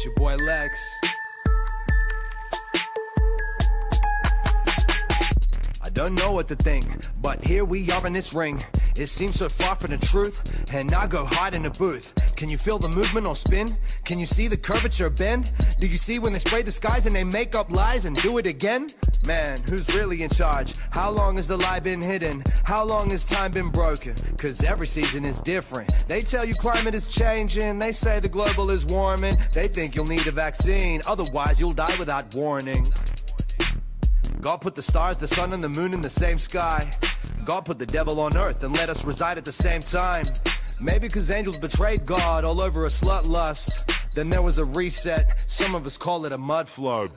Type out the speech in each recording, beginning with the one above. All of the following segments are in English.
It's your boy Lex. I don't know what to think, but here we are in this ring. It seems so far from the truth, and I go hide in the booth. Can you feel the movement or spin? Can you see the curvature bend? Do you see when they spray the skies and they make up lies and do it again? Man, who's really in charge? How long has the lie been hidden? How long has time been broken? Cause every season is different. They tell you climate is changing. They say the global is warming. They think you'll need a vaccine, otherwise you'll die without warning. God put the stars, the sun, and the moon in the same sky. God put the devil on earth and let us reside at the same time. Maybe because angels betrayed God all over a slut lust. Then there was a reset, some of us call it a mud flood.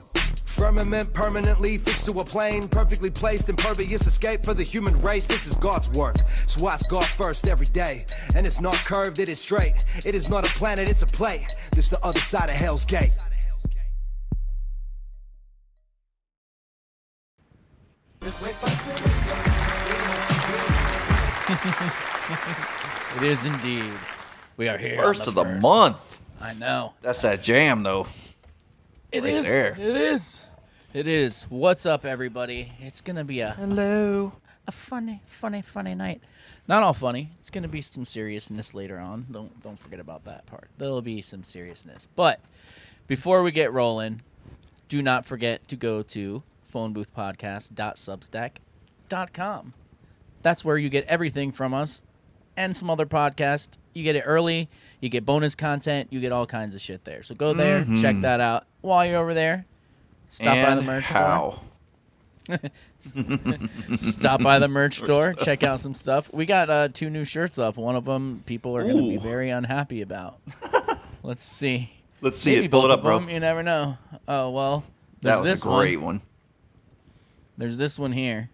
Firmament permanently fixed to a plane, perfectly placed, impervious escape for the human race. This is God's work, so ask God first every day. And it's not curved, it is straight. It is not a planet, it's a plate. This the other side of Hell's Gate. It is indeed. We are here. First of the month. I know. That's that jam, though. It Right is. there. It is. It is. What's up, everybody? It's gonna be a funny night. Not all funny. It's gonna be some seriousness later on. Don't forget about that part. There'll be some seriousness. But before we get rolling, do not forget to go to phoneboothpodcast.substack.com. That's where you get everything from us and some other podcasts. You get it early. You get bonus content. You get all kinds of shit there. So go there, check that out. While you're over there, stop by the merch store. Stop by the merch store. Check out some stuff. We got 2 new shirts up. One of them people are going to be very unhappy about. Let's see. Let's see Maybe it. Pull both it up, of bro. them, you never know. Oh, well. That There's was this a great one. There's this one here.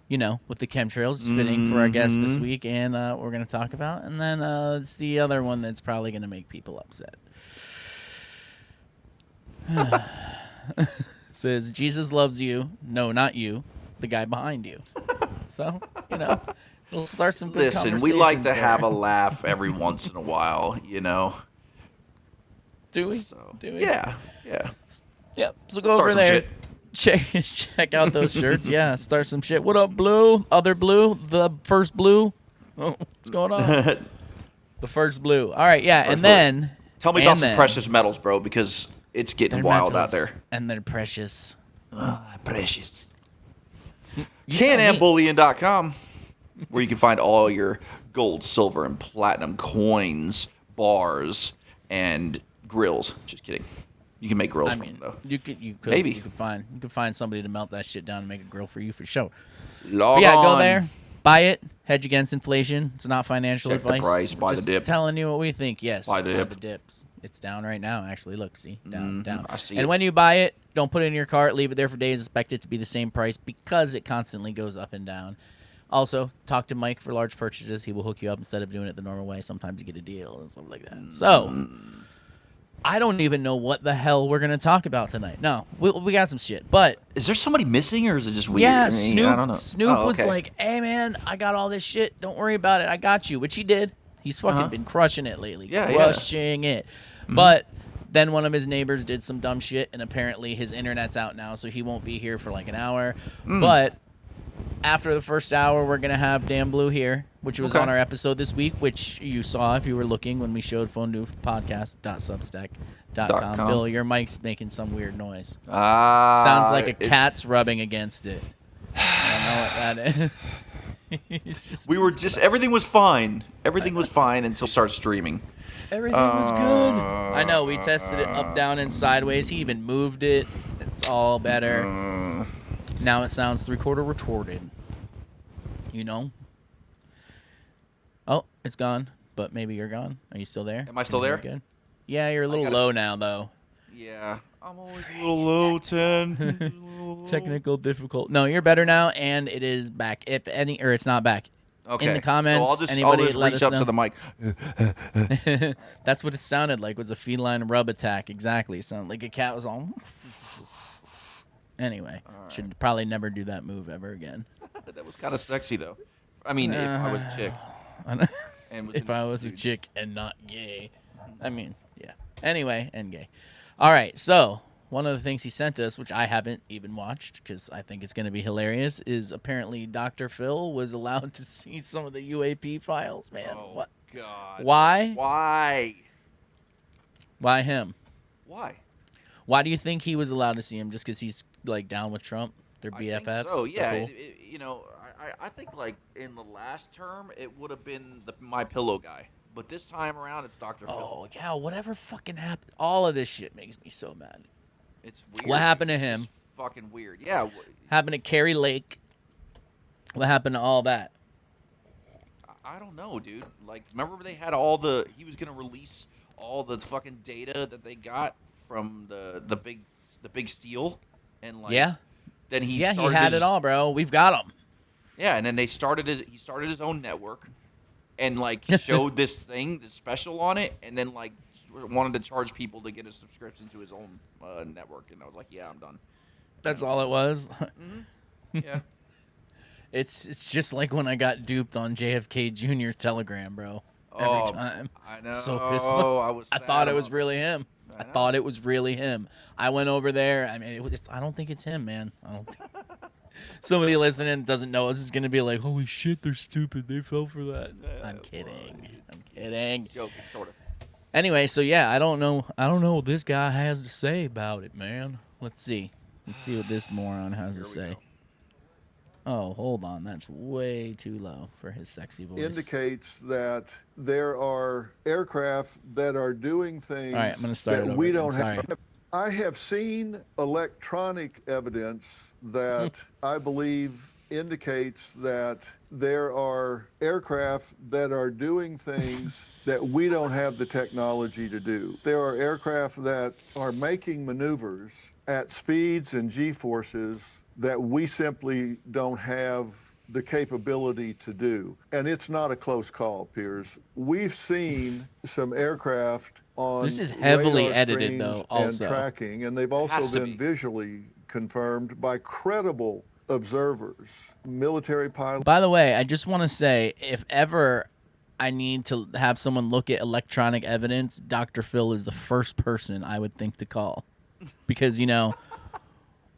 You know, with the chemtrails. It's fitting for our guest this week, and we're going to talk about. And then it's the other one that's probably going to make people upset. It says, Jesus loves you. No, not you. The guy behind you. So, you know, we'll start some good Listen, we like to have a laugh every once in a while, you know. Do we? So, Do we? Yeah. Yep. So go Start over some there. shit. Check out those shirts. Yeah, start some shit. What up, Blue? Other Blue? The first Blue? Oh, what's going on? The first Blue. All right, yeah, First and then... Tell me about some precious metals, bro, because it's getting wild out there. And they're precious. Precious. You tell me. CanAmBullion.com, where you can find all your gold, silver, and platinum coins, bars, and grills. Just kidding. You can make grills from them, though. You could Maybe. you could find somebody to melt that shit down and make a grill for you for sure. Log But on. go there, buy it, hedge against inflation. It's not financial Check the advice. price, We're buy the just dip. Telling you what we think. Yes, Buy the dip. the dips. It's down right now. Actually, look, see, down. I see And it. when you buy it, don't put it in your cart. Leave it there for days. Expect it to be the same price because it constantly goes up and down. Also, talk to Mike for large purchases. He will hook you up instead of doing it the normal way. Sometimes you get a deal and stuff like that. So, I don't even know what the hell we're going to talk about tonight. No, we got some shit. But, Is there somebody missing, or is it just weird? yeah, I mean, Snoop, I don't know. Snoop Oh, was okay. like, hey, man, I got all this shit. Don't worry about it. I got you, which he did. He's fucking been crushing it lately. Yeah, crushing it. But then one of his neighbors did some dumb shit, and apparently his internet's out now, so he won't be here for like an hour. But after the first hour, we're going to have Dan Blue here, which was Okay. on our episode this week, which you saw if you were looking when we showed phoneboothpodcast.substack.com. .com. Bill, your mic's making some weird noise. Ah, Sounds like a cat's rubbing against it. I don't know what that is. Everything was fine. Everything was fine until it started streaming. Everything was good. I know. We tested it up, down, and sideways. He even moved it. It's all better. Now it sounds 3/4 retorted. You know? Oh, it's gone. But maybe you're gone. Are you still there? Am I still there? Good. Yeah, you're a little low now, though. Yeah, I'm always a little low, 10. Technical difficult. No, you're better now, and it is back. If any, or it's not back. Okay. In the comments, so I'll anybody just let reach us up know. to the mic. That's what it sounded like. Was a feline rub attack. Exactly. It sounded like a cat was all. Anyway, should probably never do that move ever again. That was kind of sexy, though. I mean, if I was a chick. I know. And was If in I was a dudes. chick and not gay. I mean, yeah. Anyway, and gay. All right, so one of the things he sent us, which I haven't even watched because I think it's going to be hilarious, is apparently Dr. Phil was allowed to see some of the UAP files, man. Oh, What? God. Why? Why? Why him? Why? Why do you think he was allowed to see him? Just because he's, like, down with Trump? They're I BFFs? think so, yeah. They're cool? You know, I think, like, in the last term, it would have been the My Pillow guy. But this time around, it's Dr. Phil. Oh, yeah, whatever fucking happened. All of this shit makes me so mad. It's weird. What happened to It's him? just fucking weird. Yeah. Happened to Carrie Lake. What happened to all that? I don't know, dude. Like, remember they had he was gonna release all the fucking data that they got from the big steal, and like, Yeah. Then he He started had his, it all, bro. We've got him. Yeah, and then he started his own network, and like showed this special on it, and then like wanted to charge people to get a subscription to his own network, and I was like, yeah, I'm done. That's all it was. Yeah. It's just like when I got duped on JFK Jr. Telegram, bro. Every time. I know. So pissed off. I thought it was really him. I thought it was really him. I went over there. I mean, I don't think it's him, man. I don't think. Somebody listening doesn't know us is going to be like, holy shit, they're stupid. They fell for that. I'm kidding. I'm kidding. Joking, sort of. Anyway, so yeah, I don't know what this guy has to say about it, man. Let's see. Let's see what this moron has to say. Go. Oh, hold on. That's way too low for his sexy voice. Indicates that there are aircraft that are doing things All right, I'm gonna start it that over we again. don't Sorry. have. I have seen electronic evidence that I believe indicates that there are aircraft that are doing things that we don't have the technology to do. There are aircraft that are making maneuvers at speeds and G-forces that we simply don't have the capability to do. And it's not a close call, Piers. We've seen some aircraft on This is heavily radar edited, screens though, also. and tracking, and they've also Has to been be. visually confirmed by credible observers, military pilots. By the way, I just want to say, if ever I need to have someone look at electronic evidence, Dr. Phil is the first person I would think to call. Because, you know,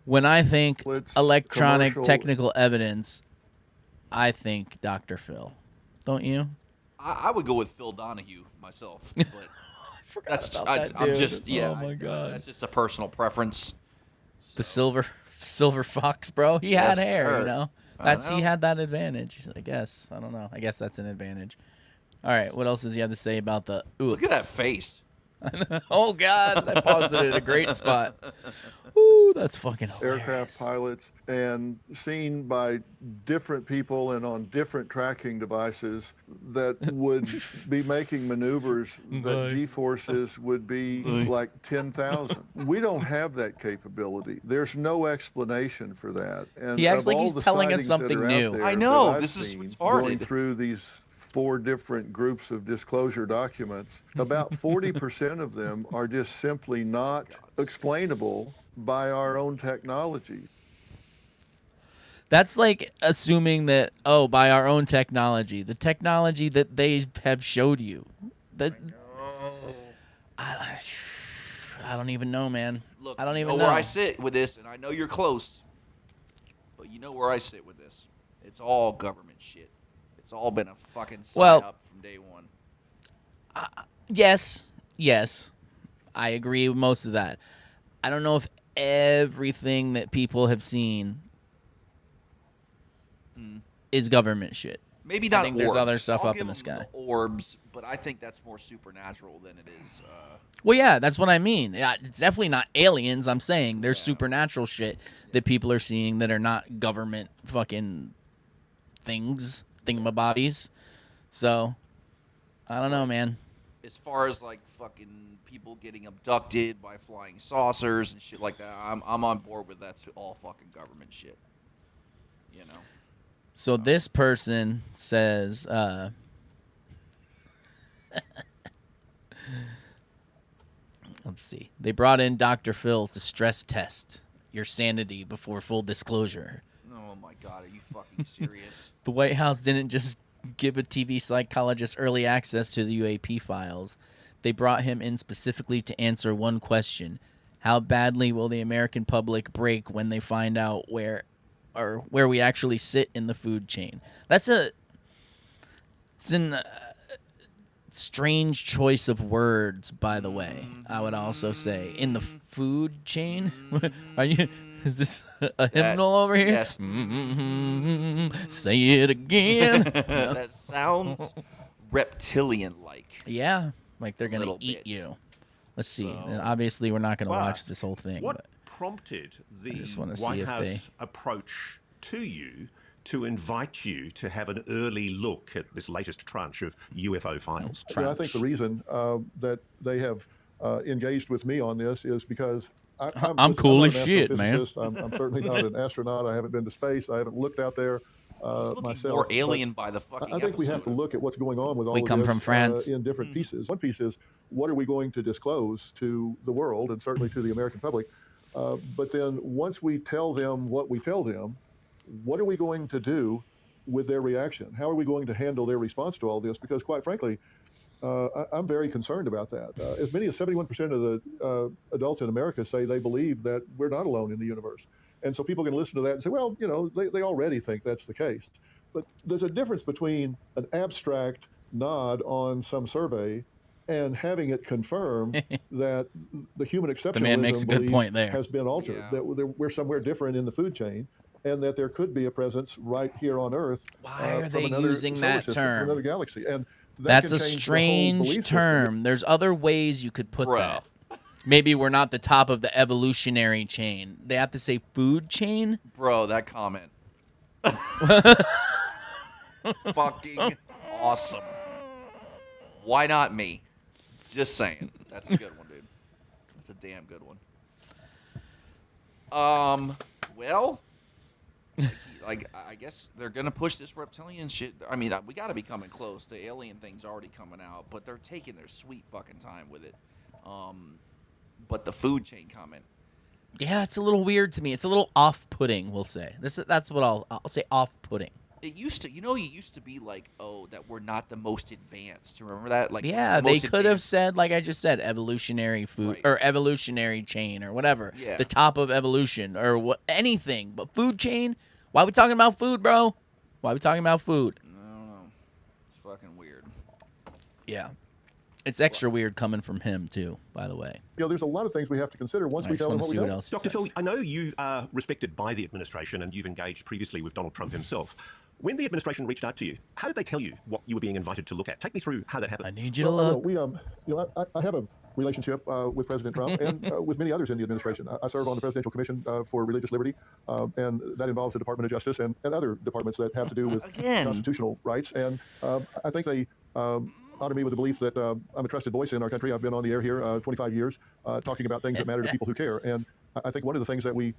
when I think It's electronic commercial- technical evidence, I think Dr. Phil. Don't you? I would go with Phil Donahue myself, but that's I'm just Oh my God. that's just a personal preference. The silver fox, bro. He had Yes, hair, sir. you know. I He know. had that advantage, I guess. I don't know. I guess that's an advantage. All right, what else does he have to say about the oops? Look at that face. Oh God, I paused it at a great spot. Ooh, that's fucking hilarious. aircraft pilots and seen by different people and on different tracking devices that would be making maneuvers that G-forces would be like 10,000. We don't have that capability. There's no explanation for that. And He acts of like all he's the telling us sightings that something are out new. there I know, that I've this is seen retarded. Going through these 4 different groups of disclosure documents, about 40% of them are just simply not explainable by our own technology. That's like assuming that by our own technology, the technology that they have showed you. That I don't even know, man. Look, I don't you even know know. where I sit with this, and I know you're close, but you know where I sit with this. It's all government shit. It's all been a fucking sign up from day one. Yes, I agree with most of that. I don't know if everything that people have seen is government shit. Maybe not. I think there's orbs. other stuff I'll up give in the them sky. Orbs, but I think that's more supernatural than it is. Well, yeah, that's what I mean. Yeah, it's definitely not aliens. I'm saying there's supernatural shit that people are seeing that are not government fucking thingamabobbies. So, I don't know, man. As far as like fucking people getting abducted by flying saucers and shit like that, I'm on board with that's all fucking government shit. You know. So this person says, let's see. They brought in Dr. Phil to stress test your sanity before full disclosure. Oh my God, are you fucking serious? The White House didn't just give a TV psychologist early access to the UAP files. They brought him in specifically to answer one question: how badly will the American public break when they find out where we actually sit in the food chain? It's an strange choice of words, by the way. I would also say in the food chain. Are you? Is this a hymnal over here? Yes. Say it again. That sounds reptilian-like. Yeah, like they're gonna little eat bit. you. Let's see. So- And obviously, we're not gonna But watch this whole thing. What But prompted the just wanna see White if House they- approach to you to invite you to have an early look at this latest tranche of UFO files? Yeah, I think the reason that they have engaged with me on this is because I'm cool not as an shit, man. astrophysicist. I'm certainly not an astronaut. I haven't been to space. I haven't looked out there He's looking myself. more but alien by the fucking I think we have to episode. look at what's going on with all We of come this from France. in different pieces. One piece is what are we going to disclose to the world and certainly to the American public. But then once we tell them what we tell them, what are we going to do with their reaction? How are we going to handle their response to all this? Because quite frankly, I'm very concerned about that. As many as 71% of the adults in America say they believe that we're not alone in the universe. And so people can listen to that and say, well, you know, they already think that's the case. But there's a difference between an abstract nod on some survey and having it confirm that the human exceptionalism man makes a good belief point there. has been altered, Yeah. that we're somewhere different in the food chain, and that there could be a presence right here on Earth. Why are from they another using solar that system, term? from another galaxy? And that That's can a change the whole strange belief system. term. There's other ways you could put Bruh. that. Maybe we're not the top of the evolutionary chain. They have to say food chain? Bro, that comment. Fucking awesome. Why not me? Just saying. That's a good one, dude. That's a damn good one. Well, like I guess they're gonna push this reptilian shit. I mean, we gotta be coming close. The alien thing's already coming out, but they're taking their sweet fucking time with it. But the food chain comment. Yeah, it's a little weird to me. It's a little off-putting, we'll say. That's what I'll say, off-putting. It used to, it used to be like, oh, that we're not the most advanced. Remember that? Like, Yeah, the they most could have advanced- said, like I just said, evolutionary food Right. or evolutionary chain or whatever. Yeah. The top of evolution or anything. But food chain? Why are we talking about food, bro? Why are we talking about food? I don't know. It's fucking weird. Yeah. It's extra weird coming from him, too, by the way. You know, there's a lot of things we have to consider once I we just tell them want to what we see tell what them. else he Dr. says. Phil, I know you are respected by the administration and you've engaged previously with Donald Trump himself. When the administration reached out to you, how did they tell you what you were being invited to look at? Take me through how that happened. I need you to Well, look. we, you know, I have a relationship with President Trump and with many others in the administration. I serve on the Presidential Commission for Religious Liberty, and that involves the Department of Justice and other departments that have to do with Again. constitutional rights. And I think they honor me with the belief that I'm a trusted voice in our country. I've been on the air here 25 years talking about things that matter to people who care. And I think one of the things that we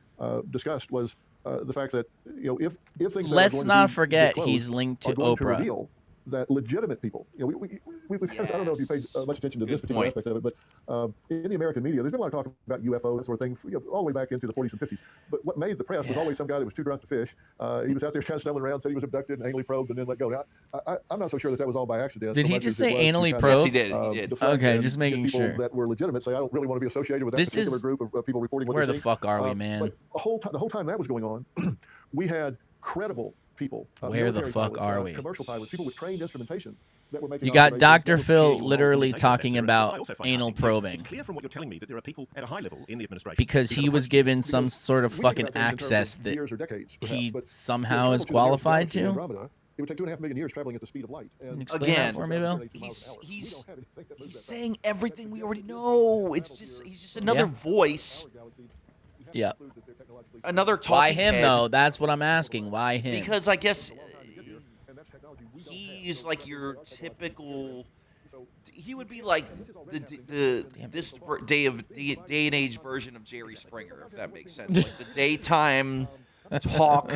discussed was the fact that, you know, if things that are Let's going to not be forget disclosed he's linked to are going to Oprah. reveal that legitimate people, you know, we've I don't know if you paid much attention to this Good particular point. aspect of it, but in the American media, there's been a lot of talk about UFO, that sort of thing, you know, all the way back into the 40s and 50s. But what made the press was always some guy that was too drunk to fish. He was out there kind of stumbling around, said he was abducted and anally probed and then let go. Now, I'm not so sure that was all by accident. Did so he much just as it say was to anally kind of, probed? Yes, he did. He did. deflect Okay, and just get making people sure. that were legitimate say, I don't really want to be associated with that This particular is- group of people reporting what Where they're the seeing. fuck are we, man? But the whole time that was going on, we had credible people. Where the military fuck pilots, are we? Commercial pilots, people with trained instrumentation that were making You got observations Dr. that Phil Clear literally implementation talking of that, sir. I about also find anal that it's probing clear from what you're telling me that there are people at a high level in the administration because who he have was approached given some Because sort of we think fucking about things in terms of access that years or decades, perhaps, he but somehow to is travel to the nearest qualified galaxy, to. Andromeda, it would take 2.5 million years traveling at the speed of light. And Explain Again, that for me, Bill. He's saying everything we already know. It's just he's just another Yeah. voice, Yeah. another talking Why him head. though? That's what I'm asking. Why him? Because I guess he's like your typical. He would be like day and age version of Jerry Springer, if that makes sense. Like the daytime talk.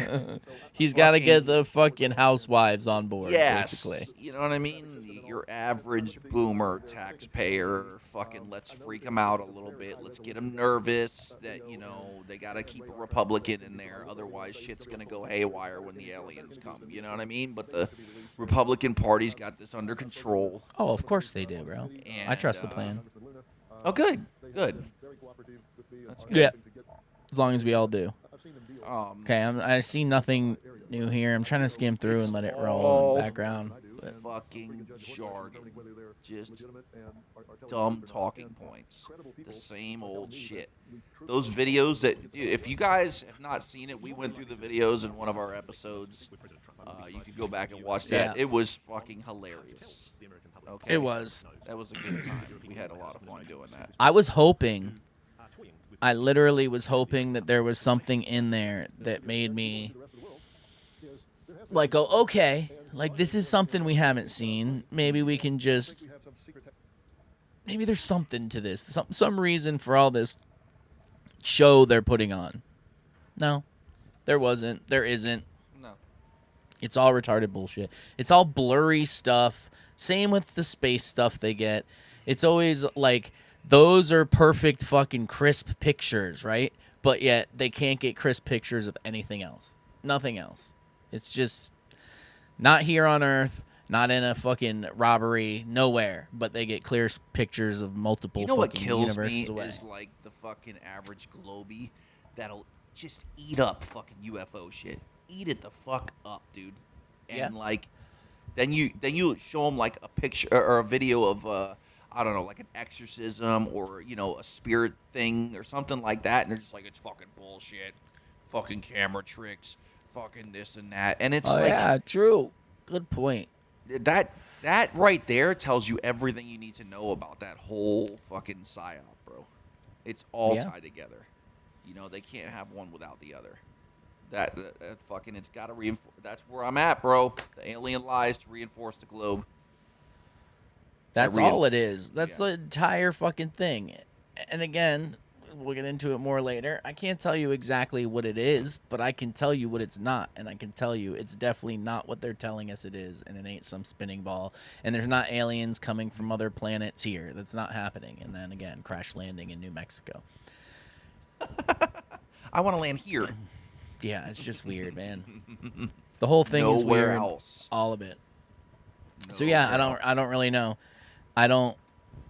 He's got to get fucking- the fucking housewives on board, Yes, basically. you know what I mean? Your average boomer taxpayer, fucking let's freak them out a little bit. Let's get them nervous that, you know, they got to keep a Republican in there. Otherwise, shit's going to go haywire when the aliens come. You know what I mean? But the Republican Party's got this under control. Oh, of course they do, bro. I And, trust the plan. Oh, good. Good. That's good. Yeah. As long as we all do. Um, Okay, I see nothing new here. I'm trying to skim through and let it roll in the background. Fucking jargon. Just dumb talking points. The same old shit. Those videos that, dude, if you guys have not seen it, we went through the videos in one of our episodes. You could go back and watch that. Yeah. It was fucking hilarious. Okay. It was. That was a good time. We had a lot of fun doing that. I was hoping. I literally was hoping that there was something in there that made me like go, okay, like this is something we haven't seen. Maybe we can just, maybe there's something to this. Some reason for all this show they're putting on. No, there wasn't. There isn't. No. It's all retarded bullshit. It's all blurry stuff. Same with the space stuff they get. It's always like, those are perfect fucking crisp pictures, right? But yet they can't get crisp pictures of anything else. Nothing else. It's just not here on Earth, not in a fucking robbery, nowhere. But they get clear pictures of multiple You know what fucking kills universes me away. is like the fucking average globie that'll just eat up fucking UFO shit. Eat it the fuck up, dude. And Yeah. like, then you show them like a picture or a video of I don't know, like an exorcism or, you know, a spirit thing or something like that, and they're just like, it's fucking bullshit, fucking camera tricks, fucking this and that, and it's like, yeah, true. Good point. that right there tells you everything you need to know about that whole fucking psyop, bro. It's all Yeah. tied together. You know, they can't have one without the other. That fucking, it's got to reinforce. That's where I'm at, bro. The alien lies to reinforce the globe. That's all it is. That's Yeah. the entire fucking thing. And again, we'll get into it more later. I can't tell you exactly what it is, but I can tell you what it's not. And I can tell you it's definitely not what they're telling us it is. And it ain't some spinning ball. And there's not aliens coming from other planets here. That's not happening. And then again, crash landing in New Mexico. I want to land here. Yeah, it's just weird, man. The whole thing is Nowhere weird. else. All of it. So yeah, I don't really know. I don't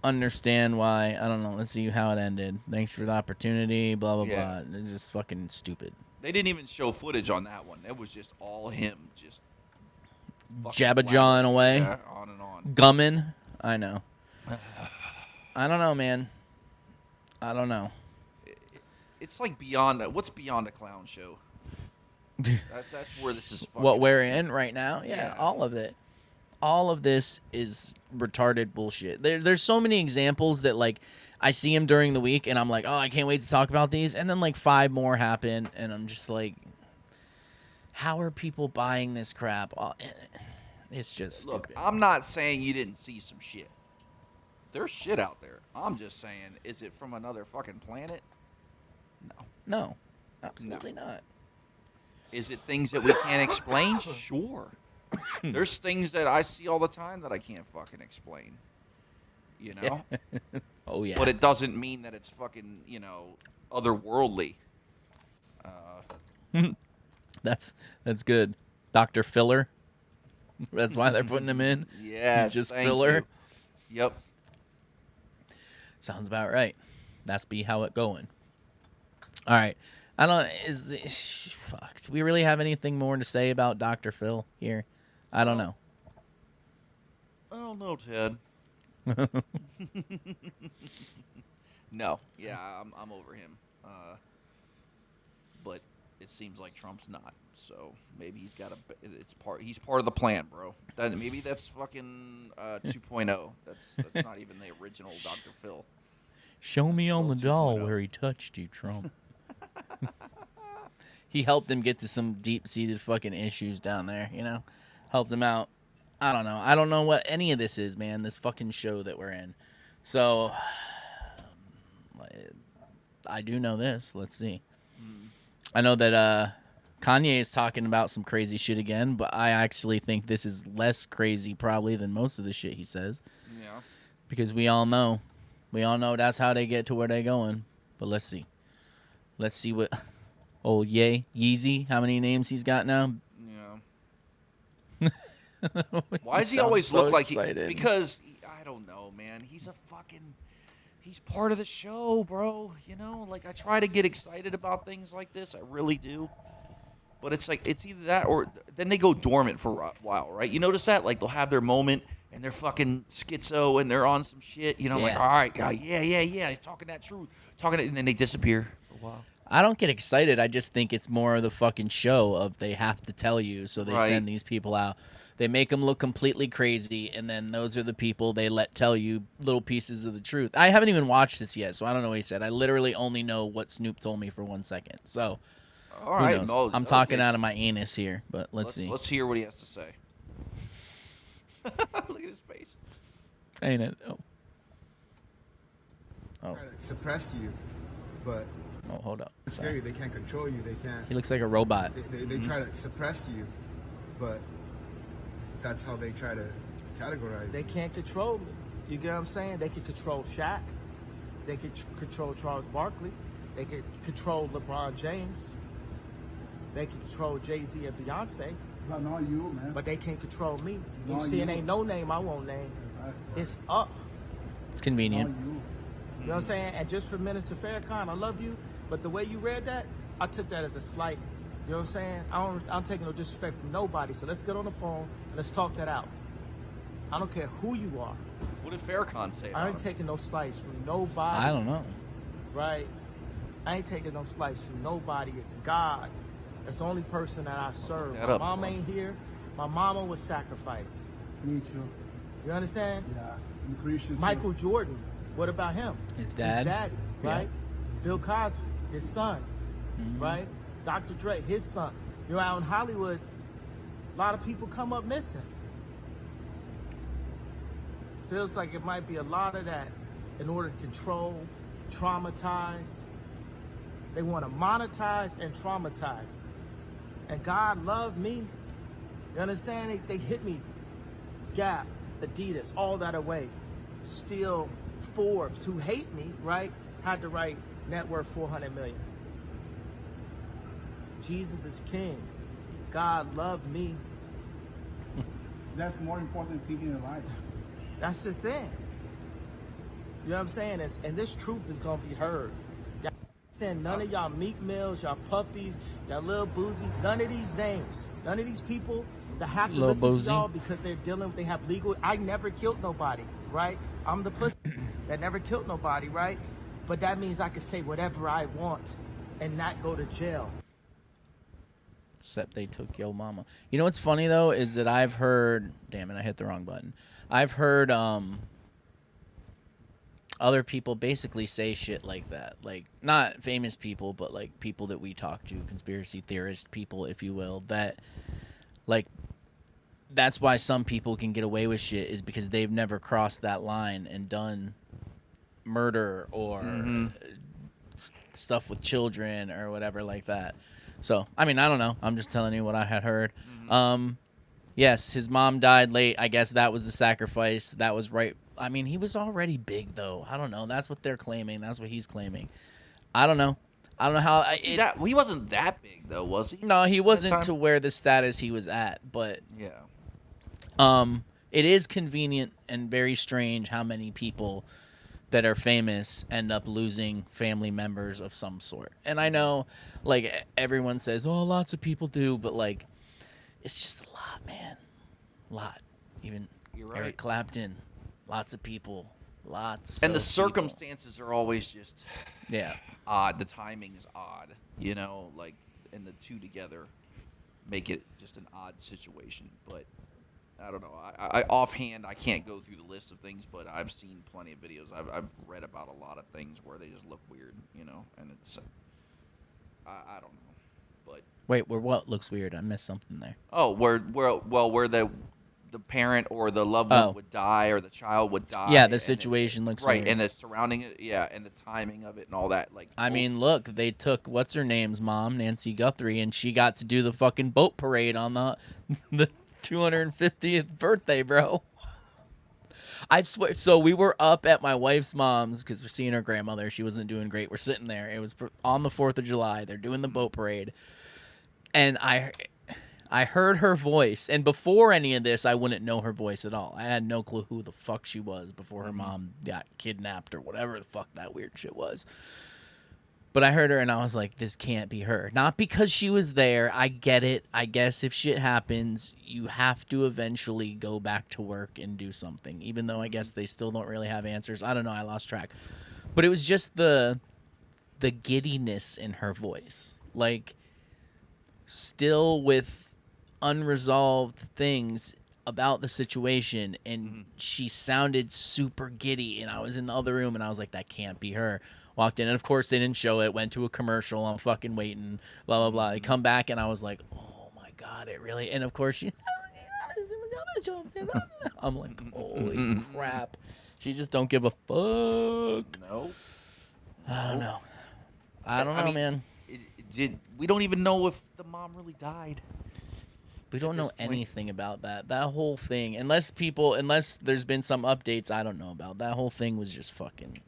understand why. I don't know. Let's see how it ended. Thanks for the opportunity. Blah blah Yeah. blah. It's just fucking stupid. They didn't even show footage on that one. It was just all him, just fucking Jabba jawing blabbering. away, Yeah, on and on. gumming. I know. I don't know, man. I don't know. It's like beyond. What's beyond a clown show? That's where this is. Fucking What we're in right now, yeah, Yeah. all of it. All of this is retarded bullshit. There's so many examples that like I see them during the week and I'm like, oh, I can't wait to talk about these. And then like 5 more happen and I'm just like, how are people buying this crap? It's just Look, stupid. I'm not saying you didn't see some shit. There's shit out there. I'm just saying, is it from another fucking planet? No. No, absolutely not. Is it things that we can't explain? Sure. There's things that I see all the time that I can't fucking explain. You know? Oh yeah. But it doesn't mean that it's fucking, you know, otherworldly. That's good. Dr. Filler. That's why they're putting him in. Yeah. He's just filler. Yep. Sounds about right. That's be how it going. All right. I don't. Fuck. Do we really have anything more to say about Dr. Phil here? I don't know. I don't know, Ted. No. Yeah, I'm over him. But it seems like Trump's not. So maybe he's got he's part of the plan, bro. Maybe that's fucking 2.0. That's not even the original Dr. Phil. Show me on the Phil doll 2.0. where he touched you, Trump. He helped them get to some deep-seated fucking issues down there, you know? Helped them out. I don't know. I don't know what any of this is, man, this fucking show that we're in. So, I do know this. Let's see. I know that Kanye is talking about some crazy shit again, but I actually think this is less crazy probably than most of the shit he says. Yeah. Because we all know that's how they get to where they're going. But let's see what old Yeezy, how many names he's got now. Yeah. Why does he always so look like excited. Because I don't know, man. He's part of the show, bro. You know, like I try to get excited about things like this. I really do. But it's like it's either that or then they go dormant for a while, right? You notice that? Like they'll have their moment and they're fucking schizo and they're on some shit, you know, like, Yeah. all right, yeah, he's talking that truth. And then they disappear for a while. I don't get excited. I just think it's more of the fucking show of they have to tell you, so they Right. send these people out. They make them look completely crazy, and then those are the people they let tell you little pieces of the truth. I haven't even watched this yet, so I don't know what he said. I literally only know what Snoop told me for 1 secking. So All who right, knows? no, I'm talking okay, out of my anus here, but let's see. Let's hear what he has to say. Look at his face. Ain't it? Oh. Try to suppress you, but Oh, hold up. it's Sorry. scary. They can't control you. They can't. He looks like a robot. They try to suppress you, but that's how they try to categorize They you. can't control me. You get what I'm saying? They can control Shaq. They can control Charles Barkley. They can control LeBron James. They can control Jay-Z and Beyonce. But not you, man. But they can't control me. You Not see, it you. ain't no name I won't name. Exactly. It's up. It's Not convenient. you. You know what I'm saying? And just for Minister Farrakhan, I love you. But the way you read that, I took that as a slight. You know what I'm saying? I'm taking no disrespect from nobody. So let's get on the phone and let's talk that out. I don't care who you are. What did Farrakhan say? I about ain't him? taking no slice from nobody. I don't know. Right? I ain't taking no slice from nobody. It's God. That's the only person that I serve. that My up, mama bro. ain't here. My mama was sacrificed. Me too. You understand? Yeah. I'm Christian too. Michael Jordan. What about him? His dad. His daddy, Yeah. right? Bill Cosby, his son, Mm-hmm. right? Dr. Dre, his son. You know, out in Hollywood, a lot of people come up missing. Feels like it might be a lot of that in order to control, traumatize. They want to monetize and traumatize. And God loved me. You understand? They hit me. Gap, Adidas, all that away. Still, Forbes, who hate me, right, had to write net worth 400 million. Jesus is king. God loved me. That's more important than people in life. That's the thing. You know what I'm saying? And this truth is gonna be heard. Y'all saying none of y'all Meek Mills, y'all Puppies, y'all Lil Boozy, none of these names, none of these people that have to Lil listen Boozy. to y'all because they have legal. I never killed nobody, right? I'm the pussy that never killed nobody, right? But that means I can say whatever I want and not go to jail. Except they took your mama. You know what's funny though is that I've heard. Damn it! I hit the wrong button. I've heard other people basically say shit like that. Like not famous people, but like people that we talk to, conspiracy theorist people, if you will. That like that's why some people can get away with shit is because they've never crossed that line and done murder or stuff with children or whatever like that. So, I mean, I don't know. I'm just telling you what I had heard. Yes, his mom died late. I guess that was the sacrifice. That was right. I mean, he was already big, though. I don't know. That's what they're claiming. That's what he's claiming. I don't know. I don't know how. He wasn't that big though, was he? No, he wasn't time? to where the status he was at. But Yeah. it is convenient and very strange how many people that are famous end up losing family members of some sort. And I know, like, everyone says, oh, lots of people do, but, like, it's just a lot, man. A lot. Even You're right. Eric Clapton, lots of people. Lots And the of people. circumstances are always just Yeah. odd. The timing is odd, you know, like, and the two together make it just an odd situation. But I don't know. I offhand, I can't go through the list of things, but I've seen plenty of videos. I've read about a lot of things where they just look weird, you know, and it's I don't know, but Wait, what looks weird? I missed something there. where the parent or the loved one would die or the child would die. Yeah, the and situation looks right, weird. and the surrounding it, and the timing of it and all that. Like, I mean, look, they took what's her name's mom, Nancy Guthrie, and she got to do the fucking boat parade on the 250th birthday, bro. I swear. So we were up at my wife's mom's because we're seeing her grandmother. She wasn't doing great. We're sitting there. It was on the 4th of July. They're doing the boat parade, and I heard her voice, and before any of this, I wouldn't know her voice at all. I had no clue who the fuck she was before her mom got kidnapped or whatever the fuck that weird shit was. But I heard her, and I was like, this can't be her. Not because she was there. I get it. I guess if shit happens, you have to eventually go back to work and do something, even though I guess they still don't really have answers. I don't know. I lost track. But it was just the giddiness in her voice. Like, still with unresolved things about the situation, and she sounded super giddy, and I was in the other room, and I was like, that can't be her. Walked in, and of course they didn't show it. Went to a commercial. I'm fucking waiting, blah blah blah. They come back, and I was like, oh my god, it really. And of course she I'm like, holy crap, she just don't give a fuck. no, I don't know. I don't know, man. We don't even know if the mom really died. We don't know this point. anything about that. That whole thing, unless there's been some updates I don't know about. That whole thing was just fucking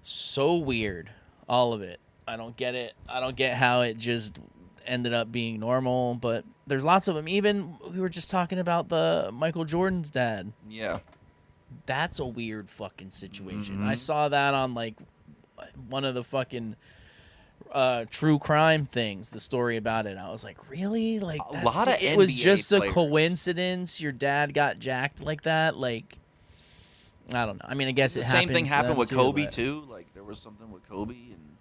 so weird. All of it. I don't get it. I don't get how it just ended up being normal, but there's lots of them. Even we were just talking about the Michael Jordan's dad. Yeah. That's a weird fucking situation. I saw that on like one of the fucking true crime things, the story about it. I was like, really? Like, A lot of it was NBA just a players. coincidence your dad got jacked like that? Like, I don't know. I mean, I guess The it same happens thing to happened them with too, Kobe but- too. Like there was something with Kobe, and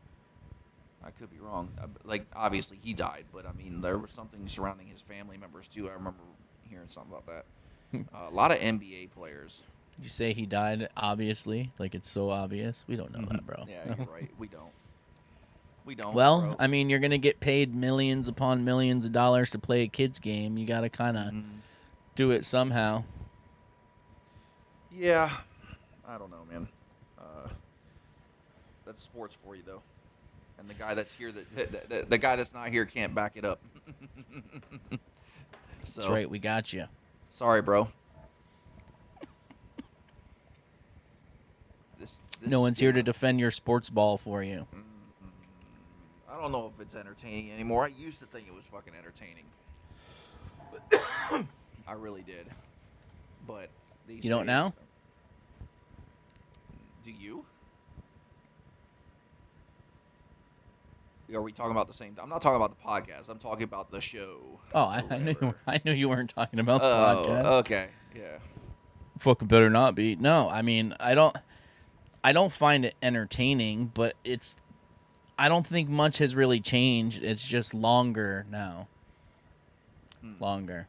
I could be wrong. Like obviously he died, but I mean there was something surrounding his family members too. I remember hearing something about that. A lot of NBA players. You say he died, obviously. Like, it's so obvious. We don't know that, bro. Yeah, you're right. We don't. We don't. Well, bro. I mean, you're going to get paid millions upon millions of dollars to play a kid's game. You got to kind of do it somehow. Yeah, I don't know, man. That's sports for you, though. And the guy that's here, the guy that's not here, can't back it up. That's right. We got you. Sorry, bro. No one's here to defend your sports ball for you. I don't know if it's entertaining anymore. I used to think it was fucking entertaining. I really did. But these You don't days- now? Do you? Are we talking about the same? I'm not talking about the podcast. I'm talking about the show. Oh, or whatever. I knew you weren't talking about the Oh, podcast. okay. Yeah. Fucking better not be. No, I mean, I don't find it entertaining, but I don't think much has really changed. It's just longer now. Longer.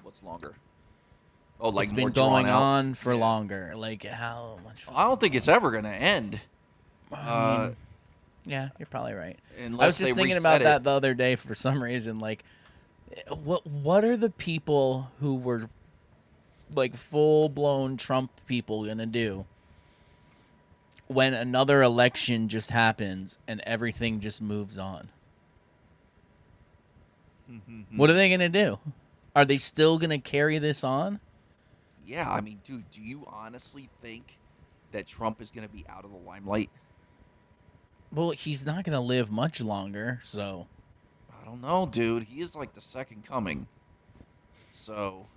What's longer? Oh, like It's more been going drawn out? on for Yeah. longer. Like, how much? I don't think it's ever gonna end. Yeah, you're probably right. Unless I was just they thinking about reset that it. the other day for some reason. Like, what are the people who were like full blown Trump people gonna do when another election just happens and everything just moves on? What are they gonna do? Are they still gonna carry this on? Yeah, I mean, dude, do you honestly think that Trump is gonna be out of the limelight? Well, he's not gonna live much longer, so I don't know, dude. He is like the second coming. So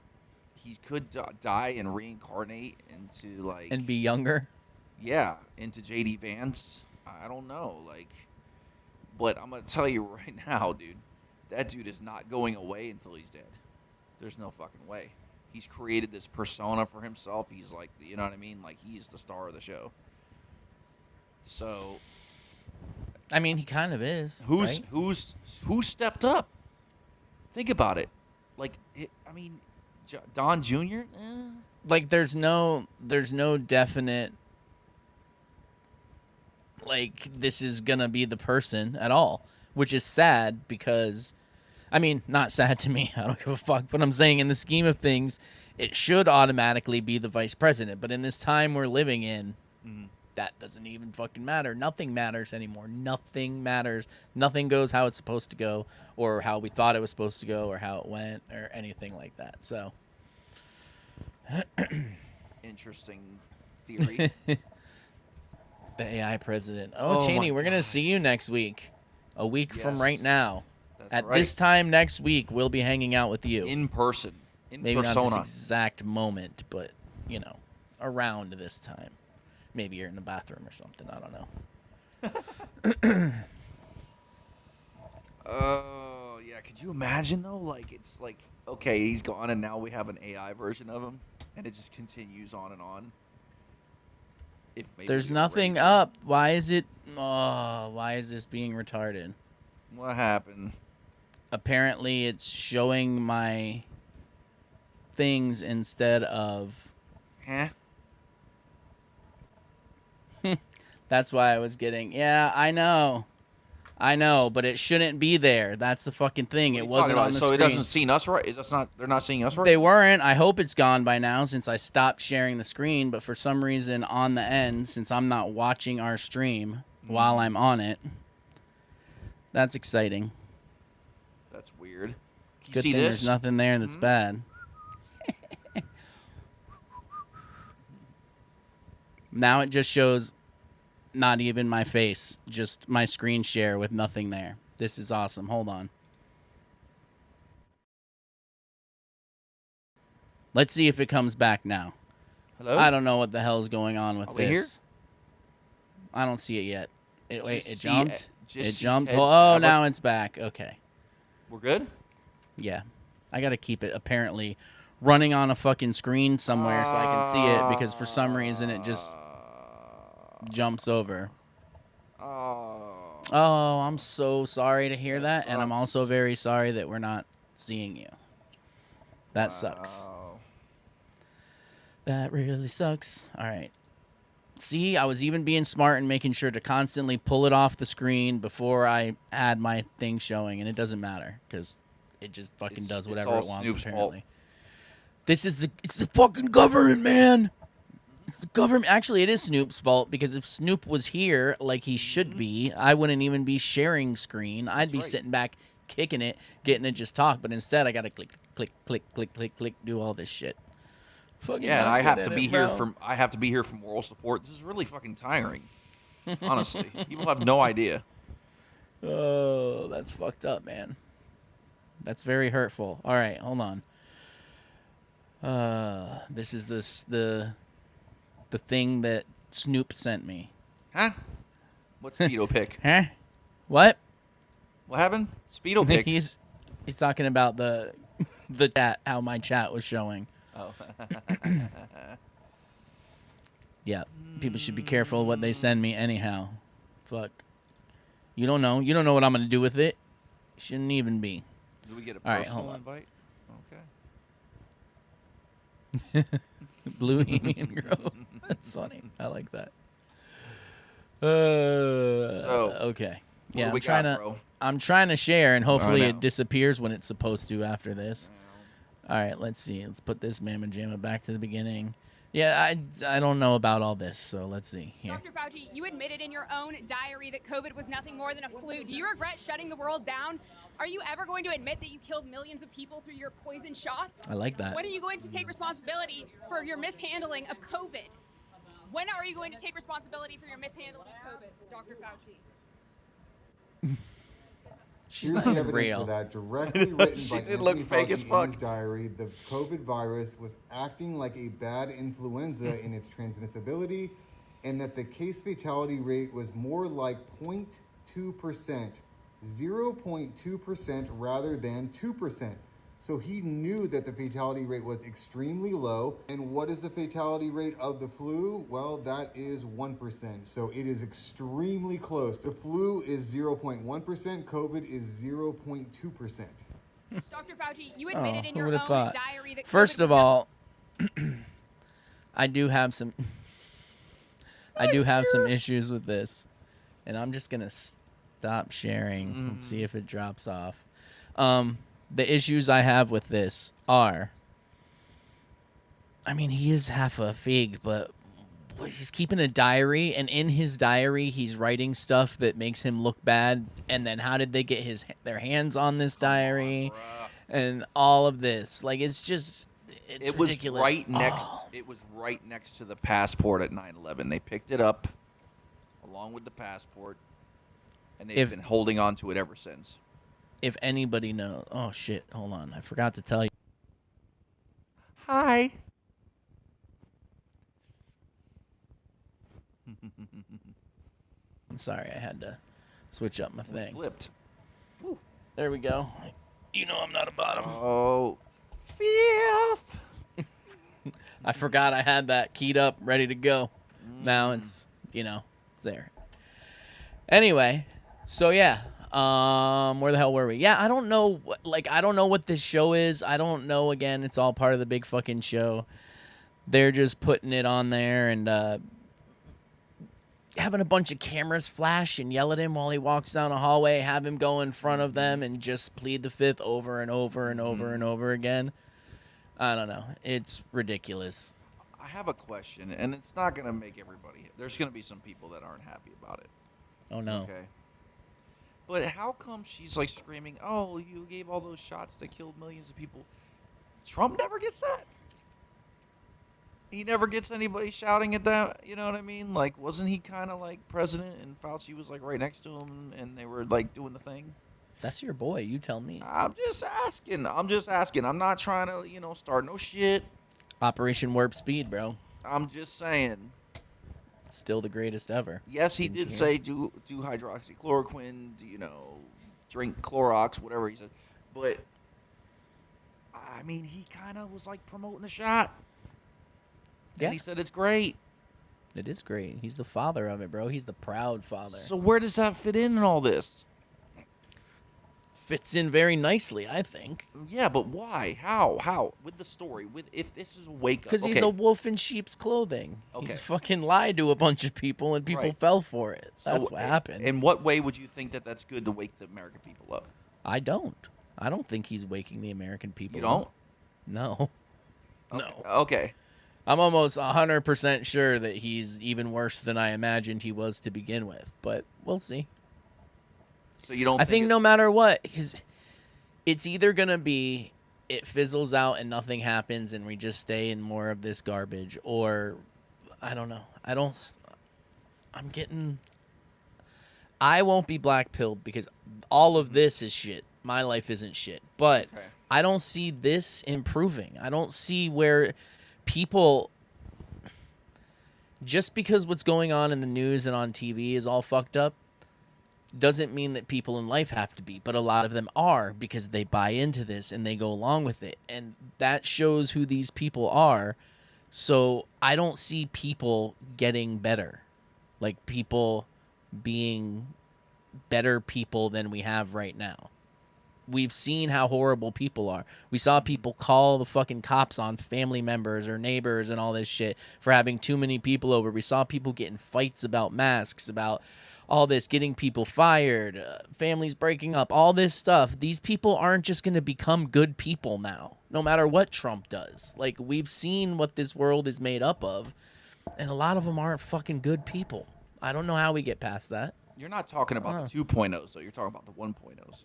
he could die and reincarnate into like and be younger. yeah, into JD Vance. I don't know, like, but I'm gonna tell you right now, dude. That dude is not going away until he's dead. There's no fucking way. He's created this persona for himself. He's like, you know what I mean? Like he's the star of the show. So I mean, he kind of is. right? who stepped up? Think about it. Like, I mean, Don Jr. Like, there's no definite like this is gonna be the person at all, which is sad because I mean, not sad to me. I don't give a fuck. But I'm saying in the scheme of things, it should automatically be the vice president. But in this time we're living in, that doesn't even fucking matter. Nothing matters anymore. Nothing matters. Nothing goes how it's supposed to go, or how we thought it was supposed to go, or how it went, or anything like that. So, Interesting theory. the AI president. Oh, Cheney, we're going to see you next week. A week from Yes. right now. That's At right. this time next week, we'll be hanging out with you. In person. In Maybe not persona. this exact moment, but, you know, around this time. Maybe you're in the bathroom or something. I don't know. Oh, yeah. Could you imagine, though? Like, it's like, okay, he's gone, and now we have an AI version of him, and it just continues on and on. If maybe There's we nothing erase up. Why is it... Oh, why is this being retarded? it. What happened? Apparently, it's showing my things instead of... Huh? That's why I was getting... Yeah, I know, but it shouldn't be there. That's the fucking thing. It wasn't on the so screen. it doesn't see us right? That's not. They're not seeing us right? They weren't. I hope it's gone by now since I stopped sharing the screen. But for some reason on the end, since I'm not watching our stream while I'm on it, that's exciting. That's weird. Can you Good see thing this? there's nothing there that's bad. Now it just shows not even my face, just my screen share with nothing there. This is awesome. Hold on. Let's see if it comes back now. Hello? I don't know what the hell is going on with Are we this. here? I don't see it yet. Wait, it see jumped? it- just It see jumped? Ted's Oh, avatar. now it's back. Okay. We're good? Yeah. I got to keep it apparently running on a fucking screen somewhere so I can see it because for some reason it just jumps over. Oh. Oh, I'm so sorry to hear that, and I'm sucks. also very sorry that we're not seeing you. That sucks. Wow. That really sucks. All right. See, I was even being smart and making sure to constantly pull it off the screen before I had my thing showing, and it doesn't matter because it just fucking does It's whatever all it wants. Snoop's fault. Apparently, it's the fucking government, man. It's the government. Actually, it is Snoop's fault because if Snoop was here like he should be, I wouldn't even be sharing screen. I'd be right. sitting back, kicking it, getting it just talk. But instead, I gotta click, click, click, click, click, click, do all this shit. Fucking Yeah, and not I have good to at be it, here bro. for moral support. This is really fucking tiring. Honestly. People have no idea. Oh, that's fucked up, man. That's very hurtful. All right, hold on. This is the thing that Snoop sent me. Huh? What's Speedo pick? Huh? What? What happened? Speedo pick. He's talking about the chat, how my chat was showing. Oh. Yeah, people should be careful what they send me anyhow. Fuck. You don't know. You don't know what I'm gonna do with it. Shouldn't even be. Do we get a All right, personal hold on. invite? Okay. Blue Indian Grove. That's funny. I like that. Okay. What Yeah, do we got, bro? I'm trying to share, and hopefully know. it disappears when it's supposed to after this. All right, let's see. Let's put this Mamma Jamma back to the beginning. Yeah, I don't know about all this, so let's see here. Dr. Fauci, you admitted in your own diary that COVID was nothing more than a flu. Do you regret shutting the world down? Are you ever going to admit that you killed millions of people through your poison shots? I like that. When are you going to take responsibility for your mishandling of COVID? When are you going to take responsibility for your mishandling of COVID, Dr. Fauci? She's Here's not the even evidence real. for that, directly written She by did look Anthony fake Fauci as in fuck. his diary. The COVID virus was acting like a bad influenza in its transmissibility, and that the case fatality rate was more like 0.2%, 0.2% rather than 2%. So he knew that the fatality rate was extremely low. And what is the fatality rate of the flu? Well, that is 1%. So it is extremely close. The flu is 0.1%, COVID is 0.2%. Dr. Fauci, you admitted in who your would own have thought? diary that First COVID of was all, I do have some issues with this, and I'm just gonna stop sharing and see if it drops off. The issues I have with this are, I mean, he is half a fig, but he's keeping a diary, and in his diary, he's writing stuff that makes him look bad. And then how did they get their hands on this diary? And all of this, like, it's just, it's ridiculous. Was right next. It was right next to the passport at 9/11. They picked it up along with the passport, and they've been holding on to it ever since. If anybody knows, oh shit, hold on, I forgot to tell you. Hi. I'm sorry, I had to switch up my thing. Flipped. Woo. There we go. You know I'm not a bottom. Oh, fifth. I forgot I had that keyed up, ready to go. Now it's, it's there. Anyway, so yeah, where the hell were we? Yeah, I don't know. I don't know what this show is. I don't know. Again, it's all part of the big fucking show. They're just putting it on there and having a bunch of cameras flash and yell at him while he walks down a hallway, have him go in front of them and just plead the fifth over and over and over and over again. I don't know. It's ridiculous. I have a question, and it's not going to make everybody. There's going to be some people that aren't happy about it. Oh, no. Okay. But how come she's like screaming, oh, you gave all those shots that killed millions of people? Trump never gets that. He never gets anybody shouting at that. You know what I mean? Like, wasn't he kind of like president and Fauci was like right next to him and they were like doing the thing? That's your boy. You tell me. I'm just asking. I'm not trying to, start no shit. Operation Warp Speed, bro. I'm just saying. It's still the greatest ever. Yes, he did say do hydroxychloroquine, drink Clorox, whatever he said. But, I mean, he kind of was like promoting the shot. Yeah. And he said it's great. It is great. He's the father of it, bro. He's the proud father. So where does that fit in all this? Fits in very nicely, I think. Yeah, but why? How? With the story, if this is a wake up. Because he's a wolf in sheep's clothing. Okay. He's fucking lied to a bunch of people, and people fell for it. That's what happened. In what way would you think that that's good to wake the American people up? I don't. I don't think he's waking the American people up. You don't? No. Okay. No. Okay. I'm almost 100% sure that he's even worse than I imagined he was to begin with, but we'll see. So you don't I think no matter what, it's either going to be it fizzles out and nothing happens and we just stay in more of this garbage, or I don't know. I won't be black-pilled because all of this is shit. My life isn't shit. But I don't see this improving. I don't see where people, just because what's going on in the news and on TV is all fucked up, doesn't mean that people in life have to be, but a lot of them are because they buy into this and they go along with it. And that shows who these people are. So I don't see people getting better, like people being better people than we have right now. We've seen how horrible people are. We saw people call the fucking cops on family members or neighbors and all this shit for having too many people over. We saw people get in fights about masks, about all this, getting people fired, families breaking up, all this stuff. These people aren't just going to become good people now, no matter what Trump does. Like, we've seen what this world is made up of, and a lot of them aren't fucking good people. I don't know how we get past that. You're not talking about the 2.0s, though. You're talking about the 1.0s.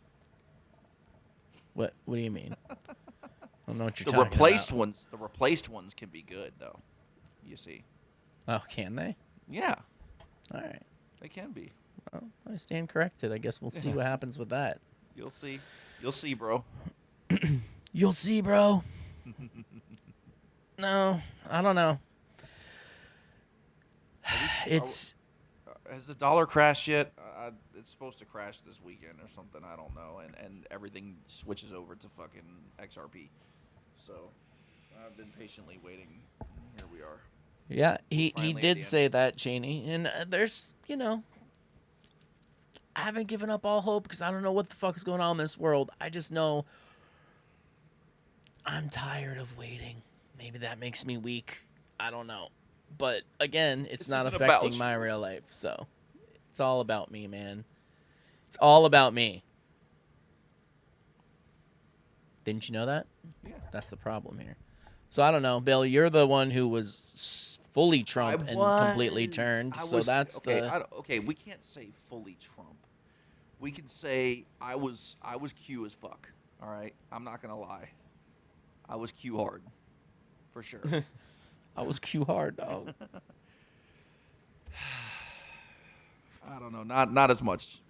What do you mean? I don't know what you're the talking replaced about. ones. The replaced ones can be good, though. You see. Oh, can they? Yeah. All right. They can be. Well, I stand corrected. I guess we'll see what happens with that. You'll see. You'll see, bro. You'll see, bro. No, I don't know. Has the dollar crashed yet? It's supposed to crash this weekend or something. I don't know. And everything switches over to fucking XRP. So I've been patiently waiting. Here we are. Yeah, he did say that, Cheney. And there's, I haven't given up all hope because I don't know what the fuck is going on in this world. I just know I'm tired of waiting. Maybe that makes me weak. I don't know. But again, it's not affecting my real life. So it's all about me, man. It's all about me. Didn't you know that? Yeah. That's the problem here. So I don't know, Bill. You're the one who was fully Trump and completely turned. So that's okay. We can't say fully Trump. We can say I was Q as fuck. All right, I'm not gonna lie. I was Q hard, for sure. I was Q hard, dog. I don't know. Not as much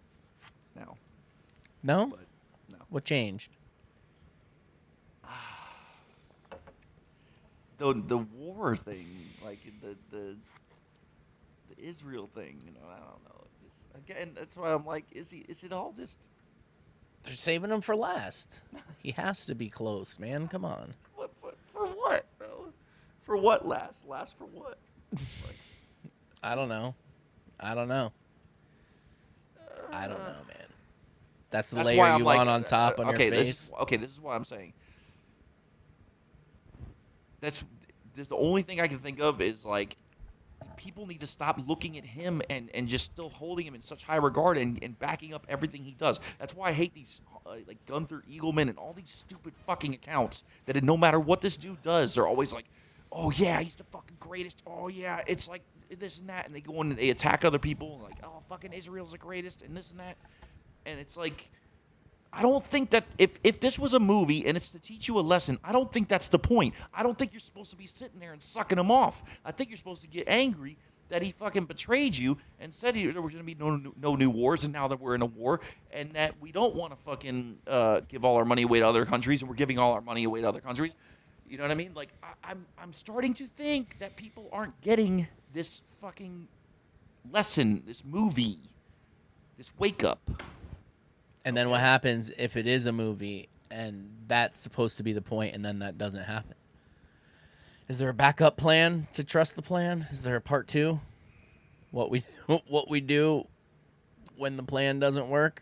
now. No? But no. What changed? The war thing, like the Israel thing, I don't know. Again, that's why I'm like, is it all just? They're saving him for last. He has to be close, man. Come on. For what? Though? For what last? Last for what? Like, I don't know. I don't know, man. That's the layer why you I'm like, want on top on your face. This is what I'm saying. That's the only thing I can think of is like people need to stop looking at him and just still holding him in such high regard and backing up everything he does. That's why I hate these like Gunther Eagleman and all these stupid fucking accounts that no matter what this dude does, they're always like, oh yeah, he's the fucking greatest. Oh yeah, it's like this and that, and they go in and they attack other people like, oh fucking Israel's the greatest and this and that, and it's like, I don't think that if this was a movie and it's to teach you a lesson, I don't think that's the point. I don't think you're supposed to be sitting there and sucking him off. I think you're supposed to get angry that he fucking betrayed you and said there were going to be no new wars, and now that we're in a war, and that we don't want to fucking give all our money away to other countries, and we're giving all our money away to other countries. You know what I mean? Like, I'm starting to think that people aren't getting this fucking lesson, this movie, this wake up. And then what happens if it is a movie and that's supposed to be the point and then that doesn't happen? Is there a backup plan to trust the plan? Is there a part 2? What we do when the plan doesn't work?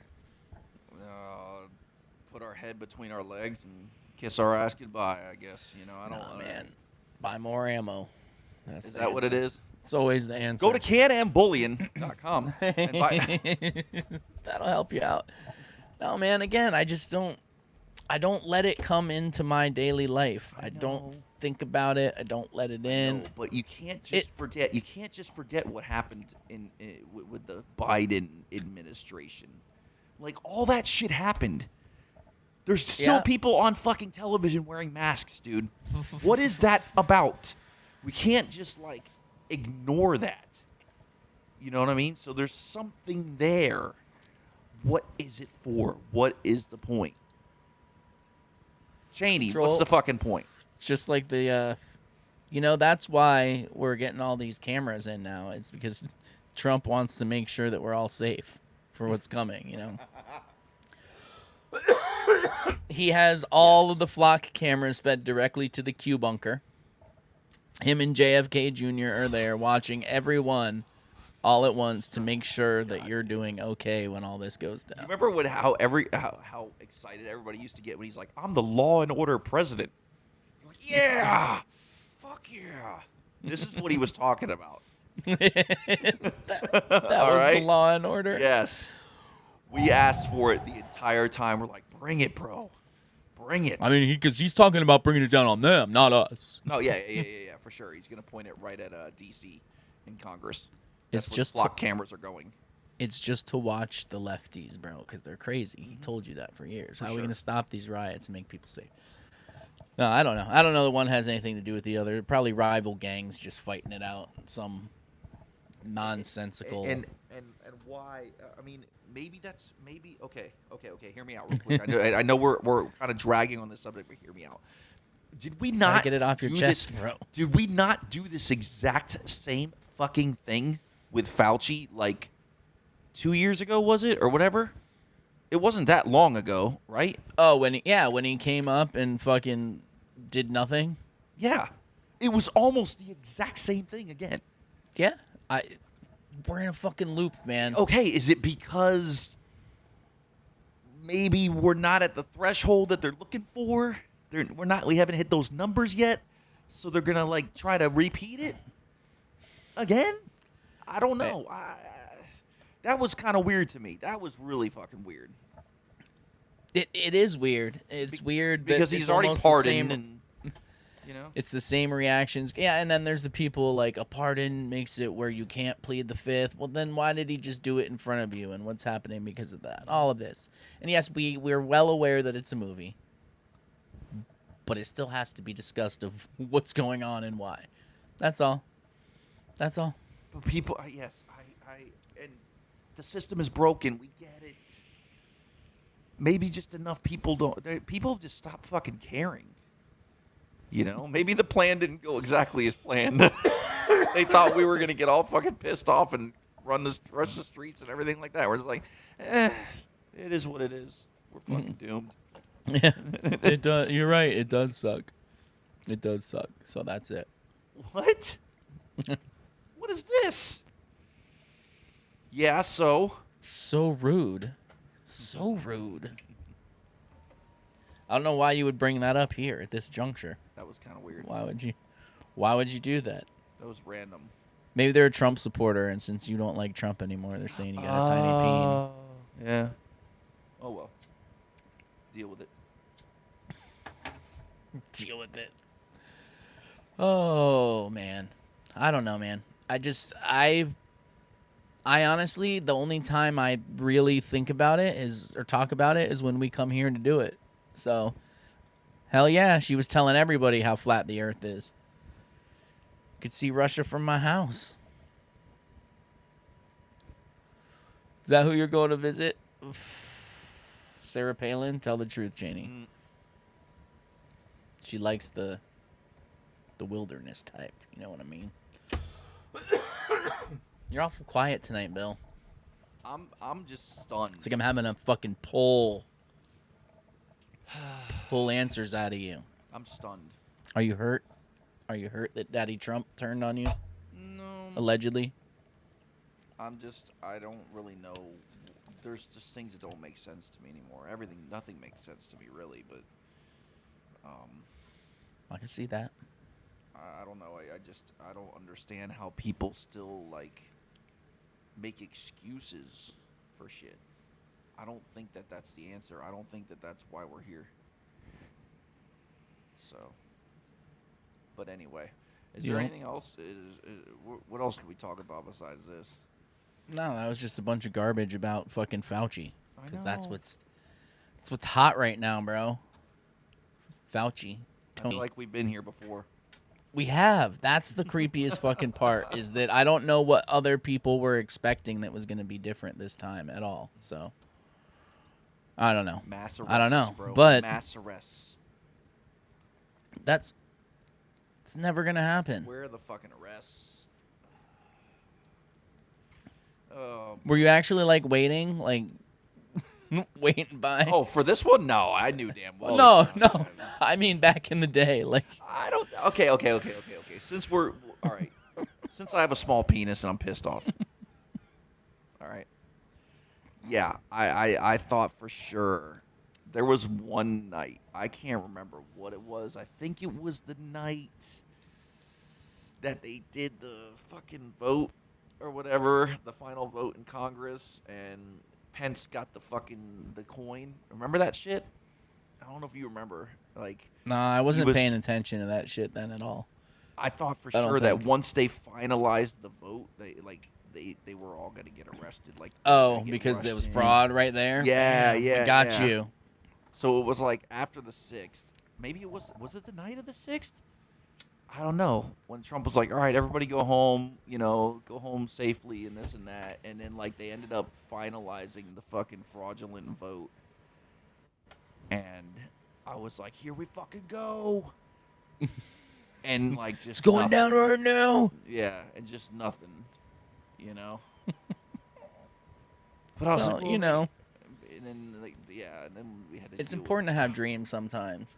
Put our head between our legs and kiss our ass goodbye, I guess. I don't know. Man. Buy more ammo. Is that what it is? It's always the answer. Go to canambullion.com and buy. That'll help you out. No, man, again, I don't let it come into my daily life. I don't think about it. I don't let it in. But you can't just forget. You can't just forget what happened with the Biden administration. Like, all that shit happened. There's still people on fucking television wearing masks, dude. What is that about? We can't just, like, ignore that. You know what I mean? So there's something there. What is it for? What is the point? Cheney, what's the fucking point? Just like the, that's why we're getting all these cameras in now. It's because Trump wants to make sure that we're all safe for what's coming, He has all of the flock cameras fed directly to the Q bunker. Him and JFK Jr. are there watching everyone all at once to make sure that you're doing okay when all this goes down. You remember how excited everybody used to get when he's like, I'm the law and order president. You're like, yeah, fuck yeah. This is what he was talking about. that was the law and order? Yes. We asked for it the entire time. We're like, bring it, bro. Bring it. I mean, because he's talking about bringing it down on them, not us. Oh, yeah, for sure. He's going to point it right at D.C. in Congress. That's It's just flock cameras are going. It's just to watch the lefties, bro, because they're crazy. He told you that for years. How are we going to stop these riots and make people safe? No, I don't know. I don't know that one has anything to do with the other. Probably rival gangs just fighting it out. Some nonsensical. And why? I mean, okay. Hear me out real quick. I know we're kind of dragging on this subject, but hear me out. Did we not get it off your chest, bro? Did we not do this exact same fucking thing with Fauci like 2 years ago? Was it or whatever? It wasn't that long ago, right? Oh, when he came up and fucking did nothing. Yeah, it was almost the exact same thing again. Yeah, we're in a fucking loop, man. Okay, is it because maybe we're not at the threshold that they're looking for? We haven't hit those numbers yet, so they're gonna like try to repeat it again. I don't know. That was kind of weird to me. That was really fucking weird. It is weird. It's weird because that he's it's already almost the pardoned, same- and It's the same reactions. Yeah, and then there's the people like a pardon makes it where you can't plead the fifth. Well, then why did he just do it in front of you? And what's happening because of that? All of this. And yes, we're well aware that it's a movie, but it still has to be discussed of what's going on and why. That's all. That's all. But people, yes, and the system is broken. We get it. Maybe just enough people don't. People just stop fucking caring. You know, maybe the plan didn't go exactly as planned. They thought we were gonna get all fucking pissed off and rush the streets and everything like that. We're just like, it is what it is. We're fucking doomed. Yeah, it does. You're right. It does suck. It does suck. So that's it. What? What is this? Yeah, so rude. So rude. I don't know why you would bring that up here at this juncture. That was kind of weird. Why would you do that? That was random. Maybe they're a Trump supporter, and since you don't like Trump anymore, they're saying you got a tiny peen. Yeah. Oh well. Deal with it. Deal with it. Oh man, I don't know, man. I honestly, the only time I really think about it or talk about it is when we come here to do it. So, hell yeah, she was telling everybody how flat the earth is. Could see Russia from my house. Is that who you're going to visit? Sarah Palin? Tell the truth, Janie. She likes the wilderness type. You know what I mean? You're awful quiet tonight, Bill. I'm just stunned. It's like I'm having a fucking pull answers out of you. I'm stunned. Are you hurt? Are you hurt that Daddy Trump turned on you? No. Allegedly? I don't really know. There's just things that don't make sense to me anymore. Nothing makes sense to me really, but I can see that. I don't know. I don't understand how people still make excuses for shit. I don't think that that's the answer. I don't think that that's why we're here. So, but anyway, is there anything else? What else can we talk about besides this? No, that was just a bunch of garbage about fucking Fauci. Because that's know. what's hot right now, bro. Fauci. I feel like we've been here before. We have. That's the creepiest fucking part, is that I don't know what other people were expecting that was going to be different this time at all. So, I don't know. Mass arrests, I don't know. bro. But mass arrests. It's never going to happen. Where are the fucking arrests? Were you actually waiting? Waiting by? Oh, for this one? No, I knew damn well. No. I mean, back in the day, I don't. Okay. Since we're all right. Since I have a small penis and I'm pissed off. All right. Yeah, I thought for sure there was one night. I can't remember what it was. I think it was the night that they did the fucking vote or whatever, the final vote in Congress, and Pence got the coin. Remember that shit? I don't know if you remember. No, I wasn't paying attention to that shit then at all. I thought for sure that once they finalized the vote, they were all going to get arrested. Because there was fraud right there? Yeah. Got you. So it was after the 6th. Maybe it was it the night of the 6th? I don't know. When Trump was like, all right, everybody go home, go home safely and this and that. And then they ended up finalizing the fucking fraudulent vote. And I was like, here we fucking go. And just it's going down right now. Yeah, and just nothing, But I was like, And then and then we had to. It's deal important to with have dreams sometimes.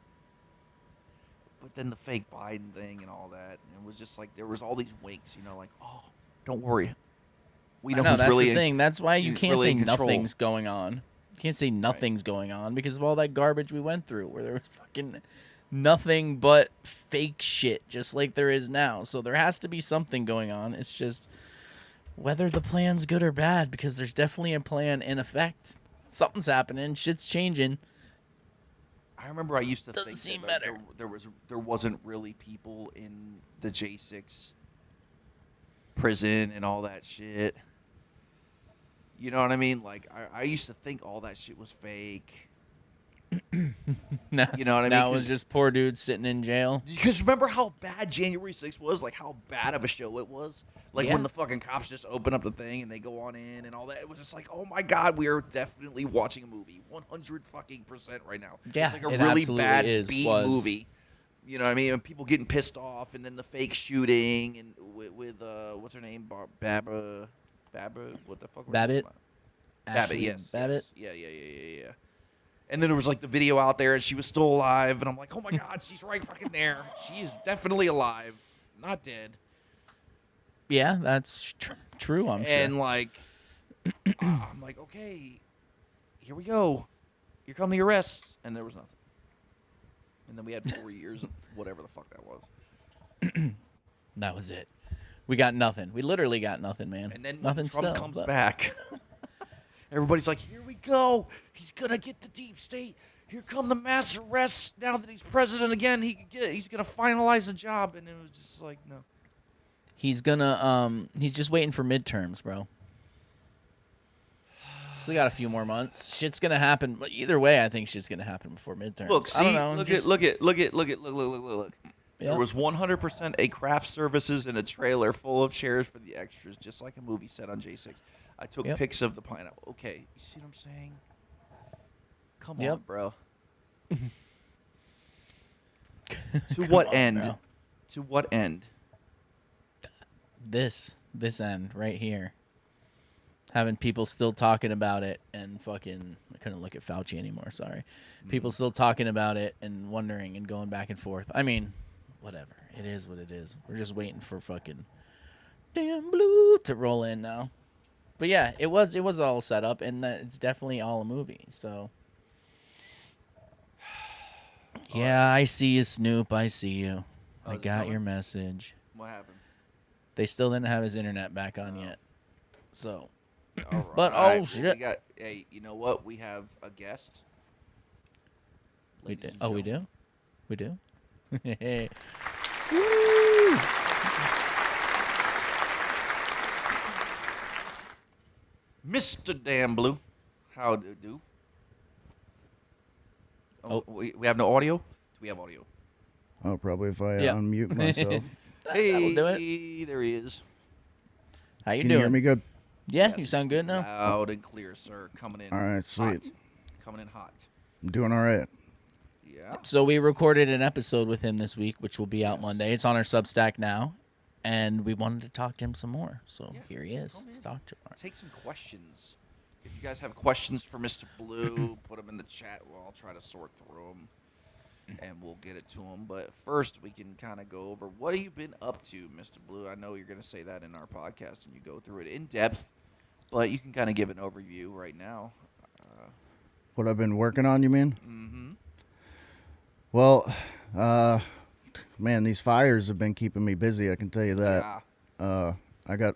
But then the fake Biden thing and all that, and it was just there was all these winks, oh, don't worry, we know who's that's really the thing. That's why you can't really say in control. nothing's going on. You can't say nothing's going on because of all that garbage we went through, where there was fucking nothing but fake shit, just like there is now. So there has to be something going on. It's just whether the plan's good or bad, because there's definitely a plan in effect. Something's happening. Shit's changing. I remember I used to Doesn't think seem that, better. there wasn't really people in the J6 prison and all that shit. You know what I mean? Like I used to think all that shit was fake. Now, You know what I mean? now it was just poor dudes sitting in jail. Because remember how bad January 6th was? Like, how bad of a show it was? Like, when Yeah. the fucking cops just open up the thing and they go on in and all that. It was just like, oh, my God, we are definitely watching a movie. 100% right now. Yeah, it's like a it really absolutely bad was. movie. You know what I mean? And people getting pissed off, and then the fake shooting, and with what's her name? Babbitt? What the fuck? Babbitt? Babbitt, Ashley yes. Babbitt? Yes. Yeah. And then there was like the video out there, and she was still alive, and I'm like, oh my God, she's right fucking there. She's definitely alive, not dead. Yeah, that's true, I'm sure. And like, I'm like, okay, here we go. Here come the arrests, and there was nothing. And then we had 4 years of whatever the fuck that was. That was it. We got nothing. We literally got nothing, man. And then when nothing Trump still, comes but- back, everybody's like, here we go. He's gonna get the deep state. Here come the mass arrests. Now that he's president again, he can get it. He's gonna finalize the job. And it was just like, no. He's gonna he's just waiting for midterms, bro. Still got a few more months. Shit's gonna happen. But either way, I think shit's gonna happen before midterms. Look, I don't see, know. look. Yeah. There was 100% a craft services and a trailer full of chairs for the extras, just like a movie set on J6. I took Yep. pics of the pineapple. Okay, you see what I'm saying? Come on, Yep. bro. To what on, end? bro. To what end? This end right here. Having people still talking about it and fucking I couldn't look at Fauci anymore, sorry. People still talking about it and wondering and going back and forth. I mean, whatever. It is what it is. We're just waiting for fucking damn blue to roll in now. But yeah, it was all set up and it's definitely all a movie, so yeah, I see you, Snoop. I see you. Oh, I is it got coming? your message. What happened? They still didn't have his internet back on yet. So All But, right. oh, Well, shit. Hey, you know what? We have a guest. we Ladies do. and Oh, we gentlemen. do? We do? Hey. Mr. Damn Blue. How do? Oh. We have no audio? Do we have audio? Oh, probably if I Yeah. unmute myself. Hey, do there he is. How you Can doing? you hear me good? Yeah, you Yes, sound good now. Loud and clear, sir. Coming in. All right, sweet. Hot. Coming in hot. I'm doing all right. Yeah. So we recorded an episode with him this week, which will be out Monday. It's on our Substack now, and we wanted to talk to him some more. So Yeah, here he is. come Let's in. talk to him. Take some questions. If you guys have questions for Mr. Blue, put them in the chat. Well, I'll try to sort through them, and we'll get it to him. But first, we can kind of go over what have you been up to, Mr. Blue. I know you're going to say that in our podcast, and you go through it in depth, but you can kind of give an overview right now. What I've been working on, you mean? Mm-hmm. Well, man, these fires have been keeping me busy. I can tell you that. Yeah. I got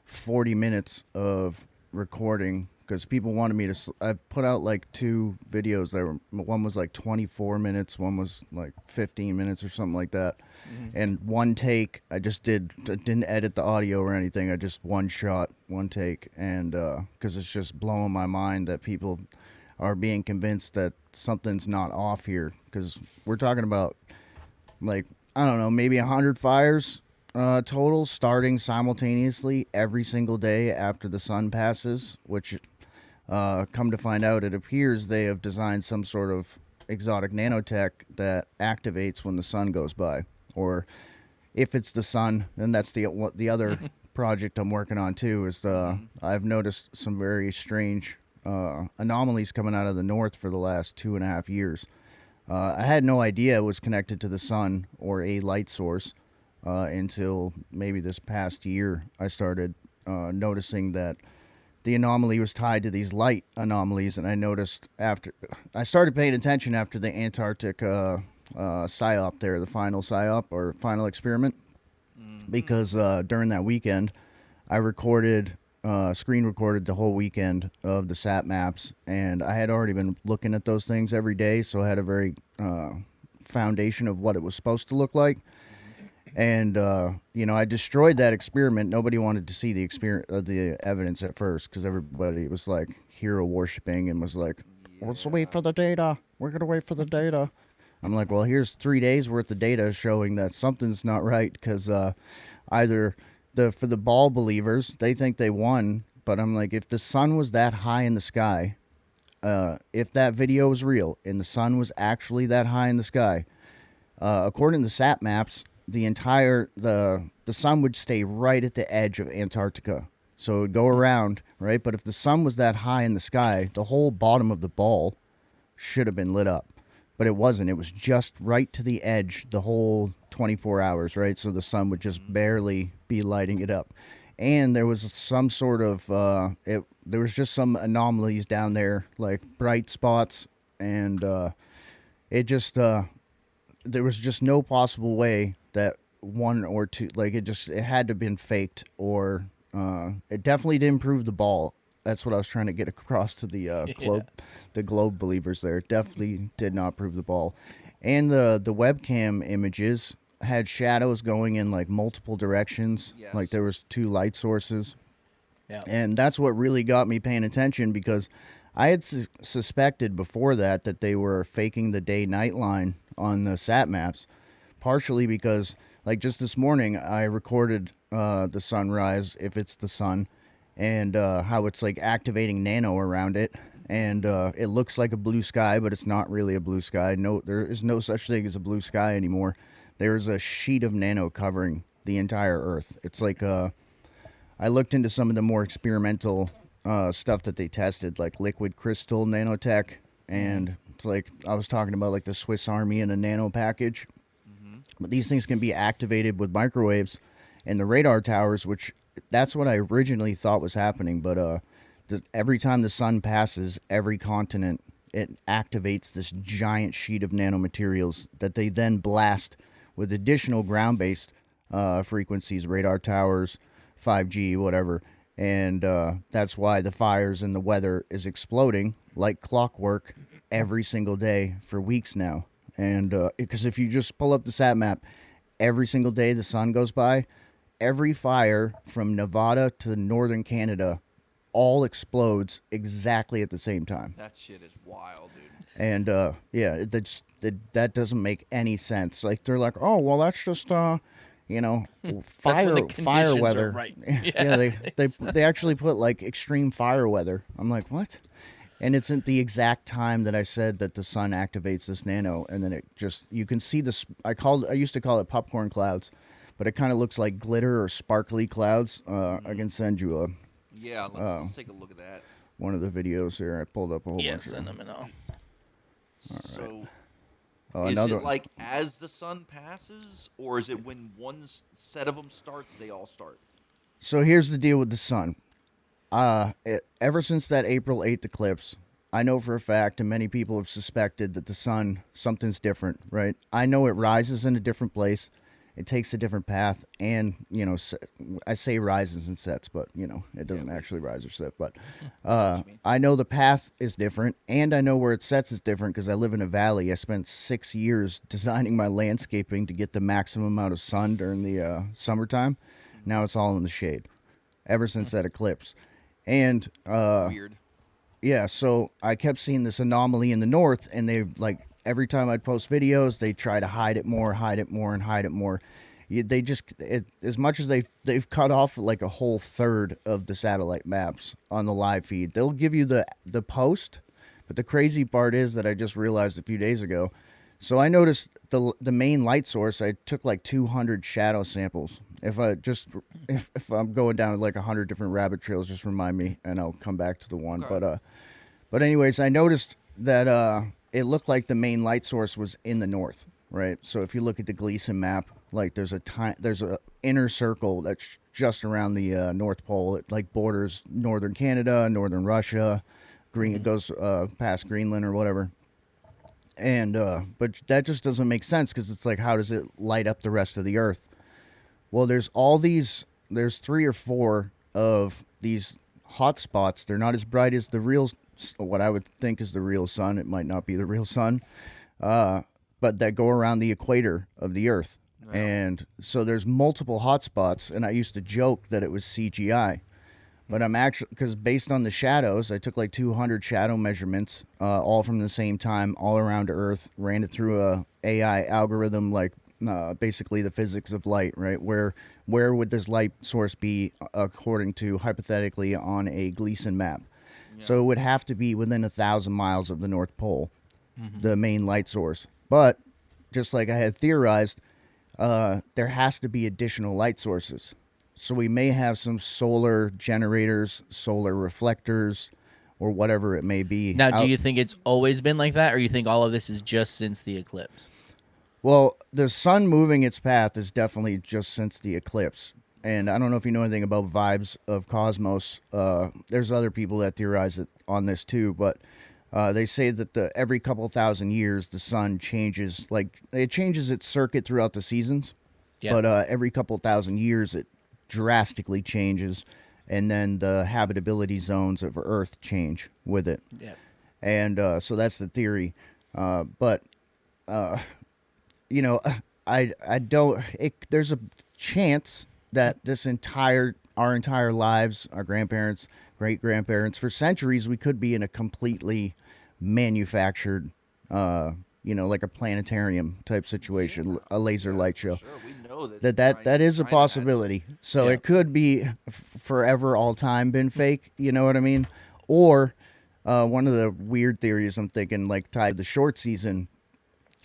40 minutes of recording because people wanted me to. I put out like 2 videos that were. One was like 24 minutes. One was like 15 minutes or something like that. And one take, I didn't edit the audio or anything. I just one shot, one take, and because it's just blowing my mind that people are being convinced that something's not off here, because we're talking about like, I don't know, maybe 100 fires total starting simultaneously every single day after the sun passes, which come to find out, it appears they have designed some sort of exotic nanotech that activates when the sun goes by. Or if it's the sun, and that's the other project I'm working on too, is I've noticed some very strange anomalies coming out of the north for the last 2.5 years. I had no idea it was connected to the sun or a light source until maybe this past year. I started noticing that the anomaly was tied to these light anomalies, and I noticed I started paying attention after the Antarctic PSYOP there, the final PSYOP or final experiment, because during that weekend I recorded screen recorded the whole weekend of the sat maps, and I had already been looking at those things every day, so I had a very foundation of what it was supposed to look like. And I destroyed that experiment. Nobody wanted to see the evidence at first, because everybody was like hero worshiping and was like, "Let's wait for the data. We're gonna wait for the data." I'm like, well, here's 3 days worth of data showing that something's not right, because either for the ball believers, they think they won, but I'm like, if the sun was that high in the sky, if that video was real and the sun was actually that high in the sky, according to sat maps, the sun would stay right at the edge of Antarctica, so it would go around, right? But if the sun was that high in the sky, the whole bottom of the ball should have been lit up. But it wasn't. It was just right to the edge the whole 24 hours, right? So the sun would just barely be lighting it up. And there was some sort of, there was just some anomalies down there, like bright spots. And there was just no possible way that one or two, like it had to have been faked, or it definitely didn't prove the ball. That's what I was trying to get across to the globe believers there. It definitely did not prove the ball. And the webcam images had shadows going in like multiple directions. Yes. Like there was 2 light sources. Yeah. And that's what really got me paying attention, because I had suspected before that they were faking the day-night line on the sat maps, partially because, like, just this morning I recorded the sunrise, if it's the sun, and how it's like activating nano around it, and it looks like a blue sky, but it's not really a blue sky. No, there is no such thing as a blue sky anymore. There's a sheet of nano covering the entire Earth. It's like I looked into some of the more experimental stuff that they tested, like liquid crystal nanotech, and it's like I was talking about, like the Swiss Army in a nano package. But these things can be activated with microwaves, and the radar towers, which that's what I originally thought was happening, but every time the sun passes every continent, it activates this giant sheet of nanomaterials that they then blast with additional ground-based frequencies, radar towers, 5G, whatever, and that's why the fires and the weather is exploding like clockwork every single day for weeks now. And because if you just pull up the sat map, every single day the sun goes by, every fire from Nevada to northern Canada all explodes exactly at the same time. That shit is wild, dude. And that doesn't make any sense. Like, they're like, oh, well, that's just fire weather. Right. Yeah, they actually put like extreme fire weather. I'm like, what? And it's at the exact time that I said that the sun activates this nano, and then it just, you can see this. I used to call it popcorn clouds, but it kind of looks like glitter or sparkly clouds. I can send you let's take a look at that. one of the videos here. I pulled up a whole bunch. Send them in all. So, Oh, is another it like as the sun passes, or is it when one set of them starts, they all start? So here's the deal with the sun. Ever since that April 8th eclipse, I know for a fact, and many people have suspected, that the sun, something's different, right? I know it rises in a different place. It takes a different path, and, I say rises and sets, but, it doesn't actually rise or set. But I know the path is different, and I know where it sets is different because I live in a valley. I spent 6 years designing my landscaping to get the maximum amount of sun during the summertime. Now it's all in the shade ever since that eclipse. And Weird. Yeah, so I kept seeing this anomaly in the north, and they, like, every time I'd post videos, they try to hide it more, and hide it more. As much as they've cut off like a whole third of the satellite maps on the live feed. They'll give you the post, but the crazy part is that I just realized a few days ago. So I noticed the main light source. I took like 200 shadow samples. If I'm going down like 100 different rabbit trails, just remind me, and I'll come back to the one. Okay. But anyways, I noticed that it looked like the main light source was in the north, right? So if you look at the Gleason map, like there's a inner circle that's just around the North Pole. It like borders northern Canada, northern Russia, it goes past Greenland or whatever. And but that just doesn't make sense, because it's like, how does it light up the rest of the Earth? Well, there's 3 or 4 of these hot spots. They're not as bright as the real, what I would think is the real sun. It might not be the real sun, but that go around the equator of the Earth. Yeah. And so there's multiple hot spots, and I used to joke that it was CGI. But I'm actually, because based on the shadows, I took like 200 shadow measurements, all from the same time, all around Earth, ran it through a AI algorithm, like basically the physics of light, right? Where would this light source be according to, hypothetically, on a Gleason map? Yeah. So it would have to be within 1,000 miles of the North Pole, the main light source. But just like I had theorized, there has to be additional light sources. So we may have some solar generators, solar reflectors, or whatever it may be. Now, do you think it's always been like that, or you think all of this is just since the eclipse? Well, the sun moving its path is definitely just since the eclipse. And I don't know if you know anything about vibes of cosmos. There's other people that theorize it on this too, but they say that every couple thousand years, the sun changes, like it changes its circuit throughout the seasons. Yeah. But every couple thousand years, it drastically changes, and then the habitability zones of Earth change with it. Yeah. And so that's the theory. But you know, I don't. There's a chance that our entire lives, our grandparents, great grandparents, for centuries, we could be in a completely manufactured, like a planetarium type situation, a laser light show. Sure, we know that is a possibility. So it could be forever, all time been fake. You know what I mean? Or one of the weird theories I'm thinking, like tied to the short season.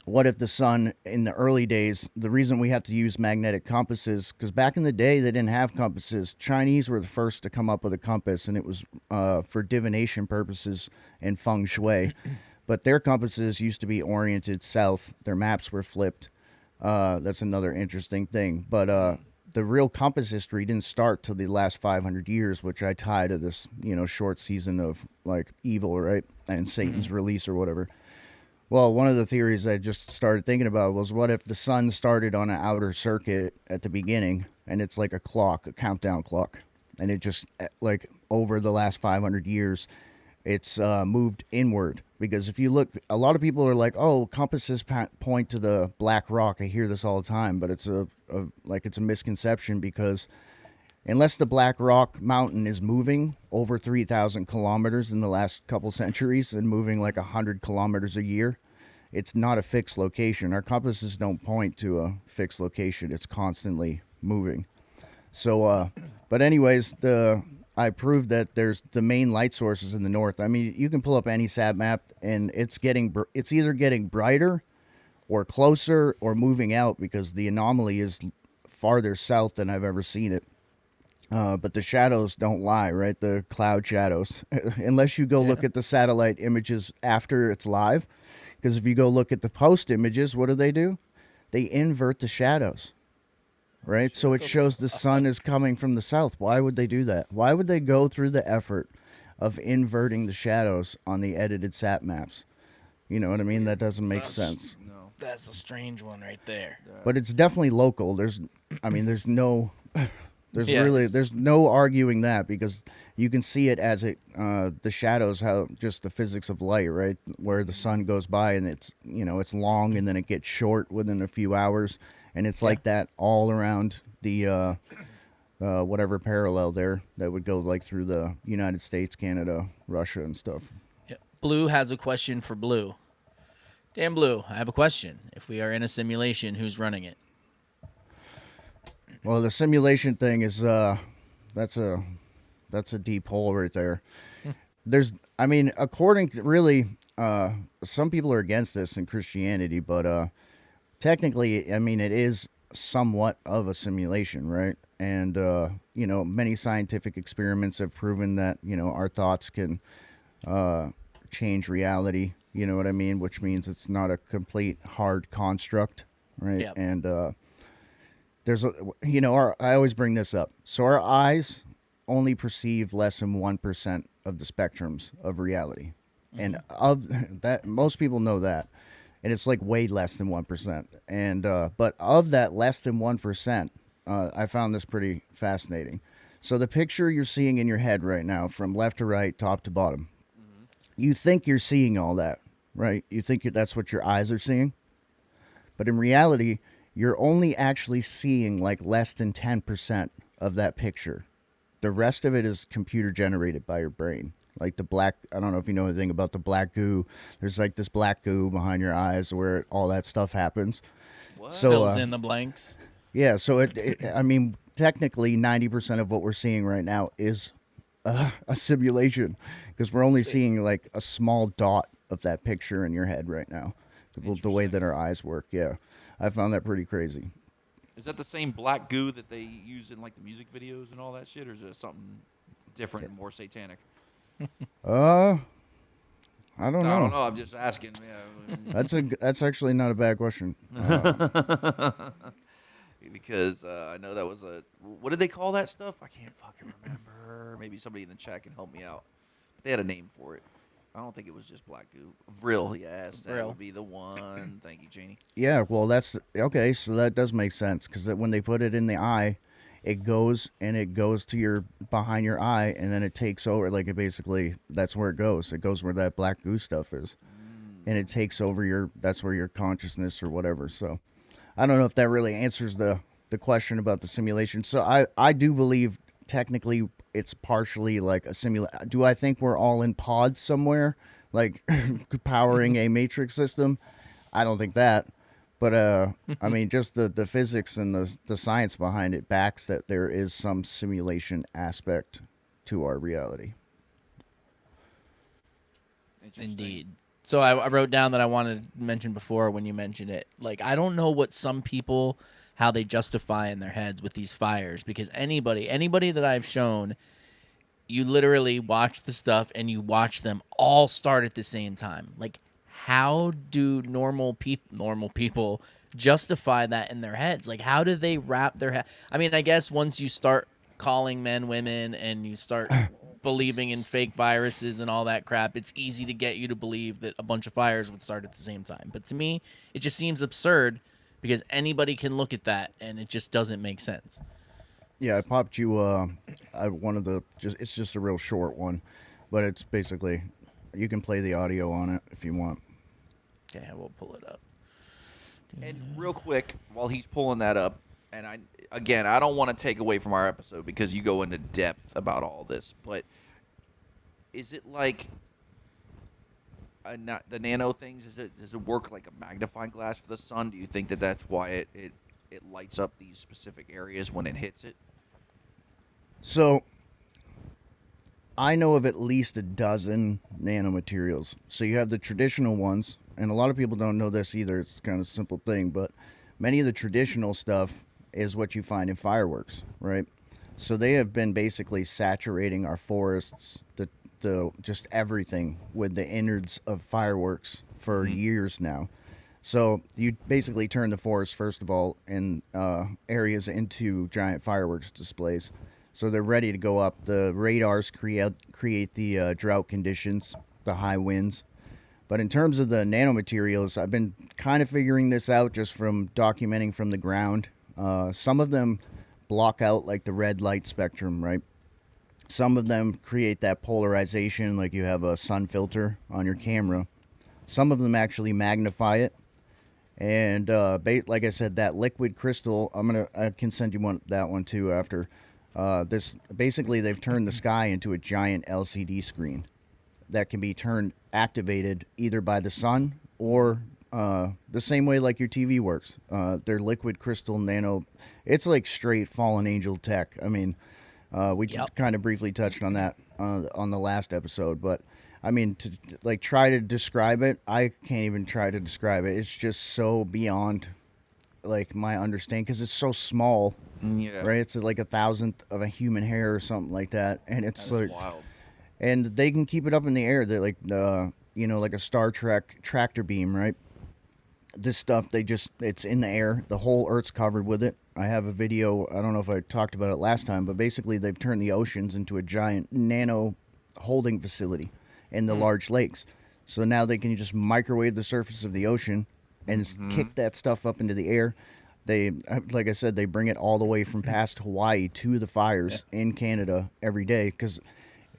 What if the sun in the early days, the reason we have to use magnetic compasses, because back in the day they didn't have compasses. Chinese were the first to come up with a compass, and it was for divination purposes and feng shui. But their compasses used to be oriented south. Their maps were flipped. That's another interesting thing. But the real compass history didn't start till the last 500 years, which I tie to this, short season of like evil, right? And Satan's release or whatever. Well, one of the theories I just started thinking about was, what if the sun started on an outer circuit at the beginning, and it's like a clock, a countdown clock, and it just, like, over the last 500 years, it's moved inward. Because if you look, a lot of people are like, oh, compasses point to the black rock. I hear this all the time, but it's a misconception, because unless the Black Rock Mountain is moving over 3,000 kilometers in the last couple centuries and moving like 100 kilometers a year, it's not a fixed location. Our compasses don't point to a fixed location. It's constantly moving. So, but anyways, I proved that there's the main light sources in the north. I mean, you can pull up any sat map, and it's either getting brighter or closer or moving out, because the anomaly is farther south than I've ever seen it. But the shadows don't lie, right? The cloud shadows. Unless you go look at the satellite images after it's live. Because if you go look at the post images, what do? They invert the shadows, right? So it shows the sun is coming from the south. Why would they do that? Why would they go through the effort of inverting the shadows on the edited sat maps? You know what I mean? That doesn't make sense. No. That's a strange one right there. But it's definitely local. There's no... There's no arguing that, because you can see it as the shadows, how just the physics of light, right? Where the sun goes by and it's long, and then it gets short within a few hours, and it's like that all around the whatever parallel there that would go like through the United States, Canada, Russia, and stuff. Yeah. Blue has a question for Blue. Damn, Blue, I have a question. If we are in a simulation, who's running it? Well, the simulation thing is that's a deep hole right there. According to really, some people are against this in Christianity, but technically, it is somewhat of a simulation, right? And many scientific experiments have proven that our thoughts can change reality. You know what I mean? Which means it's not a complete hard construct, right? Yep. And I always bring this up. So our eyes only perceive less than 1% of the spectrums of reality. Mm-hmm. And of that, most people know that. And it's like way less than 1%. And, but of that less than 1%, I found this pretty fascinating. So the picture you're seeing in your head right now, from left to right, top to bottom, you think you're seeing all that, right? You think that's what your eyes are seeing. But in reality, you're only actually seeing like less than 10% of that picture. The rest of it is computer generated by your brain. Like the black, I don't know if you know anything about the black goo. There's like this black goo behind your eyes where all that stuff happens. What? So, Fills in the blanks. Yeah, so I mean, technically 90% of what we're seeing right now is a simulation, because we're only seeing like a small dot of that picture in your head right now. The way that our eyes work, yeah. I found that pretty crazy. Is that the same black goo that they use in like the music videos and all that shit, or is it something different and more satanic? I don't know. I don't know. I'm just asking. Yeah. That's actually not a bad question. Because I know that was what did they call that stuff? I can't fucking remember. Maybe somebody in the chat can help me out. They had a name for it. I don't think it was just black goo. Vril, yes, that would be the one. Thank you, Janie. Yeah, well, that's okay. So that does make sense, because when they put it in the eye, it goes to your behind your eye, and then it takes over. Like, it basically, that's where it goes. It goes where that black goo stuff is, and it takes over that's where your consciousness or whatever. So I don't know if that really answers the question about the simulation. So I do believe technically it's partially like a simulation. Do I think we're all in pods somewhere, like powering a matrix system? I don't think that. But, I mean, just the physics and the science behind it backs that there is some simulation aspect to our reality. Indeed. So I wrote down that I wanted to mention before when you mentioned it. Like, I don't know what some people, how they justify in their heads with these fires, because anybody that I've shown, you literally watch the stuff and you watch them all start at the same time. Like, how do normal people justify that in their heads? Like, how do they wrap their head? I mean, I guess once you start calling men women and you start believing in fake viruses and all that crap, it's easy to get you to believe that a bunch of fires would start at the same time. But to me, it just seems absurd, because anybody can look at that and it just doesn't make sense. Yeah, I popped you it's just a real short one, but it's basically, you can play the audio on it if you want. Okay, we'll pull it up. And real quick, while he's pulling that up, and I don't want to take away from our episode because you go into depth about all this, but is it like the nano things? Does it work like a magnifying glass for the sun? Do you think that's why it lights up these specific areas when it hits it? So, I know of at least a dozen nanomaterials. So you have the traditional ones, and a lot of people don't know this either. It's kind of a simple thing, but many of the traditional stuff is what you find in fireworks, right? So they have been basically saturating our forests, the just everything with the innards of fireworks for years now. So you basically turn the forest, first of all, in areas into giant fireworks displays. So they're ready to go up. The radars create the drought conditions, the high winds. But in terms of the nanomaterials, I've been kind of figuring this out just from documenting from the ground. Some of them block out like the red light spectrum, right? Some of them create that polarization, like you have a sun filter on your camera. Some of them actually magnify it. And like I said, that liquid crystal, I can send you that one too after. Basically they've turned the sky into a giant LCD screen that can be activated either by the sun or the same way like your TV works. They're liquid crystal nano. It's like straight fallen angel tech. I mean, we kind of briefly touched on that on the last episode, but I mean, to like try to describe it, I can't even try to describe it. It's just so beyond like my understanding, because it's so small. Yeah. Right? It's like 1,000th of a human hair or something like that, and it's That's like wild. And they can keep it up in the air. They're like like a Star Trek tractor beam, right? This stuff, it's in the air. The whole Earth's covered with it. I have a video, I don't know if I talked about it last time, but basically they've turned the oceans into a giant nano holding facility in the large lakes. So now they can just microwave the surface of the ocean and kick that stuff up into the air. They, like I said, they bring it all the way from past Hawaii to the fires in Canada every day. Because,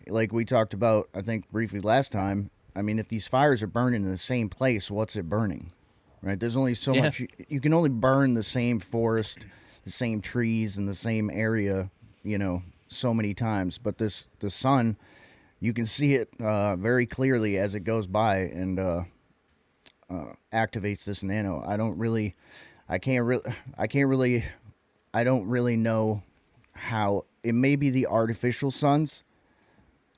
like we talked about, I think briefly last time, I mean, if these fires are burning in the same place, what's it burning? Right? There's only so much. You can only burn the same forest, the same trees, in the same area, so many times. But the sun, you can see it very clearly as it goes by and activates this nano. I don't really know how. It may be the artificial suns,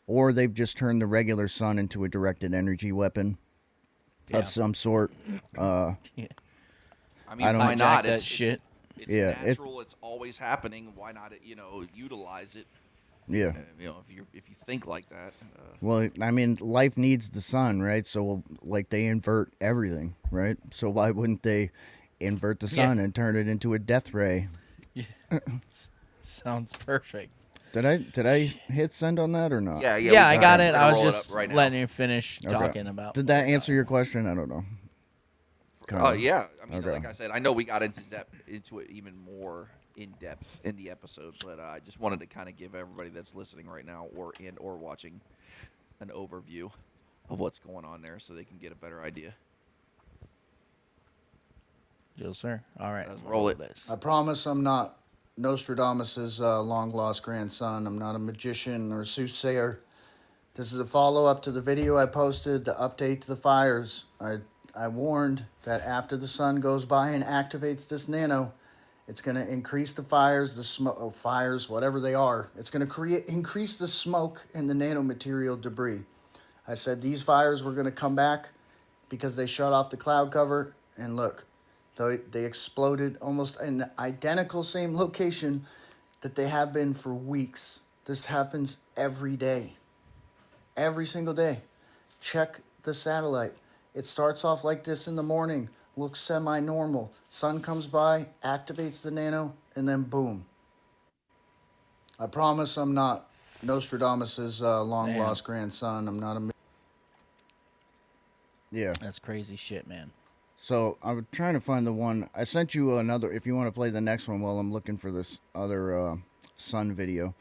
or they've just turned the regular sun into a directed energy weapon of some sort. I mean, I why not? that shit. It's natural. It's always happening. Why not? Utilize it. Yeah. If you think like that. Well, I mean, life needs the sun, right? So, like, they invert everything, right? So why wouldn't they invert the sun and turn it into a death ray? Sounds perfect. Did I hit send on that or not? Yeah, I got it. I was just letting you finish talking about. Did that answer your question? I don't know. Yeah. I mean, like I said, I know we got into it even more in depth in the episode, but I just wanted to kind of give everybody that's listening right now or watching an overview of what's going on there, so they can get a better idea. Yes, sir. All right, let's roll it. I promise I'm not Nostradamus's long-lost grandson. I'm not a magician or soothsayer. This is a follow-up to the video I posted, the update to the fires. I warned that after the sun goes by and activates this nano, it's going to increase the fires, the smoke, fires, whatever they are. It's going to increase the smoke and the nanomaterial debris. I said these fires were going to come back because they shut off the cloud cover, and look, they exploded almost in the identical same location that they have been for weeks. This happens every day. Every single day. Check the satellite. It starts off like this in the morning, looks semi-normal. Sun comes by, activates the nano, and then boom. I promise I'm not Nostradamus's long-lost grandson. I'm not a... Yeah. That's crazy shit, man. So I'm trying to find the one. I sent you another, if you want to play the next one while I'm looking for this other sun video.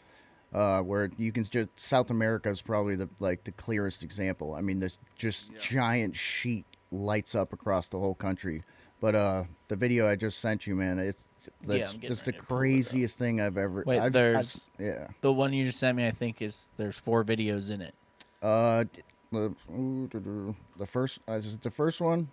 Where you can just, South America is probably the clearest example. I mean, this giant sheet lights up across the whole country. But the video I just sent you, man, it's just the craziest thing I've ever. Wait, the one you just sent me. I think there's 4 videos in it. The first is it the first one?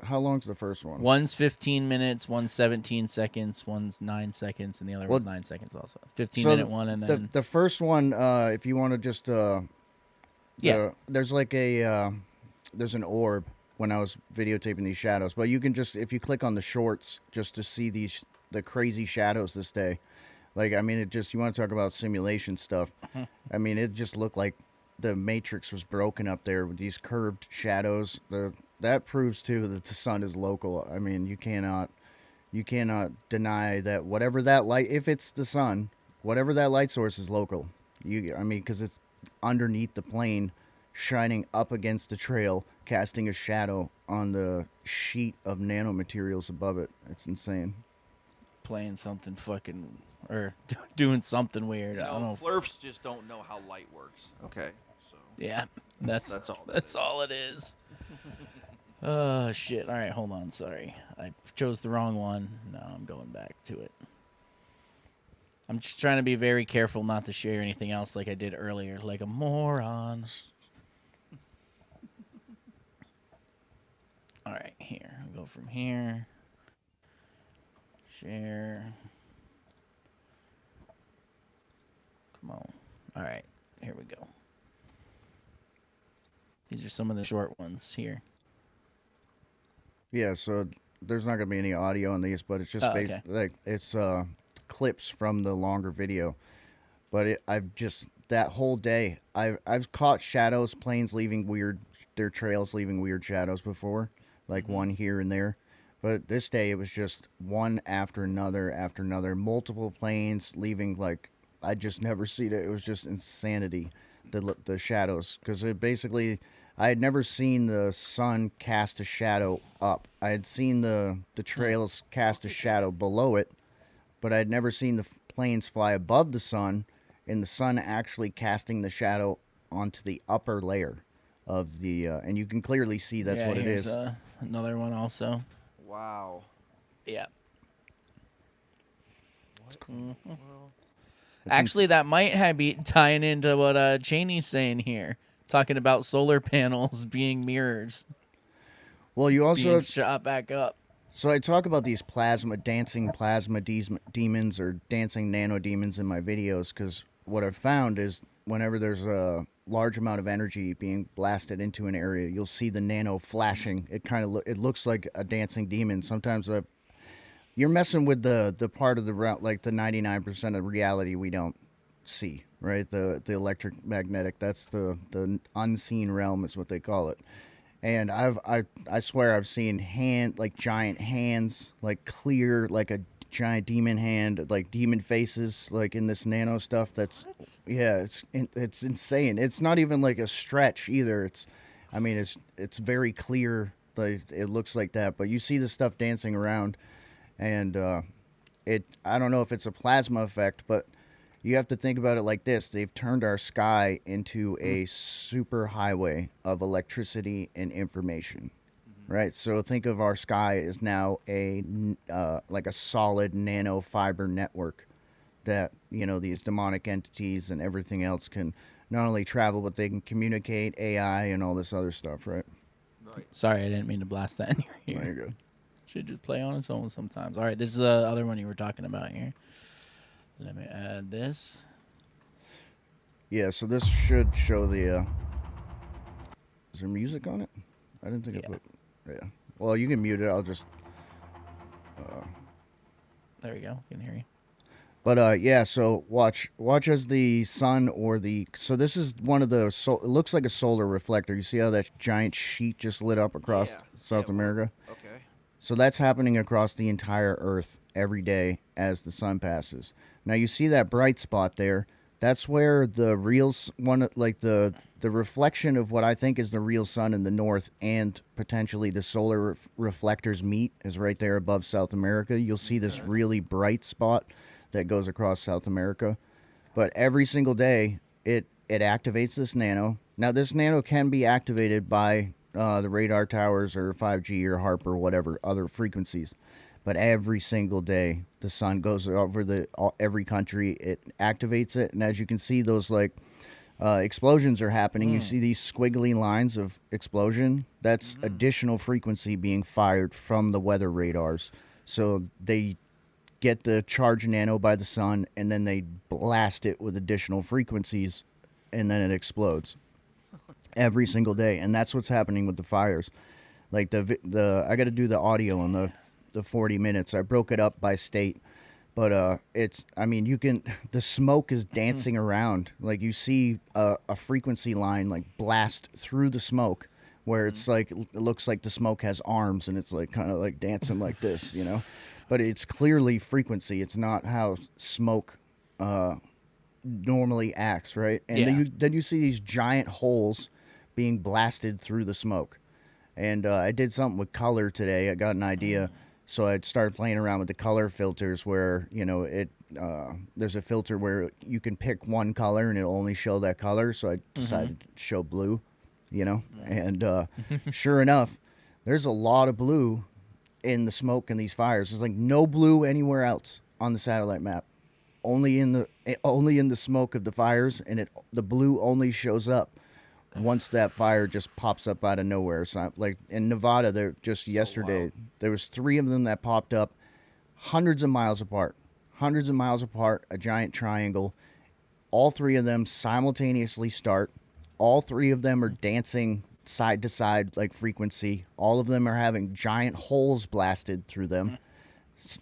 How long's the first one? One's 15 minutes, one's 17 seconds, one's 9 seconds, and the other one's 9 seconds also. 15-minute one, and then... The first one, if you want to just... there's like there's an orb when I was videotaping these shadows. But you can just, if you click on the shorts, just to see the crazy shadows this day. Like, I mean, you want to talk about simulation stuff. I mean, it just looked like the Matrix was broken up there with these curved shadows. That proves too that the sun is local. I mean, you cannot deny that whatever that light, if it's the sun, whatever that light source is local. I mean, because it's underneath the plane, shining up against the trail, casting a shadow on the sheet of nanomaterials above it. It's insane. Playing something fucking, or doing something weird. I don't know. Flurfs just don't know how light works. Okay, so yeah, that's all. That's all it is. Oh, shit. All right, hold on. Sorry. I chose the wrong one. Now I'm going back to it. I'm just trying to be very careful not to share anything else like I did earlier, like a moron. All right, here. I'll go from here. Share. Come on. All right, here we go. These are some of the short ones here. Yeah, so there's not going to be any audio on these, but it's just it's clips from the longer video. But that whole day, I've caught shadows, planes leaving their trails leaving weird shadows before, like one here and there. But this day it was just one after another, multiple planes leaving, like, I just never seen it. It was just insanity, the shadows, because it basically, I had never seen the sun cast a shadow up. I had seen the trails cast a shadow below it, but I had never seen the planes fly above the sun, and the sun actually casting the shadow onto the upper layer of the. And you can clearly see that's what it is. Another one also. Wow. Yeah. Well, Actually, that might be tying into what Cheney's saying here, talking about solar panels being mirrors. Well, you also being shot back up. So I talk about these dancing plasma demons or dancing nano demons in my videos because what I've found is whenever there's a large amount of energy being blasted into an area, you'll see the nano flashing. It kind of it looks like a dancing demon. Sometimes you're messing with the part of the route, like the 99% of reality we don't see, right? The electromagnetic, that's the unseen realm is what they call it. And I swear I've seen giant hands, like clear, like a giant demon hand, like demon faces, like in this nano stuff. That's it's insane. It's not even like a stretch either. It's very clear. Like it looks like that, but you see the stuff dancing around, and I don't know if it's a plasma effect, but you have to think about it like this. They've turned our sky into a super highway of electricity and information, right? So think of our sky as now like a solid nano fiber network that, these demonic entities and everything else can not only travel, but they can communicate, AI and all this other stuff, right? Sorry, I didn't mean to blast that in your ear. There you go. Should just play on its own sometimes. All right, this is the other one you were talking about here. Let me add this. Yeah, so this should show the. Is there music on it? I didn't think I put. Yeah. Well, you can mute it. I'll just. There we go. Can hear you. But yeah, so watch as the sun so this is one of the it looks like a solar reflector. You see how that giant sheet just lit up across South America? Okay. So that's happening across the entire Earth every day as the sun passes. Now you see that bright spot there. That's where the real one, like the reflection of what I think is the real sun in the north and potentially the solar reflectors meet is right there above South America. You'll see this really bright spot that goes across South America. But every single day it activates this nano. Now this nano can be activated by the radar towers or 5G or HARP or whatever other frequencies. But every single day, the sun goes over every country. It activates it, and as you can see, those explosions are happening. You see these squiggly lines of explosion. That's additional frequency being fired from the weather radars. So they get the charged nano by the sun, and then they blast it with additional frequencies, and then it explodes every single day. And that's what's happening with the fires. Like I got to do the audio on the 40 minutes. I broke it up by state, but the smoke is dancing around. Like you see a frequency line like blast through the smoke where it's like, it looks like the smoke has arms and it's like kind of like dancing like this, but it's clearly frequency. It's not how smoke normally acts, right? And then you see these giant holes being blasted through the smoke. And I did something with color today. I got an idea. So I started playing around with the color filters where, there's a filter where you can pick one color and it'll only show that color. So I decided to show blue, and sure enough, there's a lot of blue in the smoke in these fires. There's like no blue anywhere else on the satellite map, only in the smoke of the fires, and the blue only shows up once that fire just pops up out of nowhere. So, like in Nevada, yesterday, there was 3 of them that popped up hundreds of miles apart, a giant triangle. All 3 of them simultaneously start. All 3 of them are dancing side to side like frequency. All of them are having giant holes blasted through them.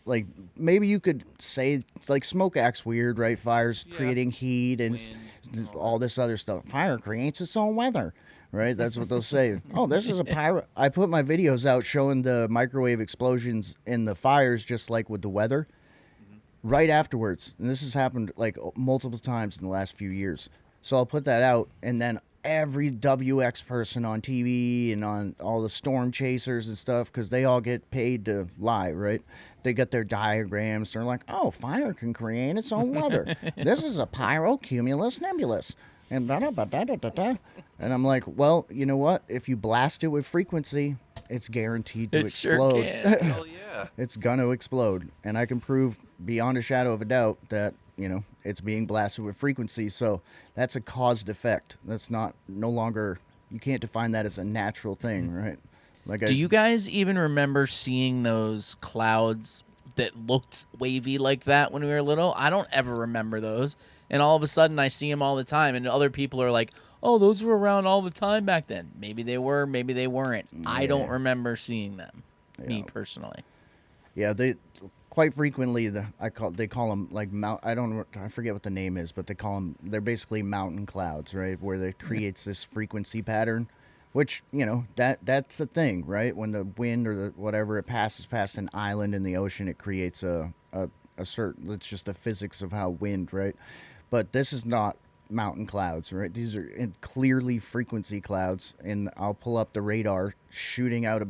Like maybe you could say like smoke acts weird, right? Fires creating heat and all this other stuff. Fire creates its own weather, right? That's what they'll say. Oh, this is a pyro. I put my videos out showing the microwave explosions in the fires, just like with the weather, right afterwards. And this has happened like multiple times in the last few years. So I'll put that out, and then every WX person on TV and on all the storm chasers and stuff, because they all get paid to lie, right? They get their diagrams. They're like, oh, fire can create its own weather. This is a pyrocumulus nebulous. And da-da-ba-da-da-da-da. And I'm like, well, you know what? If you blast it with frequency, it's guaranteed to It sure explode. can. Hell yeah. It's gonna explode. And I can prove beyond a shadow of a doubt that, it's being blasted with frequency. So that's a caused effect. That's no longer, you can't define that as a natural thing, right? Do you guys even remember seeing those clouds that looked wavy like that when we were little? I don't ever remember those. And all of a sudden I see them all the time, and other people are like, oh, those were around all the time back then. Maybe they were, maybe they weren't. I don't remember seeing them, me personally. Yeah, they quite frequently they call them like I forget what the name is, but they're basically mountain clouds, right? Where they creates this frequency pattern, which that's the thing, right? When the wind or whatever it passes past an island in the ocean, it creates a certain. It's just the physics of how wind, right? But this is not mountain clouds, right? These are clearly frequency clouds, and I'll pull up the radar shooting out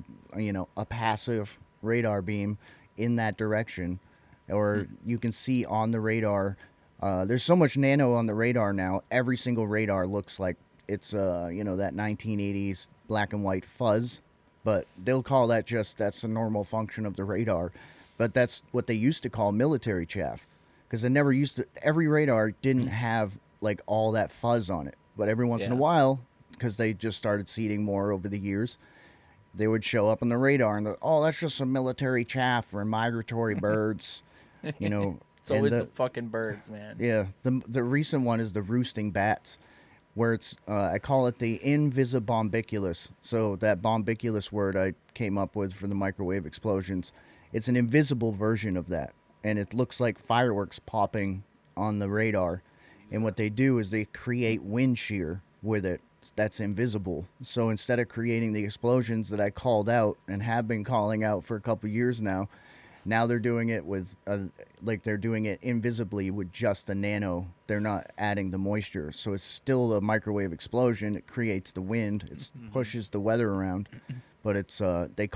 a passive radar beam in that direction, or you can see on the radar. There's so much nano on the radar now. Every single radar looks like it's that 1980s black and white fuzz, but they'll call that that's a normal function of the radar. But that's what they used to call military chaff, because they never used to. Every radar didn't have like all that fuzz on it, but every once in a while, because they just started seeding more over the years, they would show up on the radar and that's just some military chaff or migratory birds, It's always the fucking birds, man. Yeah, the recent one is the roosting bats, where it's I call it the invisibombiculus. So that bombiculus word I came up with for the microwave explosions, it's an invisible version of that, and it looks like fireworks popping on the radar. And what they do is they create wind shear with it that's invisible. So instead of creating the explosions that I called out and have been calling out for a couple years now they're doing it with they're doing it invisibly with just the nano. They're not adding the moisture, so it's still a microwave explosion. It creates the wind. It pushes the weather around, but it's they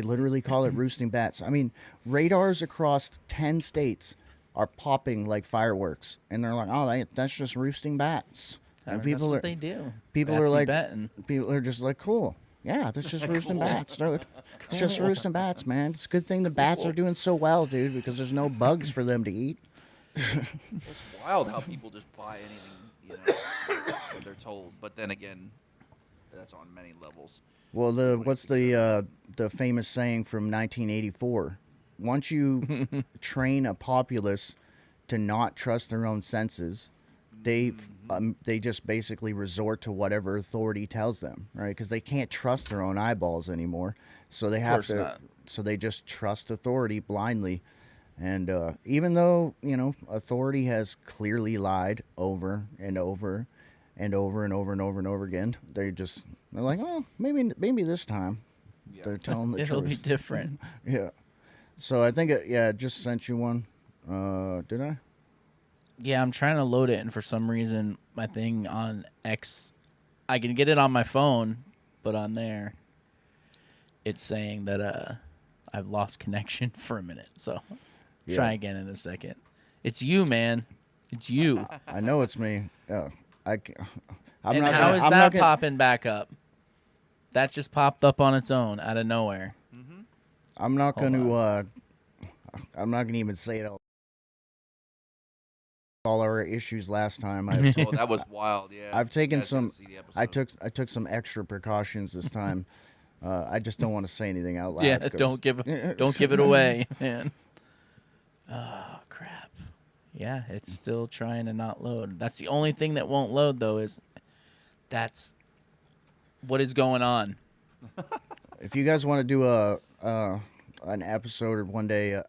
literally call it roosting bats. I mean, radars across 10 states are popping like fireworks, and they're like, oh, that's just roosting bats. And that's what they do. People Bats are be like, betting. people are just like, cool. Yeah, that's just roosting bats, dude. It's just roosting bats, man. It's a good thing the bats are doing so well, dude, because there's no bugs for them to eat. It's wild how people just buy anything, what they're told. But then again, that's on many levels. Well, what's the famous saying from 1984? Once you train a populace to not trust their own senses, they just basically resort to whatever authority tells them, right? Because they can't trust their own eyeballs anymore, so they have to. not. So they just trust authority blindly, and even though authority has clearly lied over and over and over and over and over and over again, they're like, oh, maybe this time they're telling the It'll truth. be different. Yeah. So I think I just sent you one. Did I? Yeah, I'm trying to load it, and for some reason, my thing on X, I can get it on my phone, but on there, it's saying that I've lost connection for a minute. So try again in a second. It's you, man. It's you. I know it's me. I'm And not how gonna, is I'm that not gonna, popping back up? That just popped up on its own out of nowhere. I'm not Hold going to. I'm not going to even say it. All our issues last time. Oh, that was wild. Yeah. I've taken You guys gotta some. see the episode. I took some extra precautions this time. I just don't want to say anything out loud. Yeah, 'cause- don't give it away, man. Oh crap. Yeah, it's still trying to not load. That's the only thing that won't load though. That's what is going on. If you guys want to do an episode or one day,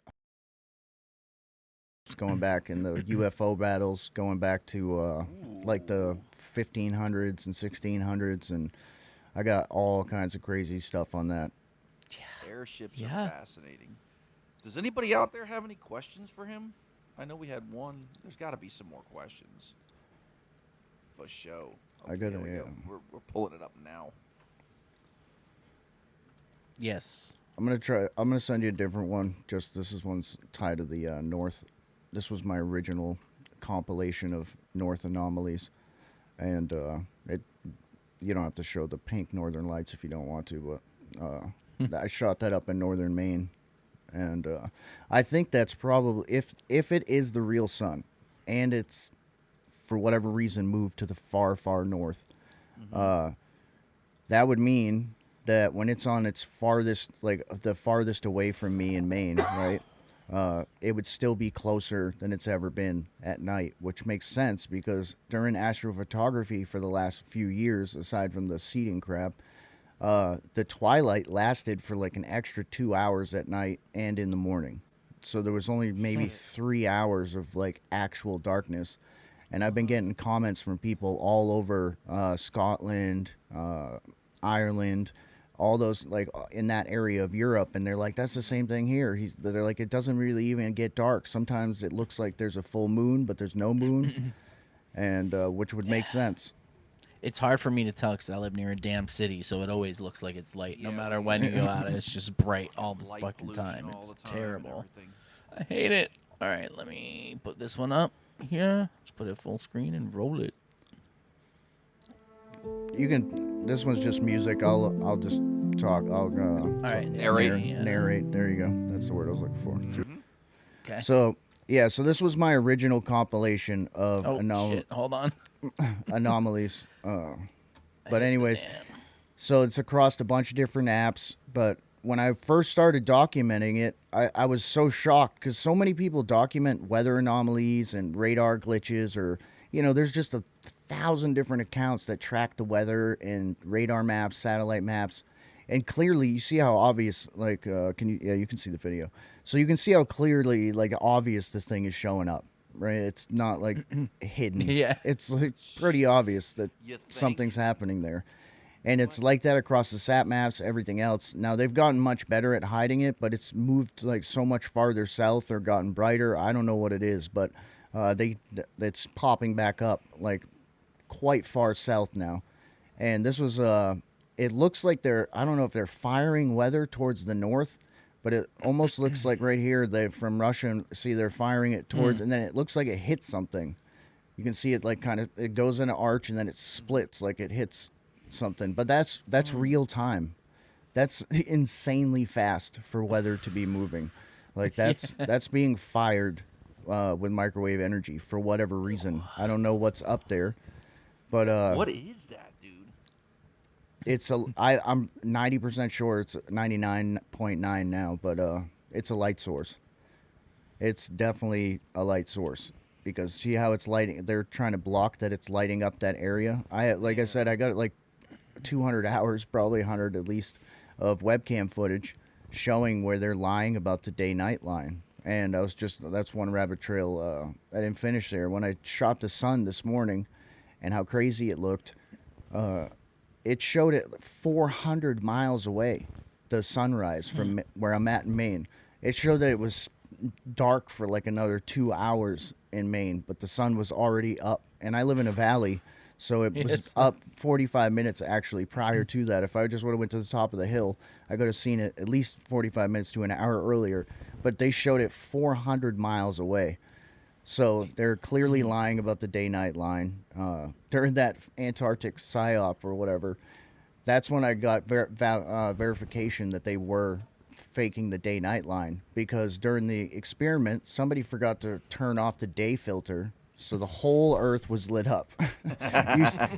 going back in the UFO battles, going back to like the 1500s and 1600s, and I got all kinds of crazy stuff on that. Airships are fascinating. Does anybody out there have any questions for him? I know we had one. There's got to be some more questions. For show. I got it. we Yeah. go. We're pulling it up now. Yes. I'm gonna send you a different one. Just this is one's tied to the north. This was my original compilation of north anomalies, and it. You don't have to show the pink northern lights if you don't want to, but I shot that up in northern Maine, and I think that's probably if it is the real sun, and it's for whatever reason moved to the far north, that would mean that when it's on its farthest, like the farthest away from me in Maine, right? It would still be closer than it's ever been at night, which makes sense because during astrophotography for the last few years, aside from the seeding crap, the twilight lasted for like an extra 2 hours at night and in the morning. So there was only maybe 3 hours of like actual darkness. And I've been getting comments from people all over Scotland, Ireland, all those like in that area of Europe, and they're like, that's the same thing here. They're like, it doesn't really even get dark. Sometimes it looks like there's a full moon, but there's no moon, and which would make sense. It's hard for me to tell because I live near a damn city, so it always looks like it's light. No matter when you go out, it's just bright all the fucking time. It's terrible. I hate it. All right, let me put this one up here. Let's put it full screen and roll it. You can. This one's just music. I'll just talk. I'll all right. Narrate. There you go. That's the word I was looking for. Okay. So yeah. So this was my original compilation of shit. Hold on. anomalies. But anyways, so it's across a bunch of different apps. But when I first started documenting it, I was so shocked because so many people document weather anomalies and radar glitches, or there's just 1,000 different accounts that track the weather and radar maps, satellite maps, and clearly you see how obvious. Like, you can see the video, so you can see how clearly obvious this thing is showing up. Right, it's not like hidden. Yeah, it's like pretty obvious that something's happening there, and it's like that across the sat maps, everything else. Now they've gotten much better at hiding it, but it's moved like so much farther south or gotten brighter. I don't know what it is, but it's popping back up like quite far south now. And this was it looks like I don't know if they're firing weather towards the north, but it almost looks like right here from Russia, and see they're firing it towards, and then it looks like it hits something. You can see it like kind of, it goes in an arch and then it splits like it hits something. But that's real time. That's insanely fast for weather to be moving. Like that's being fired with microwave energy for whatever reason. I don't know what's up there, but what is that, dude? I'm 90% sure it's 99.9 now, but it's a light source. It's definitely a light source because see how it's lighting. They're trying to block that it's lighting up that area. I said, I got like 200 hours, probably 100 at least, of webcam footage showing where they're lying about the day-night line. And that's one rabbit trail I didn't finish there. When I shot the sun this morning and how crazy it looked, it showed it 400 miles away, the sunrise from where I'm at in Maine. It showed that it was dark for like another 2 hours in Maine, but the sun was already up. And I live in a valley, so it was up 45 minutes actually prior to that. If I just would have went to the top of the hill, I could have seen it at least 45 minutes to an hour earlier. But they showed it 400 miles away. So they're clearly lying about the day-night line. During that Antarctic PSYOP or whatever, that's when I got verification that they were faking the day-night line. Because during the experiment, somebody forgot to turn off the day filter, so the whole Earth was lit up.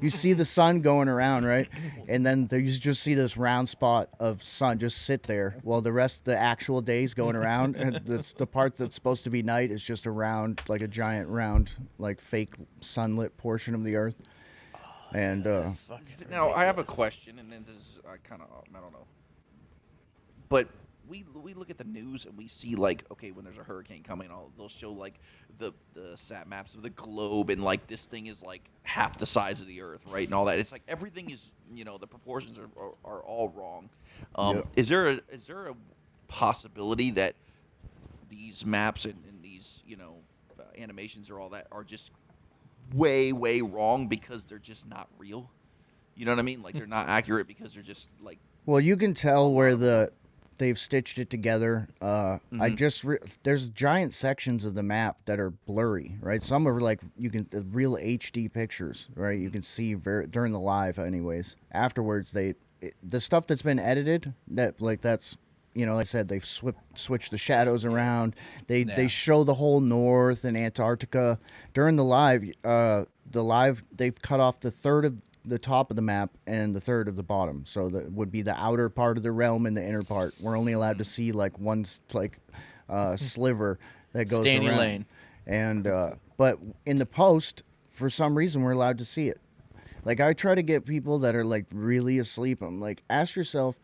You see the sun going around, right? And then you just see this round spot of sun just sit there while the rest of the actual day's going around. And the part that's supposed to be night is just around, like a giant round, like fake sunlit portion of the Earth. And now I have a question, and then this is I don't know. But we look at the news and we see like, okay, when there's a hurricane coming, they'll show like the sat maps of the globe, and like this thing is like half the size of the Earth, right, and all that. It's like everything is, the proportions are all wrong. Is there a possibility that these maps and these animations or all that are just way, way wrong because they're just not real. You know what I mean? Like they're not accurate because they're just like. Well, you can tell where they've stitched it together. There's giant sections of the map that are blurry, right? Some are like the real HD pictures, right? You can see during the live, anyways. Afterwards, the stuff that's been edited, that's. Like I said, they've switched the shadows around. They show the whole north and Antarctica. During the live, they've cut off the third of the top of the map and the third of the bottom. So that would be the outer part of the realm and the inner part. We're only allowed to see like one sliver that goes Stanley around. Lane. And but in the post, for some reason, we're allowed to see it. Like I try to get people that are like really asleep. I'm like, ask yourself,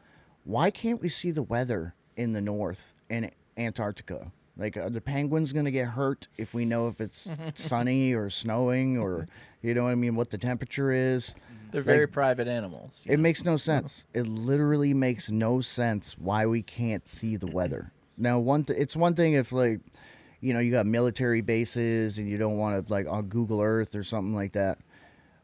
why can't we see the weather in the north and Antarctica? Like, are the penguins going to get hurt if we know if it's sunny or snowing or, you know what I mean, what the temperature is? They're very private animals. It makes no sense. It literally makes no sense why we can't see the weather. Now, it's one thing if, like, you got military bases and you don't want to, like, on Google Earth or something like that.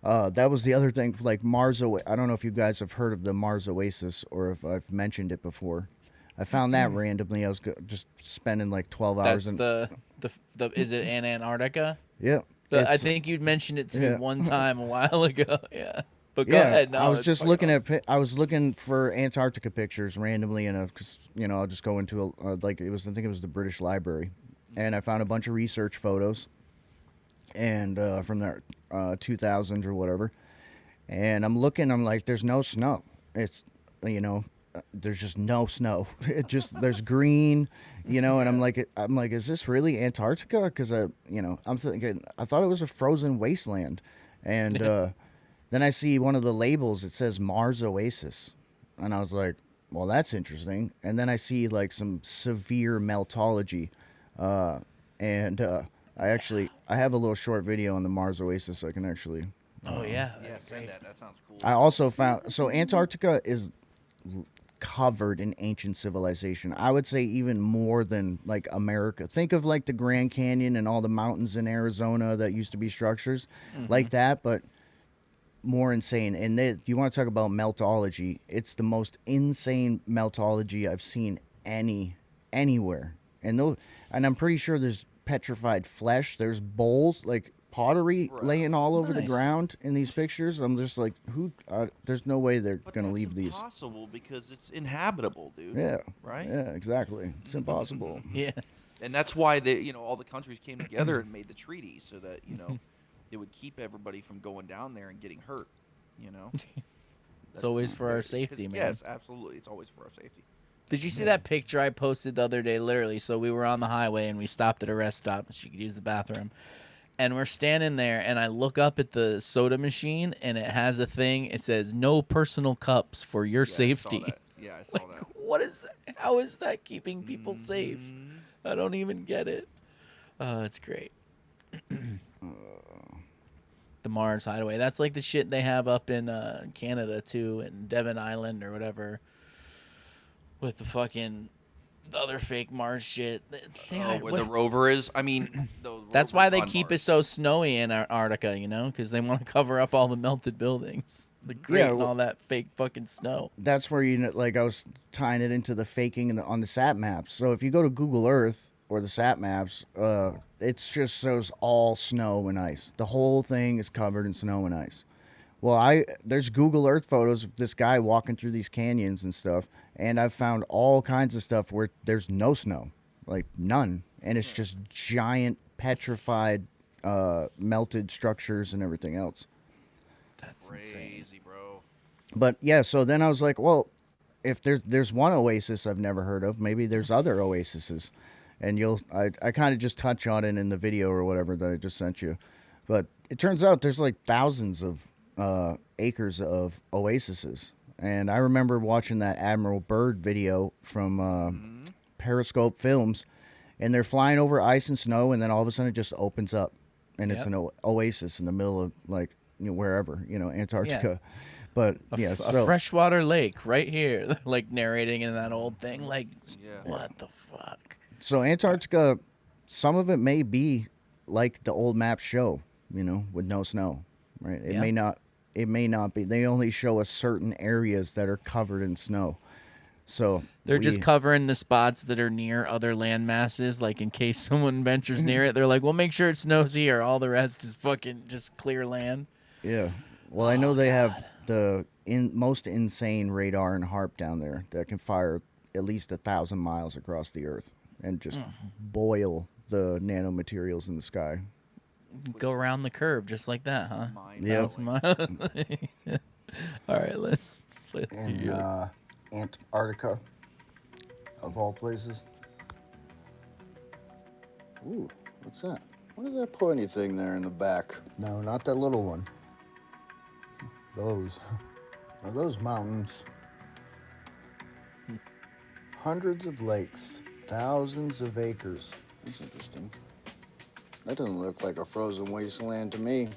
That was the other thing, like Mars. I don't know if you guys have heard of the Mars Oasis or if I've mentioned it before. I found that randomly. I was just spending like 12 hours. That's the is it in Antarctica? Yeah. I think you'd mentioned it to me one time a while ago. Yeah. But go ahead. No, I was just looking awesome. I was looking for Antarctica pictures randomly, and because I'll just go into I think it was the British Library, and I found a bunch of research photos, and from the 2000s or whatever, and I'm like, there's no snow. It's there's just no snow. There's green, and I'm like, is this really Antarctica? Because I'm thinking, I thought it was a frozen wasteland, and then I see one of the labels. It says Mars Oasis, and I was like, well, that's interesting. And then I see like some severe meltology, and I have a little short video on the Mars Oasis. I can actually. Oh yeah. Yeah, send that. That sounds cool. I also found Antarctica is covered in ancient civilization. I would say even more than like America. Think of like the Grand Canyon and all the mountains in Arizona that used to be structures like that, but more insane. And you want to talk about meltology? It's the most insane meltology I've seen anywhere. And I'm pretty sure there's petrified flesh. There's bowls like pottery laying all over the ground in these pictures. I'm just like, there's no way they're gonna leave these. It's impossible because it's inhabitable, dude. Yeah. Right. Yeah, exactly. It's impossible. Yeah. And that's why all the countries came together and made the treaty so that it would keep everybody from going down there and getting hurt. It's always for our safety, man. Yes, absolutely. It's always for our safety. Did you see that picture I posted the other day? Literally, so we were on the highway and we stopped at a rest stop so you could use the bathroom. And we're standing there, and I look up at the soda machine, and it has a thing. It says, "No personal cups for your safety." I saw that. What is that? How is that keeping people safe? I don't even get it. It's great. The Mars Hideaway. That's like the shit they have up in Canada, too, in Devon Island or whatever. With the other fake Mars shit. Where the rover is? I mean, that's why they keep it so snowy in Antarctica, because they want to cover up all the melted buildings, the grate and all that fake fucking snow. That's where I was tying it into the faking on the sat maps. So if you go to Google Earth or the sat maps, it's just shows all snow and ice. The whole thing is covered in snow and ice. Well, there's Google Earth photos of this guy walking through these canyons and stuff, and I've found all kinds of stuff where there's no snow, like none, and it's just giant petrified, melted structures and everything else. That's crazy, insane. bro. But yeah, so then I was like, well, if there's one oasis I've never heard of, maybe there's other oases, and I kind of just touch on it in the video or whatever that I just sent you, but it turns out there's like thousands of acres of oases. And I remember watching that Admiral Byrd video from Periscope Films, and they're flying over ice and snow, and then all of a sudden it just opens up, and it's an oasis in the middle of like wherever, Antarctica. Yeah. But a freshwater lake right here, like narrating in that old thing, like what the fuck. So Antarctica, some of it may be like the old maps show. with no snow, right? It Yeah. may not be. They only show us certain areas that are covered in snow. So They're just covering the spots that are near other land masses, like in case someone ventures near it. They're like, "Well, make sure it snows here. All the rest is fucking just clear land." Yeah. Well, I know they have the most insane radar and HARP down there that can fire at least 1,000 miles across the Earth and just boil the nanomaterials in the sky. Go around the curve just like that, huh? Yep. All right, let's play the In video. Antarctica, of all places. Ooh, what's that? What is that pointy thing there in the back? No, not that little one. Those are those mountains. Hundreds of lakes, thousands of acres. That's interesting. That doesn't look like a frozen wasteland to me.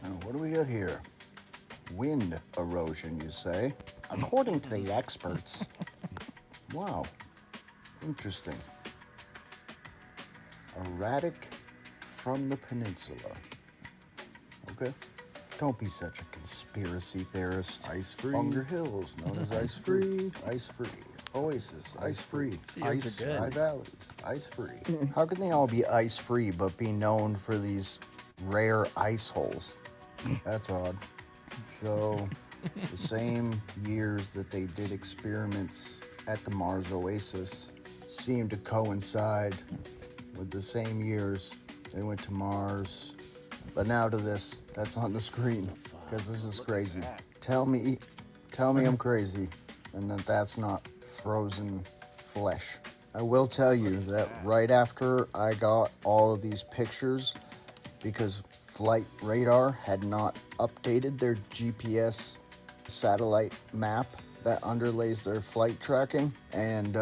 Now, what do we got here? Wind erosion, you say? According to the experts. Wow. Interesting. Erratic from the peninsula. Okay. Don't be such a conspiracy theorist. Ice-free. Bunker Hills, known as ice-free. Ice-free. Oasis, ice-free. Fields are good. High valleys, ice-free. How can they all be ice-free but be known for these rare ice holes? That's odd. So, the same years that they did experiments at the Mars Oasis seem to coincide with the same years they went to Mars. But now to this, that's on the screen, because this is crazy. Tell me I'm crazy, and that that's not frozen flesh. I will tell you that right after I got all of these pictures, because Flight Radar had not updated their GPS satellite map that underlays their flight tracking. And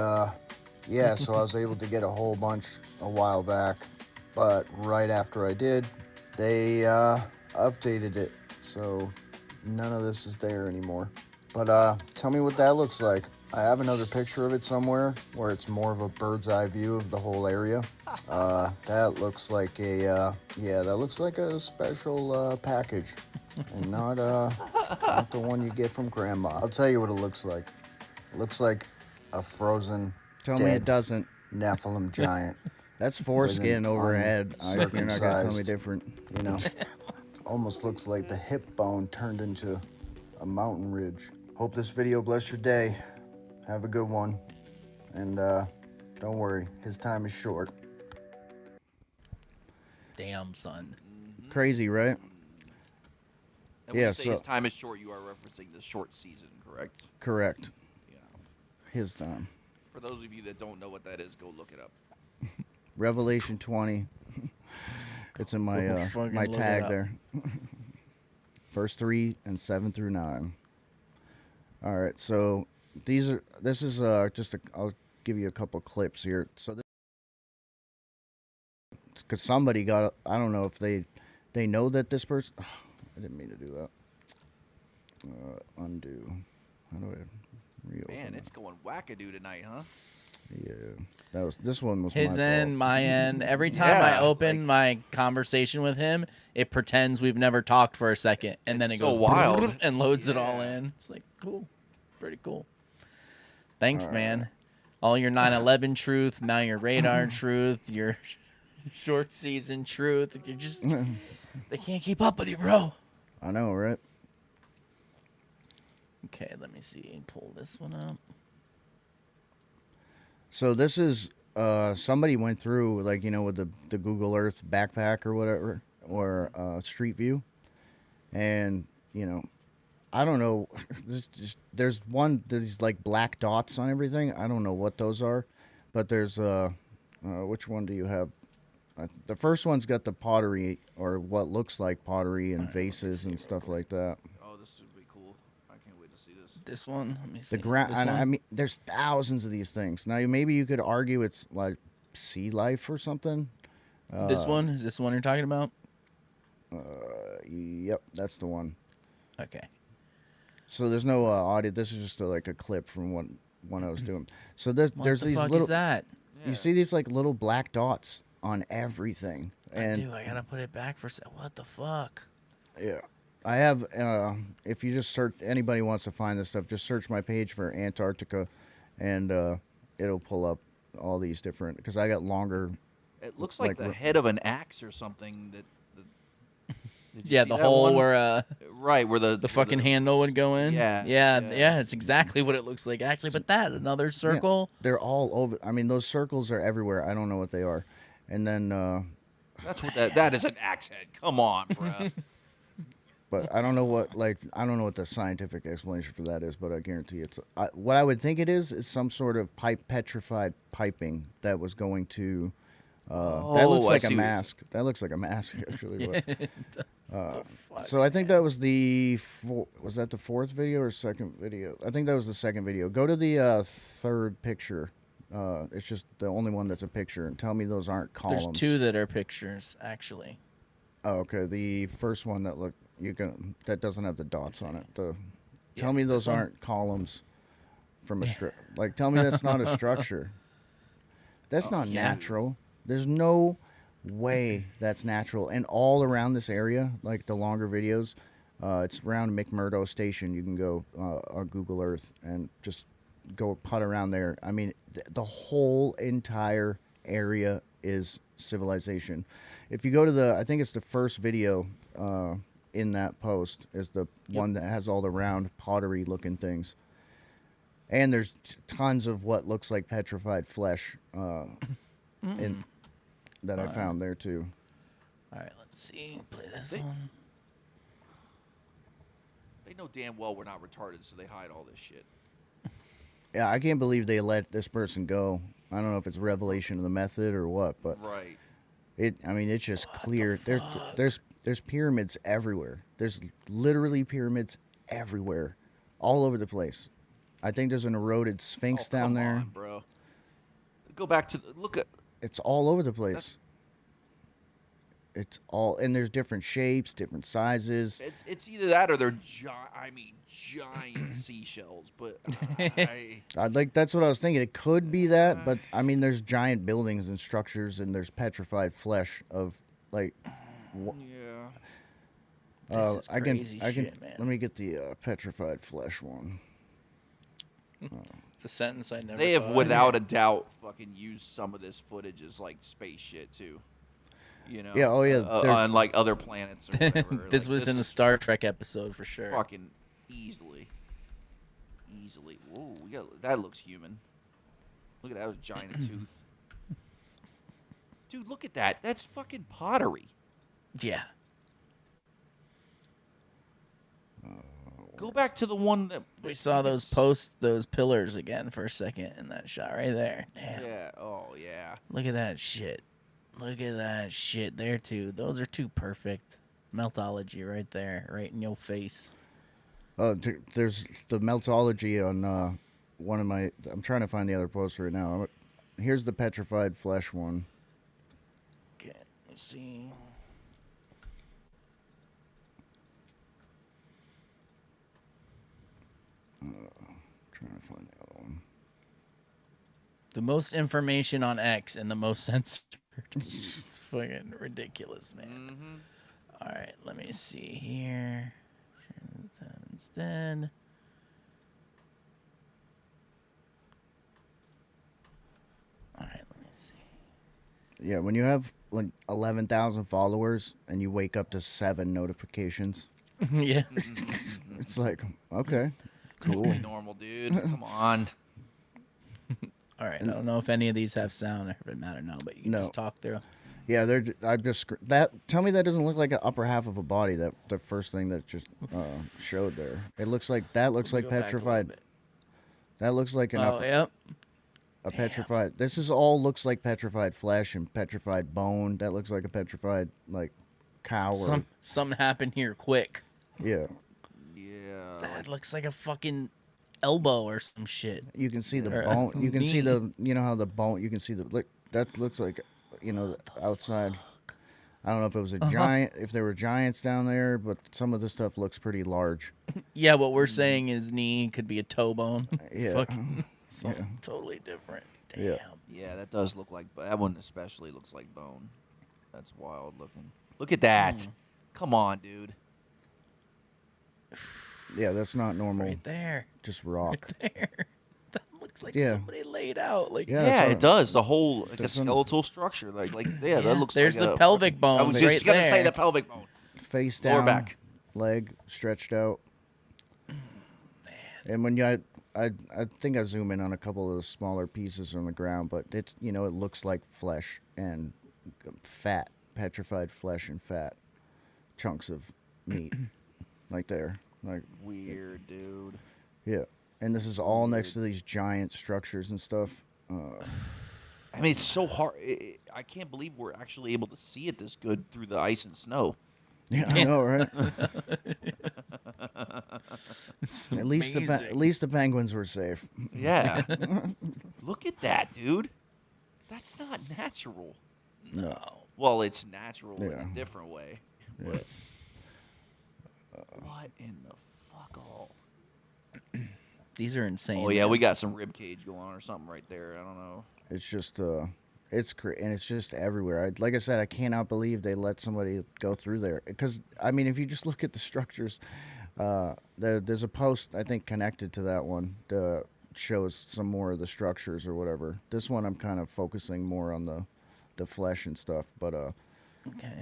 yeah, so I was able to get a whole bunch a while back. But right after I did, they updated it. So none of this is there anymore. But tell me what that looks like. I have another picture of it somewhere where it's more of a bird's eye view of the whole area. That looks like a, that looks like a special package and not the one you get from grandma. I'll tell you what it looks like. It looks like a frozen, Tell me it doesn't. Nephilim giant. That's foreskin overhead. You're not going to tell me different. You know, almost looks like the hip bone turned into a mountain ridge. Hope this video blessed your day. Have a good one. And don't worry, his time is short. Damn, son. Crazy, right? And when you say his time is short, you are referencing the short season, correct? Correct. Yeah. His time. For those of you that don't know what that is, go look it up. Revelation 20. It's in my my tag there. Verse 3 and 7 through 9. All right, so this is just I'll give you a couple clips here. So this, because somebody got, I don't know if they know that this person, I didn't mean to do that. Undo. How do I reopen? Man, it's going wackadoo tonight, huh? Yeah, this one was his my end, fault. my end. Every time I open my conversation with him, it pretends we've never talked for a second, and then it so goes wild and loads it all in. It's like cool, pretty cool. Thanks, man. All your 9/11 truth, now your radar truth, your short season truth. You're just they can't keep up with you, bro. I know, right? Okay, let me see. Pull this one up. So this is somebody went through, like, with the Google Earth backpack or whatever, or Street View, and I don't know. There's these like black dots on everything. I don't know what those are, but there's which one do you have? The first one's got the pottery, or what looks like pottery and vases and stuff like that. Oh, this would be cool. I can't wait to see this. This one, let me see. The ground. I mean, there's thousands of these things. Now, maybe you could argue it's like sea life or something. This one is this the one you're talking about? Yep, that's the one. Okay. So there's no audio. This is just like a clip from when I was doing. So there's What these the fuck little. is that? You see these like little black dots on everything. And Dude, I gotta put it back for what the fuck? yeah, I have. If you just search, anybody wants to find this stuff, just search my page for Antarctica, and it'll pull up all these different. Because I got longer. It looks like the head of an axe or something. Did you Yeah, see the that hole one? where right where the fucking handle would go in. Yeah, it's exactly what it looks like actually. But that another circle. Yeah, they're all over. I mean, those circles are everywhere. I don't know what they are. And then. That's what that is, an axe head. Come on, bro. But I don't know what the scientific explanation for that is. But I guarantee it's what I would think it is some sort of petrified piping that was going to. That looks like a mask. That looks like a mask, actually. But, so I think that was was that the fourth video or second video? I think that was the second video. Go to the third picture. It's just the only one that's a picture, and tell me those aren't columns. There's two that are pictures, actually. Oh, okay. The first one that doesn't have the dots on it. Tell me those aren't columns from a like. Tell me that's not a structure. That's not natural. There's no way that's natural. And all around this area, like the longer videos, it's around McMurdo Station. You can go on Google Earth and just go putt around there. I mean, the whole entire area is civilization. If you go to I think it's the first video in that post is the one that has all the round pottery looking things. And there's tons of what looks like petrified flesh that I found there too. All right, let's see. Play this one. They know damn well we're not retarded, so they hide all this shit. Yeah, I can't believe they let this person go. I don't know if it's revelation of the method or what, but right. It's just clear. There's pyramids everywhere. There's literally pyramids everywhere, all over the place. I think there's an eroded sphinx down there. On, bro. Go back to look at. It's all over the place. It's all, and there's different shapes, different sizes. It's either that or they're giant seashells. But that's what I was thinking. It could be that, but I mean, there's giant buildings and structures, and there's petrified flesh of like. Yeah. This is crazy shit, man. Let me get the petrified flesh one. It's a sentence I never. They have, without a doubt, fucking used some of this footage as like space shit too. You know? Yeah. Oh yeah. On like other planets or whatever. This was in a Star Trek episode for sure. Fucking easily. Whoa, that looks human. Look at that, was giant tooth. Dude, look at that. That's fucking pottery. Yeah. Go back to the one that we saw those pillars again for a second in that shot right there. Damn. Yeah. Oh yeah. Look at that shit. Look at that shit there too. Those are too perfect. Meltology right there, right in your face. There's the meltology on one of my. I'm trying to find the other post right now. Here's the petrified flesh one. Okay, let's see. Trying to find the other one. The most information on X and the most censored. It's fucking ridiculous, man. Mm-hmm. All right, let me see here. Instead. All right, let me see. Yeah, when you have like 11,000 followers and you wake up to 7 notifications. Yeah. It's like, okay, cool. Totally normal, dude. Come on. All right, I don't know if any of these have sound or if it matter now, but you can just talk through. Yeah, tell me that doesn't look like an upper half of a body. That the first thing that just showed there. It looks like petrified. That looks like a petrified. This is all looks like petrified flesh and petrified bone. That looks like a petrified like cow. Something happened here quick. Yeah. Yeah. That looks like a fucking elbow or some shit. You can see the bone. You can see how the bone. You can see the that looks like the outside. I don't know if it was a giant, if there were giants down there, but some of the stuff looks pretty large. Yeah, what we're saying is knee could be a toe bone. Yeah. Fucking something totally different. Damn. Yeah. Yeah, that does look like, that one especially looks like bone. That's wild looking. Look at that. Come on, dude. Yeah, that's not normal. Right there. Just rock. Right there. That looks like Yeah. somebody laid out. Like Yeah, it does. The whole like a doesn't- skeletal structure. Yeah, that looks there's like the a pelvic fucking- bone I was right just gonna say there. the pelvic bone. Face Lower down, back. leg stretched out. And when I think I zoom in on a couple of the smaller pieces on the ground, but it's it looks like flesh and fat, petrified flesh and fat, chunks of meat, like there, like Weird, dude. yeah. And this is all next to these giant structures and stuff. I mean, it's so hard. I can't believe we're actually able to see it this good through the ice and snow. Yeah, I know, right? It's at least the penguins were safe. Yeah. Look at that, dude. That's not natural. No. Well, it's natural in Yeah. a different way. Yeah. But what in the fuck all? These are insane. Oh yeah, we got some rib cage going on or something right there. I don't know. It's just and it's just everywhere. Like I said, I cannot believe they let somebody go through there. Because I mean, if you just look at the structures, there's a post I think connected to that one that shows some more of the structures or whatever. This one I'm kind of focusing more on the flesh and stuff. But Okay.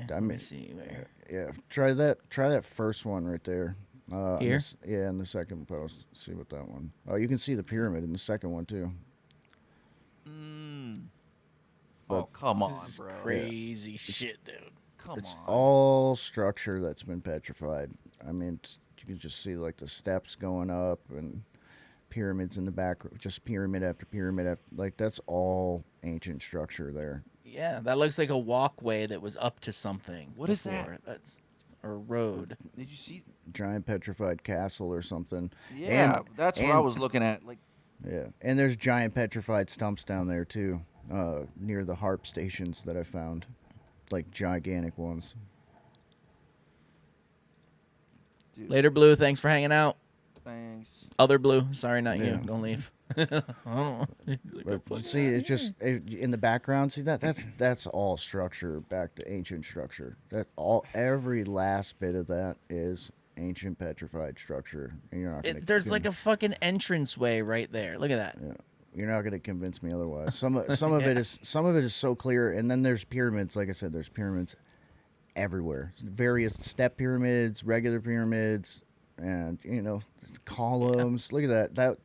I Let mean, me see where. yeah, try that first one right there. Here? In the second post. See what that one. Oh, you can see the pyramid in the second one too. Oh come on, This is bro. crazy shit, dude. Come It's on. all structure that's been petrified. I mean, you can just see like the steps going up and pyramids in the back, just pyramid after pyramid after, like that's all ancient structure there. Yeah, that looks like a walkway that was up to something. What is that? before. That's a road. Did you see? Giant petrified castle or something. Yeah, that's what I and- was looking at. Like, Yeah, and there's giant petrified stumps down there too, near the harp stations that I found, like gigantic ones. Later, Blue. Thanks for hanging out. thanks. Other Blue. Sorry, not Yeah. you. Don't leave. But see, it's just in the background. See that's all structure, back to ancient structure. That every last bit of that is ancient petrified structure. And you're not gonna. There's like a fucking entranceway right there. Look at that. Yeah, you're not gonna convince me otherwise. Some of it is so clear, and then there's pyramids. Like I said, there's pyramids everywhere. Various step pyramids, regular pyramids, and columns. Look at that.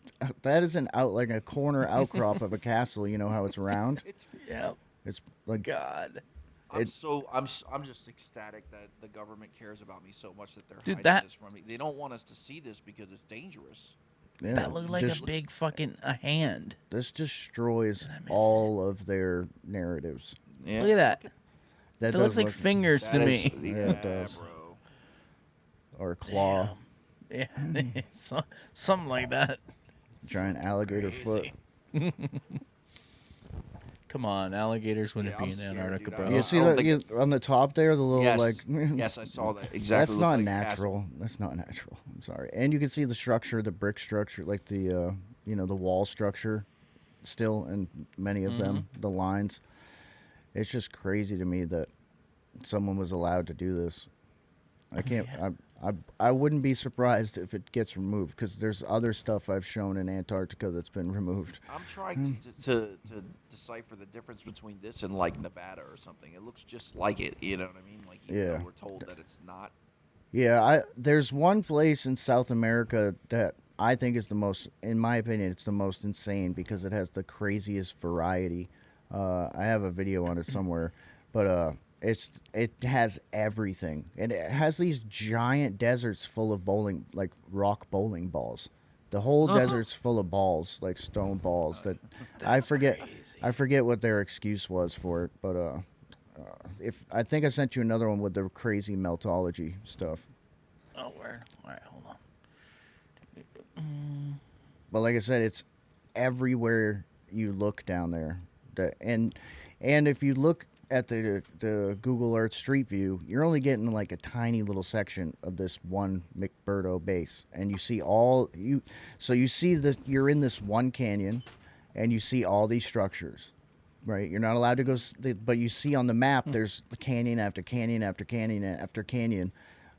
That is like a corner outcrop of a castle. You know how it's round? Yeah. It's like God. I'm just ecstatic that the government cares about me so much that they're Dude, hiding this from me. They don't want us to see this because it's dangerous. Yeah, That looked like a big fucking hand. This destroys all of their narratives. Yeah. Look at that. That does looks like look- fingers to me. Yeah, it does. bro. Or a claw. Yeah. Something like that. Giant alligator foot. Crazy. Come on, alligators wouldn't Yeah, be I'm in scared, Antarctica, dude. bro. You see I don't that on the top there, the little Yes. like. Yes, I saw that. Exactly. That's looked not like a natural. castle. That's not natural. I'm sorry. And you can see the structure, the brick structure, like the the wall structure, still in many of them. The lines. It's just crazy to me that someone was allowed to do this. I can't. I wouldn't be surprised if it gets removed because there's other stuff I've shown in Antarctica that's been removed. I'm trying to decipher the difference between this and like Nevada or something. It looks just like it. You know what I mean? Like, even though Yeah. we're told that it's not. Yeah, there's one place in South America that I think is the most, in my opinion, it's the most insane because it has the craziest variety. I have a video on it somewhere, but it has everything, and it has these giant deserts full of rock bowling balls. The whole desert's full of balls, like stone balls. That I forget what their excuse was for it, but if I think I sent you another one with the crazy meltology stuff. Oh, where? All right, hold on. But like I said, it's everywhere you look down there. And if you look at the Google Earth Street View, you're only getting like a tiny little section of this one McMurdo base, and you see you're in this one canyon, and you see all these structures, right? You're not allowed to go, but you see on the map there's canyon after canyon after canyon after canyon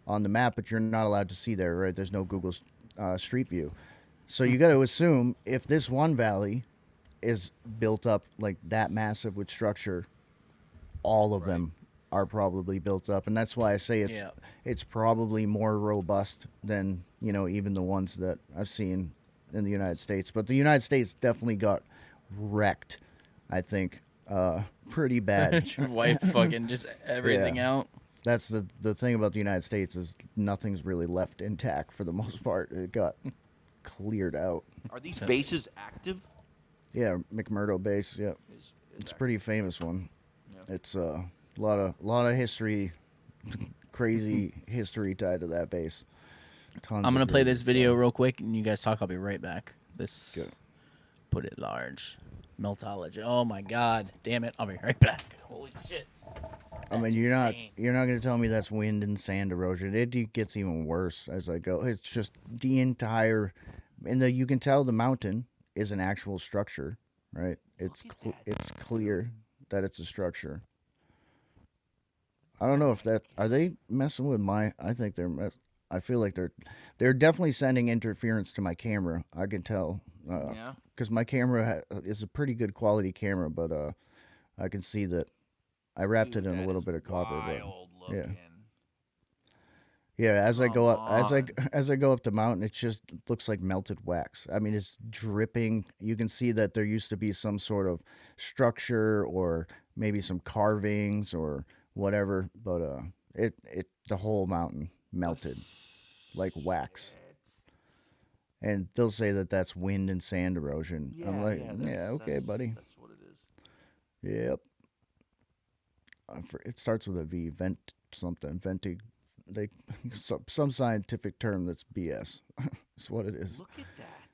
on the map, but you're not allowed to see there, right? There's no Google Street View. So you got to assume if this one valley is built up like that massive with structure, all of them are probably built up, and that's why I say it's probably more robust than, you know, even the ones that I've seen in the United States. But the United States definitely got wrecked, I think, pretty bad. Your wife fucking just everything out. That's the thing about the United States is nothing's really left intact for the most part. It got cleared out. Are these bases active? Yeah, McMurdo base. Yeah, it's a pretty famous one. Yeah. It's a lot of history, crazy history tied to that base. Tons. I'm gonna play this video real quick, and you guys talk. I'll be right back. Put it large. Meltology. Oh my god, damn it! I'll be right back. Holy shit. I mean, you're not going to tell me that's wind and sand erosion. It gets even worse as I go. It's just the entire, and you can tell the mountain is an actual structure, right? It's clear that it's a structure. I don't know if are they messing with I think I feel like they're definitely sending interference to my camera. I can tell. Because my camera is a pretty good quality camera, but I can see that. I wrapped it in a little bit of copper, but yeah. As I go up the mountain, it just looks like melted wax. I mean, it's dripping. You can see that there used to be some sort of structure or maybe some carvings or whatever, but the whole mountain melted like wax. And they'll say that that's wind and sand erosion. I'm like, okay, buddy. That's what it is. Yep. It starts with a V. Venting. Some scientific term that's BS. That's what it is. Look at that.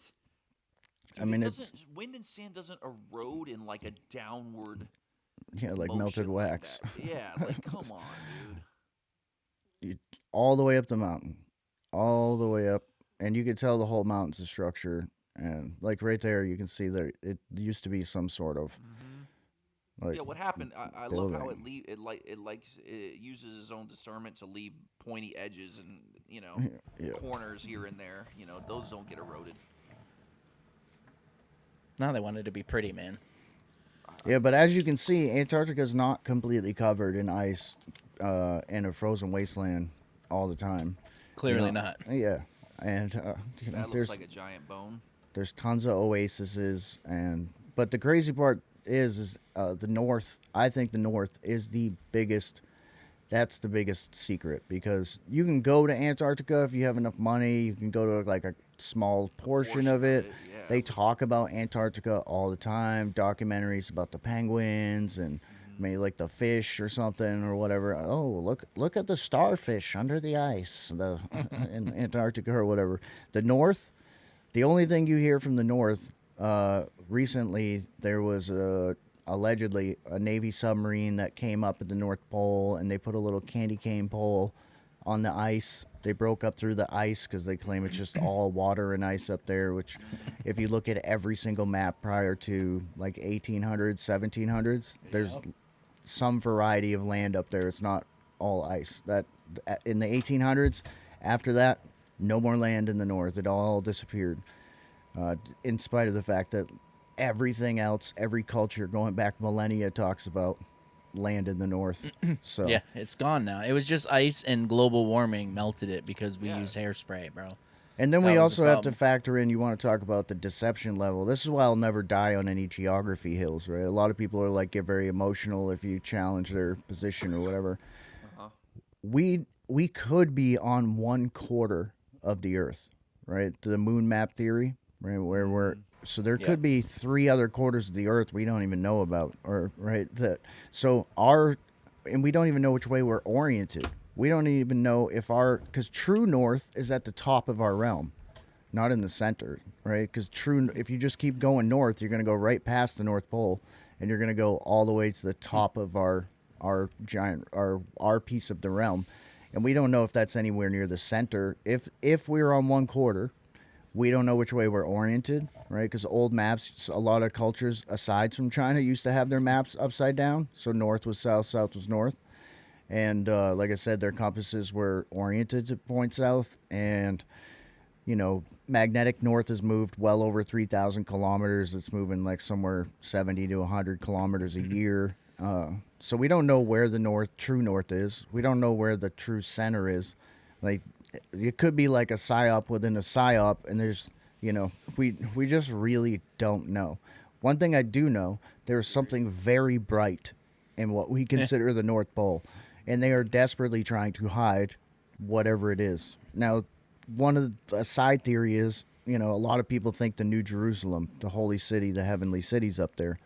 Dude, I mean, wind and sand doesn't erode in like a downward. Yeah, like melted wax. Yeah, like come on, dude. All the way up the mountain, all the way up, and you can tell the whole mountain's a structure. And like right there, you can see that it used to be some sort of. Like, what happened? I love how it uses its own discernment to leave pointy edges and corners here and there. You know, those don't get eroded. Now they want it to be pretty, man. Yeah, but as you can see, Antarctica is not completely covered in ice and a frozen wasteland all the time. Clearly not. Yeah, and that looks like a giant bone. There's tons of oases, but the crazy part is the North. I think the North is the biggest. That's the biggest secret, because you can go to Antarctica if you have enough money. You can go to like a small portion of it. Yeah. They talk about Antarctica all the time. Documentaries about the penguins and maybe like the fish or something or whatever. Oh, look at the starfish under the ice in Antarctica or whatever. The North. The only thing you hear from the North. Recently, there was allegedly a Navy submarine that came up at the North Pole, and they put a little candy cane pole on the ice. They broke up through the ice because they claim it's just all water and ice up there, which if you look at every single map prior to like 1800s, 1700s, there's some variety of land up there. It's not all ice. That in the 1800s, after that, no more land in the North. It all disappeared. In spite of the fact that everything else, every culture going back millennia talks about land in the North. So yeah, it's gone now. It was just ice and global warming melted it because we use hairspray, bro. And then we also have to factor in, you want to talk about the deception level. This is why I'll never die on any geography hills, right? A lot of people are like, get very emotional if you challenge their position or whatever. We could be on 1/4 of the Earth, right? The moon map theory. Right, where we're so there could be 3 other quarters of the Earth we don't even know about, or right and we don't even know which way we're oriented. We don't even know if because true north is at the top of our realm, not in the center, right? Because if you just keep going north, you're going to go right past the North Pole, and you're going to go all the way to the top of our piece of the realm, and we don't know if that's anywhere near the center. If we're on 1/4. We don't know which way we're oriented, right? Because old maps, a lot of cultures aside from China used to have their maps upside down. So north was south, south was north. And like I said, their compasses were oriented to point south. And, you know, magnetic north has moved well over 3,000 kilometers. It's moving like somewhere 70 to 100 kilometers a year. So we don't know where the true north is. We don't know where the true center is. Like, it could be like a psyop within a psyop, and there's, you know, we just really don't know. One thing I do know, there's something very bright in what we consider the North Pole, and they are desperately trying to hide whatever it is. Now, one of the side theory is, you know, a lot of people think the New Jerusalem, the holy city, the heavenly city's up there.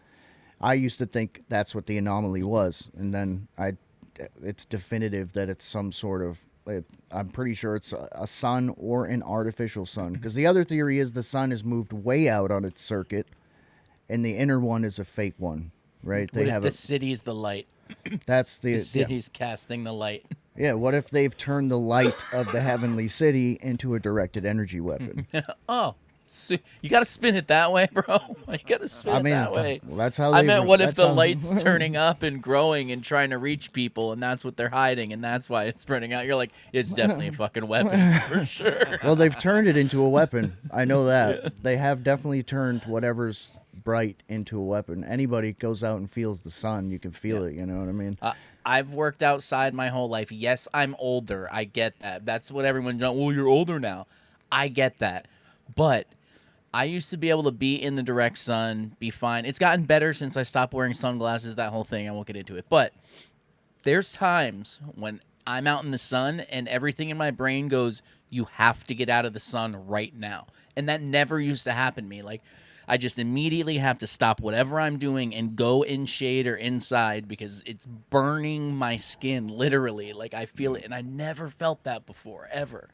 I used to think that's what the anomaly was, and then it's definitive that it's some sort of, I'm pretty sure it's a sun or an artificial sun. Because the other theory is the sun has moved way out on its circuit, and the inner one is a fake one, right? What if the city's the light? That's the city's casting the light. Yeah, what if they've turned the light of the heavenly city into a directed energy weapon? Oh, so you got to spin it that way, bro. You got to spin it that way. Well, that's how I meant, what if the light's turning up and growing and trying to reach people, and that's what they're hiding, and that's why it's spreading out? You're like, it's definitely a fucking weapon for sure. Well, they've turned it into a weapon. I know that. Yeah. They have definitely turned whatever's bright into a weapon. Anybody goes out and feels the sun, you can feel it, you know what I mean? I've worked outside my whole life. Yes, I'm older. I get that. That's what everyone's doing. Well, you're older now. I get that. But I used to be able to be in the direct sun, be fine. It's gotten better since I stopped wearing sunglasses, that whole thing. I won't get into it. But there's times when I'm out in the sun and everything in my brain goes, you have to get out of the sun right now. And that never used to happen to me. Like, I just immediately have to stop whatever I'm doing and go in shade or inside because it's burning my skin, literally. Like, I feel it, and I never felt that before, ever.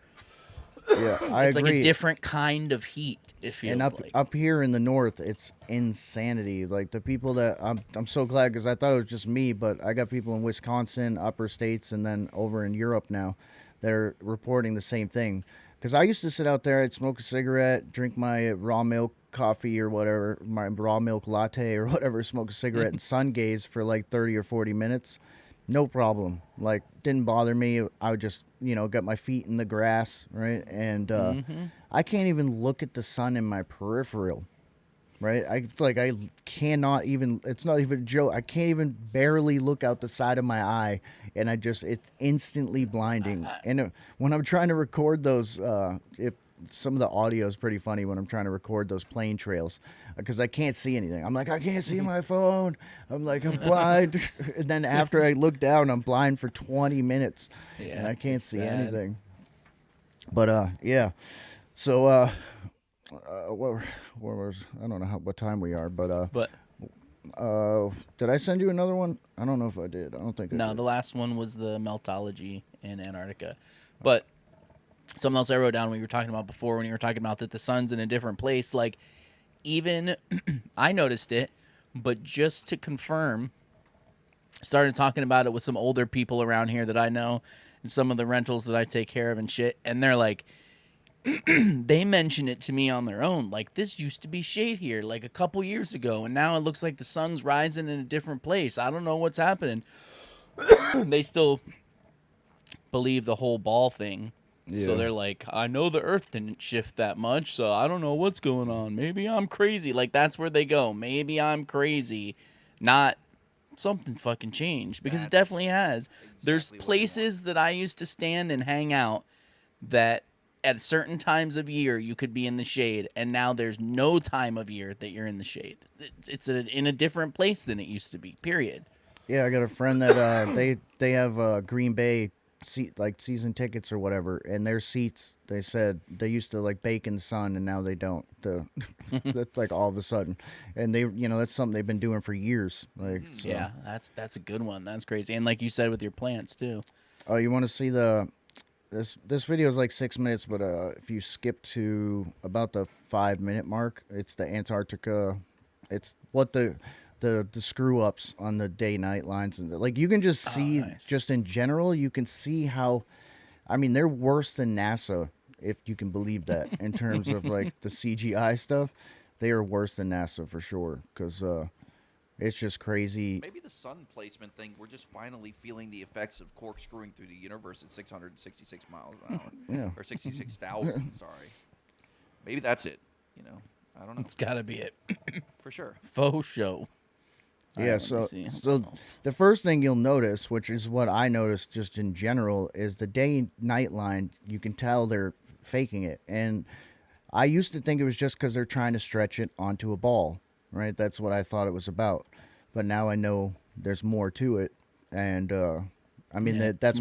Yeah, I it's agree. Like a different kind of heat, it feels and like. Up here in the north, it's insanity. Like, the people that I'm so glad, because I thought it was just me, but I got people in Wisconsin, upper states, and then over in Europe now that are reporting the same thing. Because I used to sit out there, I'd smoke a cigarette, drink my raw milk coffee or whatever, my raw milk latte or whatever, smoke a cigarette and sun gaze for like 30 or 40 minutes. No problem. Like, didn't bother me. I would just, you know, get my feet in the grass, right? And I can't even look at the sun in my peripheral, right? I cannot even, it's not even a joke. I can't even barely look out the side of my eye, and it's instantly blinding. And when I'm trying to record those, some of the audio is pretty funny when I'm trying to record those plane trails, because I can't see anything. I'm like, I can't see my phone. I'm like, I'm blind. And then after I look down, I'm blind for 20 minutes. Yeah, and I can't see anything. But yeah. So where was, I don't know what time we are, but did I send you another one? I don't know if I did. I don't think I did. No, the last one was the meltology in Antarctica. But something else I wrote down when you were talking about before, when you were talking about that the sun's in a different place, like, even I noticed it, but just to confirm, started talking about it with some older people around here that I know and some of the rentals that I take care of and shit, and they're like, they mention it to me on their own, like, this used to be shade here like a couple years ago, and now it looks like the sun's rising in a different place. I don't know what's happening. They still believe the whole ball thing. Yeah. So they're like, I know the earth didn't shift that much, so I don't know what's going on. Maybe I'm crazy. Like, that's where they go. Maybe I'm crazy. Not something fucking changed, because it definitely has. Exactly. There's places that I used to stand and hang out that at certain times of year you could be in the shade, and now there's no time of year that you're in the shade. It's in a different place than it used to be, period. Yeah, I got a friend that they have Green Bay season tickets or whatever, and their seats, they said they used to like bake in the sun, and now they don't. That's like all of a sudden, and they, you know, that's something they've been doing for years. Like, so. Yeah, that's a good one. That's crazy. And like you said with your plants too. Oh, you want to see this video is like 6 minutes, but if you skip to about the 5-minute mark, it's the Antarctica. It's what the screw ups on the day-night lines, and like, you can just see, just in general, you can see how, I mean, they're worse than NASA if you can believe that. In terms of like the CGI stuff, they are worse than NASA for sure, because it's just crazy. Maybe the sun placement thing, we're just finally feeling the effects of corkscrewing through the universe at 666 miles an hour. Yeah. Or 66,000, sorry. Maybe that's it. You know, I don't know. It's got to be it. For sure. Faux show. Yeah, so the first thing you'll notice, which is what I noticed just in general, is the day-night line. You can tell they're faking it. And I used to think it was just because they're trying to stretch it onto a ball, right? That's what I thought it was about. But now I know there's more to it. And, I mean, Yeah, that's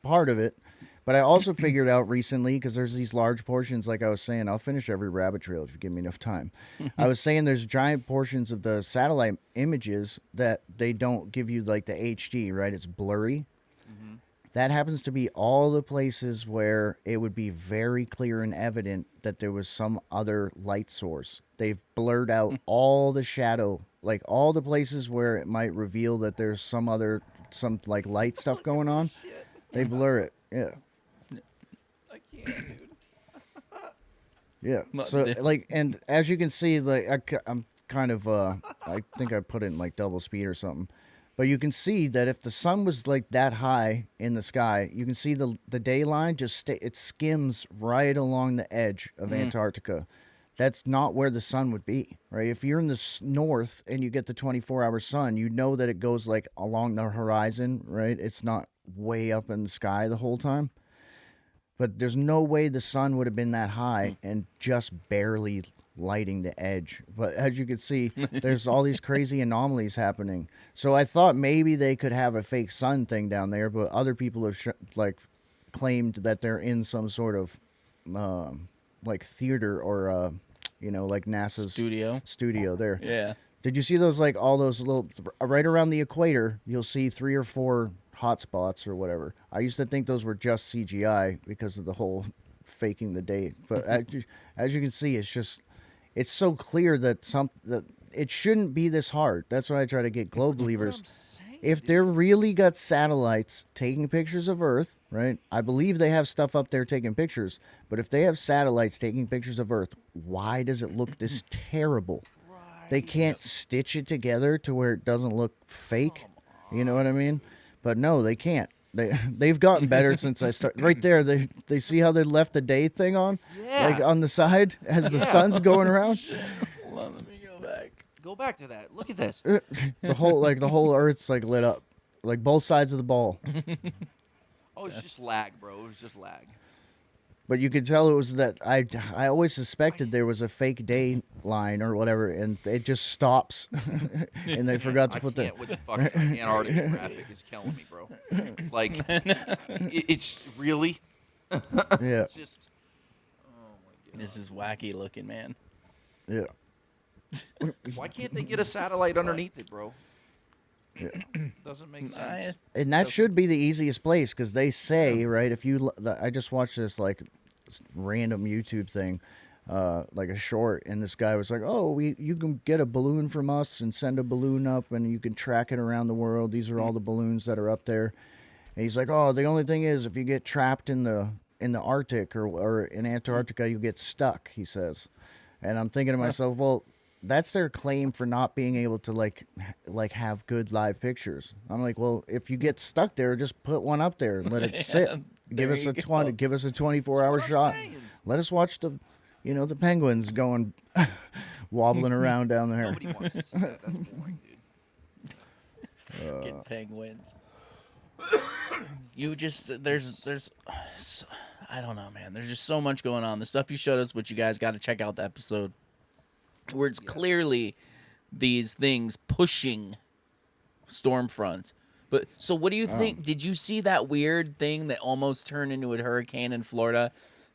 part of it. But I also figured out recently, because there's these large portions, like I was saying, I'll finish every rabbit trail if you give me enough time. I was saying there's giant portions of the satellite images that they don't give you like the HD, right? It's blurry. Mm-hmm. That happens to be all the places where it would be very clear and evident that there was some other light source. They've blurred out all the shadow, like all the places where it might reveal that there's some like light stuff going on. They blur it. Yeah. I can't, dude. Yeah. So like, and as you can see, like I'm kind of I think I put it in like double speed or something, but you can see that if the sun was like that high in the sky, you can see the day line just it skims right along the edge of Antarctica. That's not where the sun would be, right? If you're in the north and you get the 24-hour sun, you know that it goes like along the horizon, right? It's not way up in the sky the whole time. But there's no way the sun would have been that high and just barely lighting the edge. But as you can see, there's all these crazy anomalies happening. So I thought maybe they could have a fake sun thing down there, but other people have claimed that they're in some sort of like theater or like NASA's studio there. Yeah. Did you see those, like all those little right around the equator? You'll see 3 or 4 hot spots or whatever. I used to think those were just CGI because of the whole faking the date. But as you can see, it's so clear that it shouldn't be this hard. That's why I try to get globe believers. If they're really got satellites taking pictures of Earth, right? I believe they have stuff up there taking pictures. But if they have satellites taking pictures of Earth, why does it look this terrible? They can't stitch it together to where it doesn't look fake. You know what I mean? But no, they can't. They've gotten better since I started. Right there, they see how they left the day thing on? Yeah. Like on the side as the sun's going around? Hold on, let me go back. Go back to that. Look at this. The whole Earth's like lit up. Like both sides of the ball. Oh, it's just lag, bro. It was just lag. But you could tell it was that I always suspected there was a fake day line or whatever, and it just stops, and they forgot to put the. What the fuck's Antarctica graphic is killing me, bro. Like, it's really. Yeah. It's just. Oh my god. This is wacky looking, man. Yeah. Why can't they get a satellite underneath it, bro? Yeah. Doesn't make sense. And that should be the easiest place, because they say, right, if you I just watched this like random YouTube thing, like a short, and this guy was like, oh, you can get a balloon from us and send a balloon up and you can track it around the world. These are all the balloons that are up there. And he's like, oh, the only thing is if you get trapped in the Arctic or in Antarctica, you get stuck, he says. And I'm thinking to myself, well, that's their claim for not being able to like have good live pictures. I'm like, well, if you get stuck there, just put one up there and let it sit. Give us a 24-hour shot. Let us watch the penguins going wobbling around down there. Nobody wants to see that. That's boring, dude. Get penguins. There's I don't know, man. There's just so much going on. The stuff you showed us, which you guys got to check out the episode, where it's clearly these things pushing storm fronts. But so what do you think? Did you see that weird thing that almost turned into a hurricane in Florida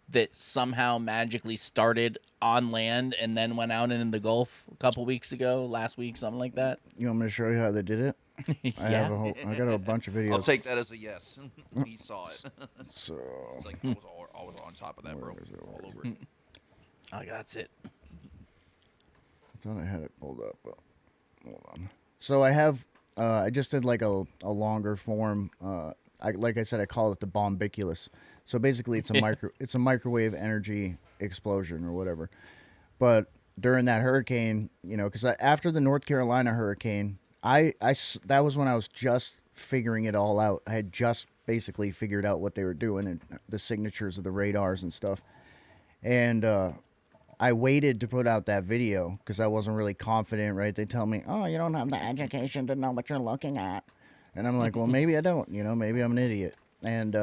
that somehow magically started on land and then went out in the Gulf a couple weeks ago, last week, something like that? You want me to show you how they did it? Yeah. I got a bunch of videos. I'll take that as a yes. He saw it. So it's like I was on top of that, bro. All over it. Oh, that's it. I thought I had it pulled up, but hold on. So I have, I just did like a longer form. Like I said, I call it the bombiculus. So basically, it's a microwave energy explosion or whatever. But during that hurricane, because after the North Carolina hurricane, that was when I was just figuring it all out. I had just basically figured out what they were doing and the signatures of the radars and stuff. And I waited to put out that video because I wasn't really confident, right? They tell me, oh, you don't have the education to know what you're looking at. And I'm like, well, maybe I don't, maybe I'm an idiot. And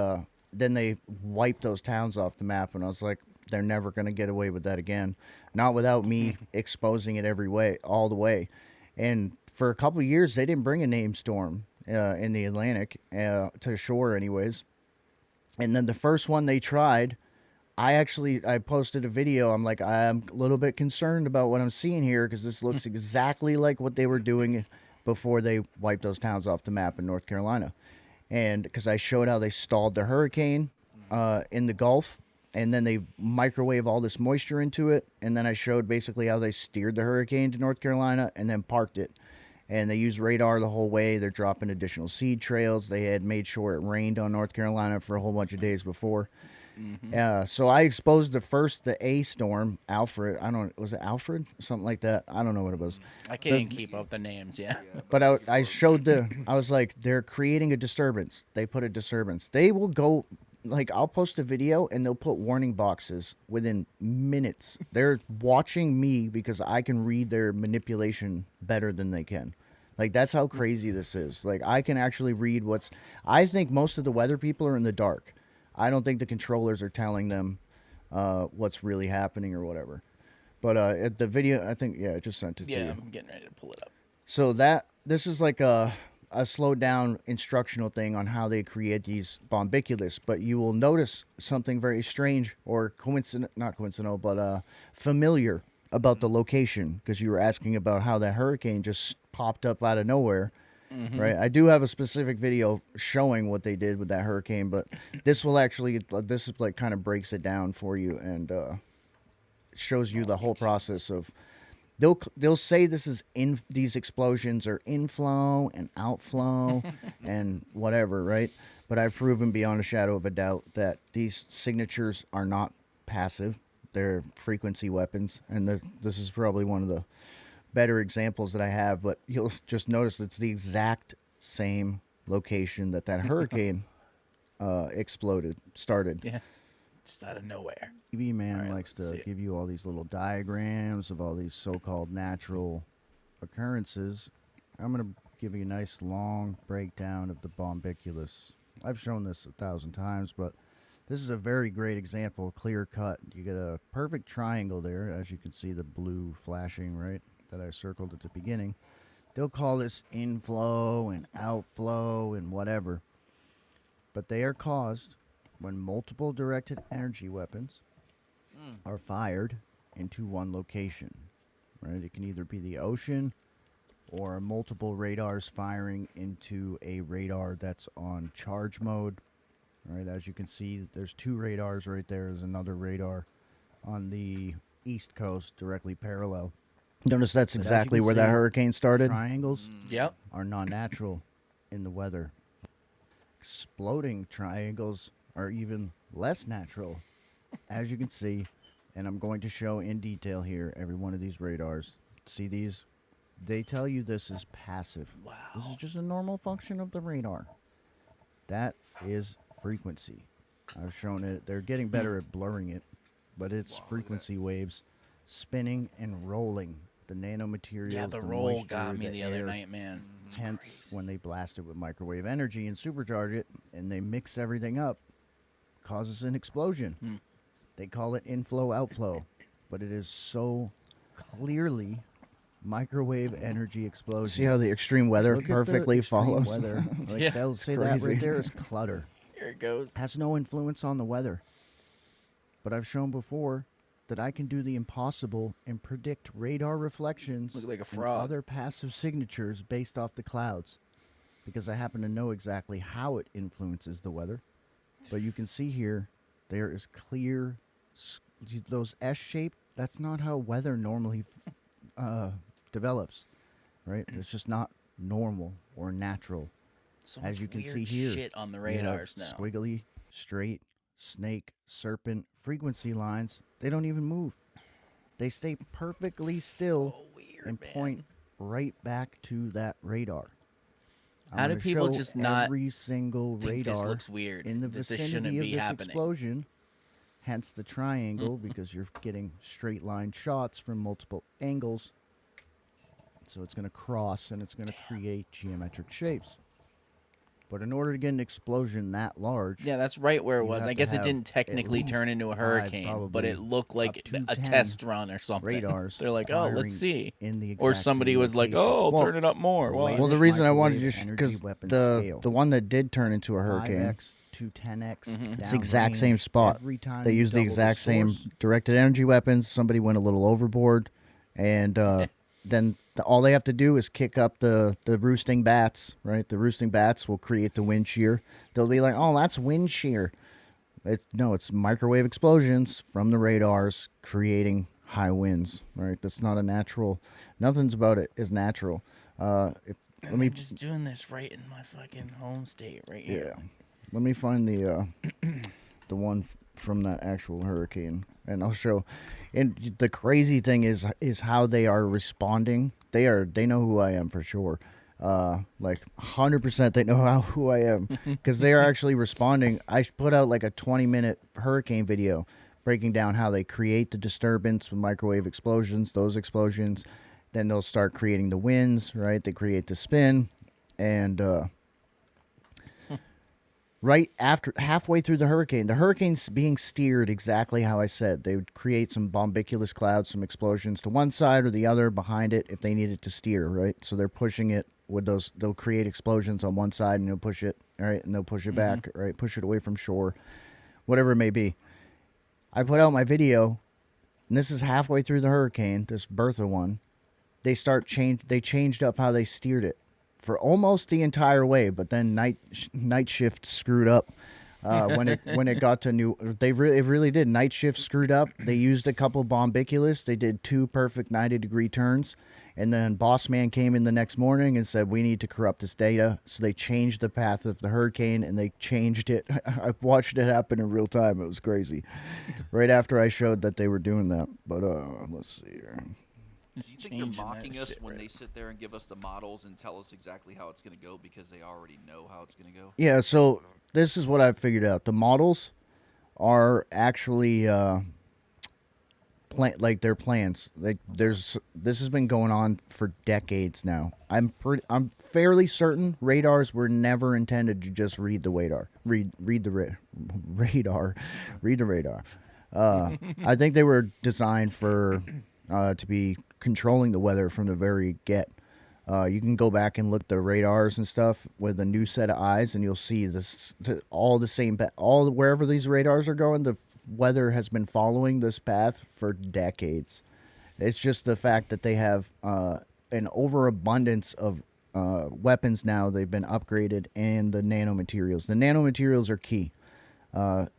then they wiped those towns off the map. And I was like, they're never going to get away with that again. Not without me exposing it all the way. And for a couple of years, they didn't bring a named storm in the Atlantic to shore anyways. And then the first one they tried, I posted a video. I'm like, I'm a little bit concerned about what I'm seeing here because this looks exactly like what they were doing before they wiped those towns off the map in North Carolina. And because I showed how they stalled the hurricane in the Gulf, and then they microwave all this moisture into it. And then I showed basically how they steered the hurricane to North Carolina and then parked it. And they used radar the whole way. They're dropping additional seed trails. They had made sure it rained on North Carolina for a whole bunch of days before. So I exposed the A storm, Alfred. Was it Alfred? Something like that. I don't know what it was. I can't keep up the names, yeah. But I showed I was like, they're creating a disturbance. They put a disturbance. They will go, like, I'll post a video and they'll put warning boxes within minutes. They're watching me because I can read their manipulation better than they can. Like, that's how crazy this is. Like, I can actually read I think most of the weather people are in the dark. I don't think the controllers are telling them what's really happening or whatever. But at the video, I think, I just sent it to you. Yeah, I'm getting ready to pull it up. So this is like a slowed down instructional thing on how they create these bombiculus. But you will notice something very strange or not coincidental, but familiar about the location because you were asking about how that hurricane just popped up out of nowhere. Right, I do have a specific video showing what they did with that hurricane, but this is like kind of breaks it down for you and shows you the whole process of. They'll say these explosions are inflow and outflow and whatever, right? But I've proven beyond a shadow of a doubt that these signatures are not passive; they're frequency weapons, and this is probably one of the better examples that I have, but you'll just notice it's the exact same location that hurricane started. Yeah, just out of nowhere. TV man likes to give you all these little diagrams of all these so-called natural occurrences. I'm going to give you a nice long breakdown of the bombiculus. I've shown this 1,000 times, but this is a very great example, clear cut. You get a perfect triangle there, as you can see the blue flashing, right? That I circled at the beginning. They'll call this inflow and outflow and whatever. But they are caused when multiple directed energy weapons are fired into one location. Right? It can either be the ocean or multiple radars firing into a radar that's on charge mode. Right? As you can see, there's 2 radars right there. There's another radar on the east coast directly parallel. Notice that's exactly where that hurricane started. Triangles are non-natural in the weather. Exploding triangles are even less natural, as you can see. And I'm going to show in detail here every one of these radars. See these? They tell you this is passive. Wow. This is just a normal function of the radar. That is frequency. I've shown it. They're getting better at blurring it, but it's frequency waves spinning and rolling. The nanomaterials, yeah, the roll moisture, got me the other night, man. It's hence, crazy. when they blast it with microwave energy and supercharge it, and they mix everything up, causes an explosion. They call it inflow-outflow, but it is so clearly microwave energy explosion. See how the extreme weather perfectly follows? Weather. Like they'll say that right there is clutter. Here it goes. Has no influence on the weather. But I've shown before that I can do the impossible and predict radar reflections Look like a and frog. other passive signatures based off the clouds, because I happen to know exactly how it influences the weather. But you can see here, there is clear, those S-shaped, that's not how weather normally develops, right? It's just not normal or natural. So as you can weird see here, shit on the radars now. Squiggly, straight snake, serpent frequency lines, they don't even move. They stay perfectly still and point right back to that radar. How do people just not every single think radar this looks weird, in the that this vicinity shouldn't of be this happening? explosion? Hence the triangle, because you're getting straight line shots from multiple angles. So it's going to cross and it's going to create geometric shapes. But in order to get an explosion that large, Yeah, that's right where it you was. have I to guess it have didn't technically at turn least into a 5, hurricane, but it probably looked like up to a 10 test run or something. radars They're like, oh, firing let's see. in the Or exact somebody same was like, location. oh, Well, turn it up more. Well, the reason I wanted to, because the one that did turn into a hurricane, 5x to 10x. it's the exact same spot. Every time They you used the double exact same source. directed energy weapons. Somebody went a little overboard, and then all they have to do is kick up the roosting bats, right? The roosting bats will create the wind shear. They'll be like, oh, that's wind shear. It's microwave explosions from the radars creating high winds, right? That's not a natural. Nothing's about it is natural. Let me just doing this right in my fucking home state right here. Yeah. Let me find the the one from that actual hurricane, and I'll show. And the crazy thing is how they are responding. They know who I am for sure. Like 100% they know who I am, because they are actually responding. I put out like a 20-minute hurricane video breaking down how they create the disturbance with microwave explosions, those explosions. Then they'll start creating the winds, right? They create the spin, and right after, halfway through the hurricane's being steered exactly how I said. They would create some bombiculous clouds, some explosions to one side or the other behind it if they needed to steer, right? So they're pushing it with those. They'll create explosions on one side and they'll push it, all right, and they'll push it back, right? Push it away from shore, whatever it may be. I put out my video, and this is halfway through the hurricane, this Bertha one. They changed up how they steered it for almost the entire way, but then night shift screwed up when it got to it really did. Night shift screwed up. They used a couple bombiculus. They did 2 perfect 90-degree turns, and then Boss Man came in the next morning and said, we need to corrupt this data. So they changed the path of the hurricane, and they changed it. I watched it happen in real time. It was crazy. Right after I showed that they were doing that. But let's see here. Do you think they're mocking us when they sit there and give us the models and tell us exactly how it's going to go because they already know how it's going to go? Yeah, so this is what I've figured out. The models are actually they're plans. This has been going on for decades now. I'm fairly certain radars were never intended to just read the radar. Read the radar. I think they were designed for to be controlling the weather from the very get. You can go back and look at the radars and stuff with a new set of eyes, and you'll see wherever these radars are going, the weather has been following this path for decades. It's just the fact that they have an overabundance of weapons now. They've been upgraded, and the nanomaterials. The nanomaterials are key.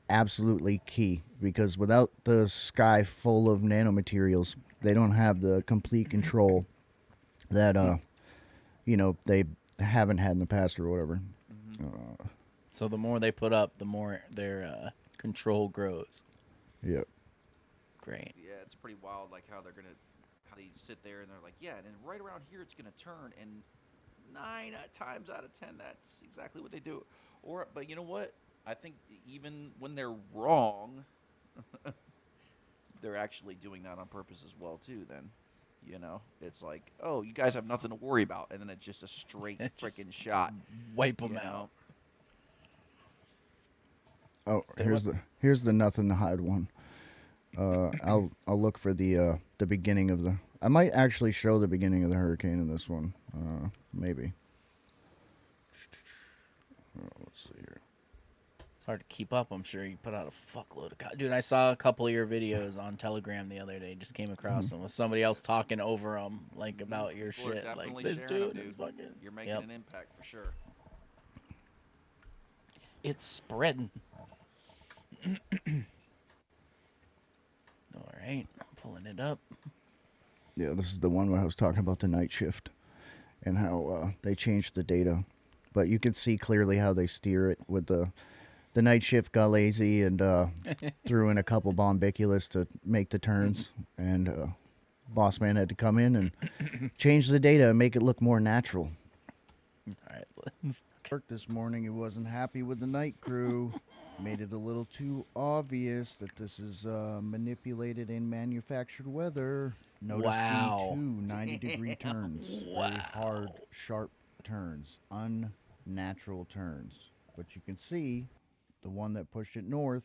Absolutely key, because without the sky full of nanomaterials, they don't have the complete control that they haven't had in the past or whatever. So the more they put up, the more their control grows. Yep. Great. Yeah, it's pretty wild, like how they sit there and they're like, yeah, and then right around here it's gonna turn, and 9 times out of 10 that's exactly what they do. But you know what? I think even when they're wrong, they're actually doing that on purpose as well too. Then, it's like, oh, you guys have nothing to worry about, and then it's just a straight freaking shot. Wipe them out. Oh, here's the nothing to hide one. I'll look for the beginning of the. I might actually show the beginning of the hurricane in this one. Maybe. Let's see here. It's hard to keep up. I'm sure you put out a fuckload of dude. I saw a couple of your videos on Telegram the other day. Just came across them with somebody else talking over them, like about your People are shit. Like definitely this sharing dude them, is fucking. You're making an impact for sure. It's spreading. All right, I'm pulling it up. Yeah, this is the one where I was talking about the night shift and how they changed the data. But you can see clearly how they steer it with the the night shift got lazy and threw in a couple bombiculus to make the turns, and boss man had to come in and change the data and make it look more natural. All right, let's Work this morning, he wasn't happy with the night crew. Made it a little too obvious that this is manipulated and manufactured weather. Notice Wow. V2, 90-degree turns. Very hard, sharp turns. Unnatural turns. But you can see the one that pushed it north,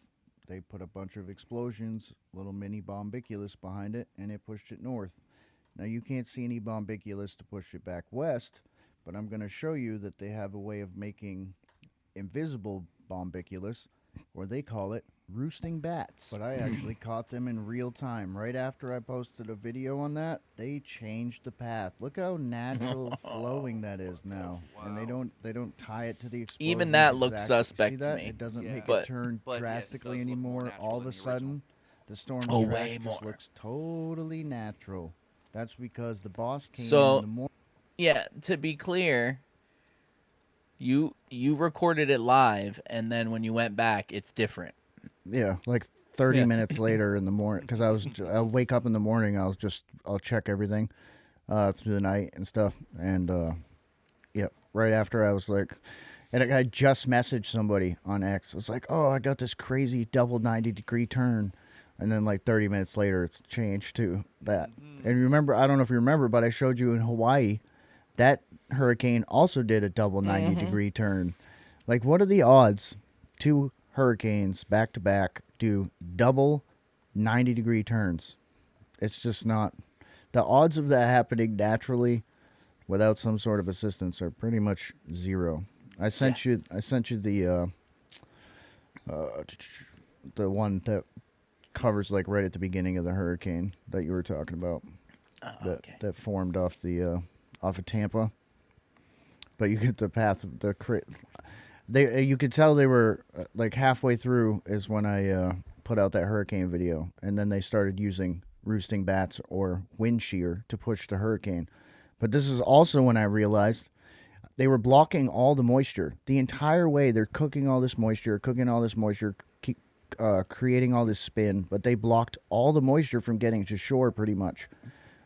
they put a bunch of explosions, little mini bombiculus behind it, and it pushed it north. Now you can't see any bombiculus to push it back west, but I'm going to show you that they have a way of making invisible bombiculus, or they call it roosting bats. But I actually caught them in real time. Right after I posted a video on that, they changed the path. Look how natural flowing that is now. Wow. And they don't tie it to the explosion. Even that looks exactly. suspect See to that? me. It doesn't Yeah. make But- it turn but, yeah, it drastically does look more anymore. natural All of than a the original. sudden, the storm's Oh, track way just more. looks totally natural. That's because the boss came So- in the morning. Yeah, to be clear, you recorded it live, and then when you went back, it's different. Yeah, like 30 Yeah. minutes later in the morning, because I'll wake up in the morning, I'll check everything through the night and stuff, and yep, right after I was like, and I just messaged somebody on X. I was like, oh, I got this crazy double 90-degree turn, and then like 30 minutes later, it's changed to that. And remember, I don't know if you remember, but I showed you in Hawaii, that hurricane also did a double 90-degree turn. Like, what are the odds? Two hurricanes back to back do double 90-degree turns. It's just not. The odds of that happening naturally without some sort of assistance are pretty much zero. I sent you the one that covers like right at the beginning of the hurricane that you were talking about. That formed off the off of Tampa. But you get the path of the you could tell they were like halfway through is when I put out that hurricane video, and then they started using roosting bats or wind shear to push the hurricane. But this is also when I realized they were blocking all the moisture the entire way. They're cooking all this moisture, keep creating all this spin, but they blocked all the moisture from getting to shore pretty much.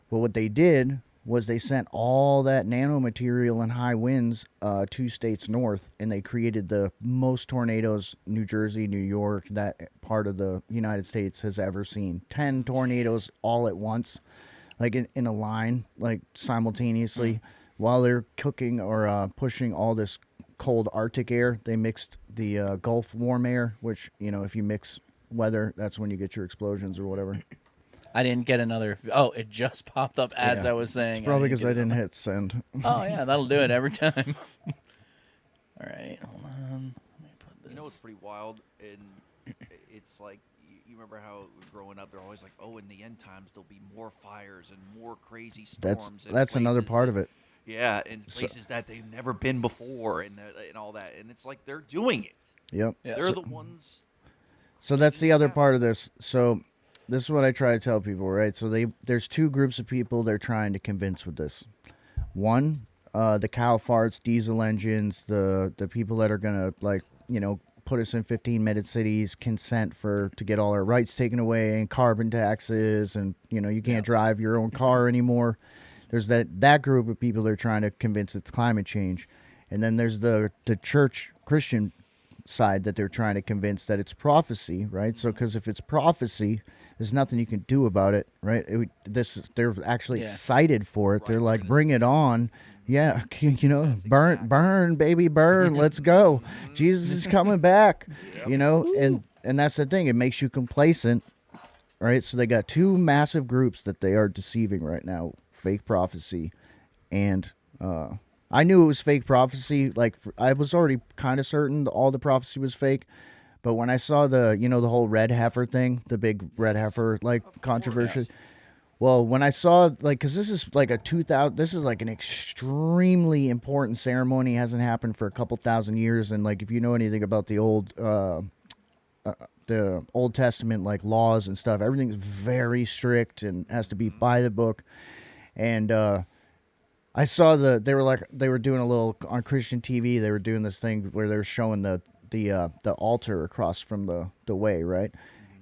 But what they did was they sent all that nanomaterial and high winds 2 states north, and they created the most tornadoes New Jersey, New York, that part of the United States has ever seen. 10 tornadoes all at once, like in a line, like simultaneously. While they're cooking or pushing all this cold Arctic air, they mixed the Gulf warm air, which, if you mix weather, that's when you get your explosions or whatever. I didn't get another. Oh, it just popped up as I was saying. It's probably because I get didn't hit send. Oh yeah, that'll do it every time. All right, hold on. Let me put this. You know what's pretty wild? And it's like, you remember how growing up, they're always like, oh, in the end times, there'll be more fires and more crazy storms. That's another part of it. Yeah, in places that they've never been before and all that. And it's like they're doing it. Yep. Yeah. They're the ones. So that's the other part of this. So this is what I try to tell people, right? So there's two groups of people they're trying to convince with this. One, the cow farts, diesel engines, the people that are gonna put us in 15-minute cities, consent to get all our rights taken away, and carbon taxes, and you can't drive your own car anymore. There's that group of people they're trying to convince it's climate change, and then there's the church Christian side that they're trying to convince that it's prophecy, right? So because if it's prophecy, there's nothing you can do about it, right? They're actually excited for it. They're like, bring it on. Yeah, burn, baby, burn. Let's go. Jesus is coming back, and that's the thing. It makes you complacent, right? So they got two massive groups that they are deceiving right now, fake prophecy. And I knew it was fake prophecy. Like, I was already kind of certain all the prophecy was fake. But when I saw the whole red heifer thing, the big red heifer, controversy. Well, when I saw, because this is like this is like an extremely important ceremony. It hasn't happened for a couple thousand years. And if you know anything about the Old Testament, laws and stuff, everything's very strict and has to be by the book. And I saw they were doing a little on Christian TV. They were doing this thing where they were showing the the altar across from the way, right?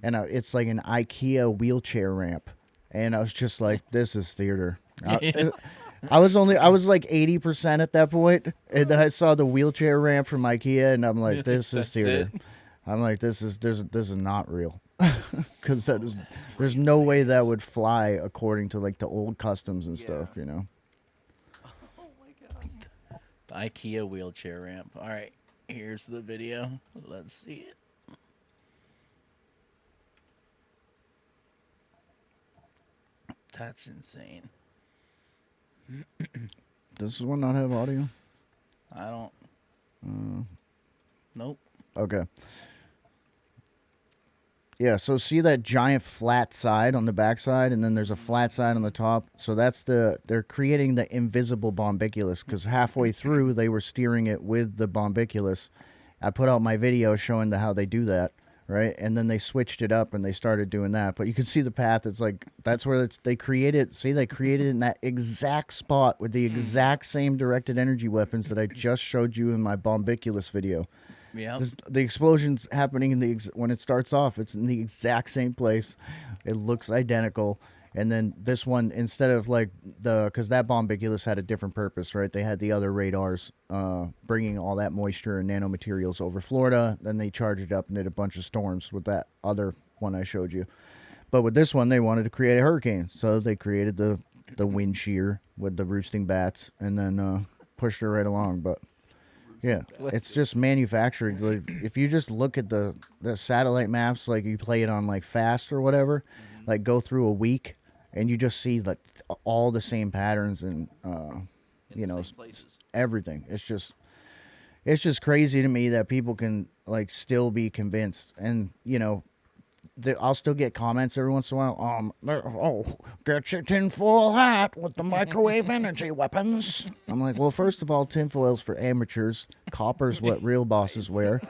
And it's like an IKEA wheelchair ramp, and I was just like, this is theater. I was like 80% at that point, and then I saw the wheelchair ramp from IKEA, and I'm like, this is theater. I'm like, this is not real, because there's no way that would fly according to like the old customs and stuff, you know. Oh my god. The IKEA wheelchair ramp. All right, here's the video. Let's see it. That's insane. Does this one not have audio? I don't. Nope. Okay. Yeah, so see that giant flat side on the backside, and then there's a flat side on the top. So they're creating the invisible bombiculus, because halfway through they were steering it with the bombiculus. I put out my video showing how they do that, right? And then they switched it up and they started doing that. But you can see the path. It's like that's where they created. See, they created it in that exact spot with the exact same directed energy weapons that I just showed you in my bombiculus video. Yeah. The explosion's happening when it starts off. It's in the exact same place. It looks identical. And then this one, instead of like because that bombiculus had a different purpose, right? They had the other radars bringing all that moisture and nanomaterials over Florida. Then they charged it up and did a bunch of storms with that other one I showed you. But with this one, they wanted to create a hurricane. So they created the wind shear with the roosting bats and then pushed it right along. But yeah, it's just manufactured. Like, if you just look at the satellite maps, like you play it on like fast or whatever, like go through a week, and you just see like all the same patterns and you know, everything. It's just crazy to me that people can like still be convinced, and you know, I'll still get comments every once in a while. Get your tinfoil hat with the microwave energy weapons. I'm like, well, first of all, tinfoil's for amateurs. Copper's what real bosses wear.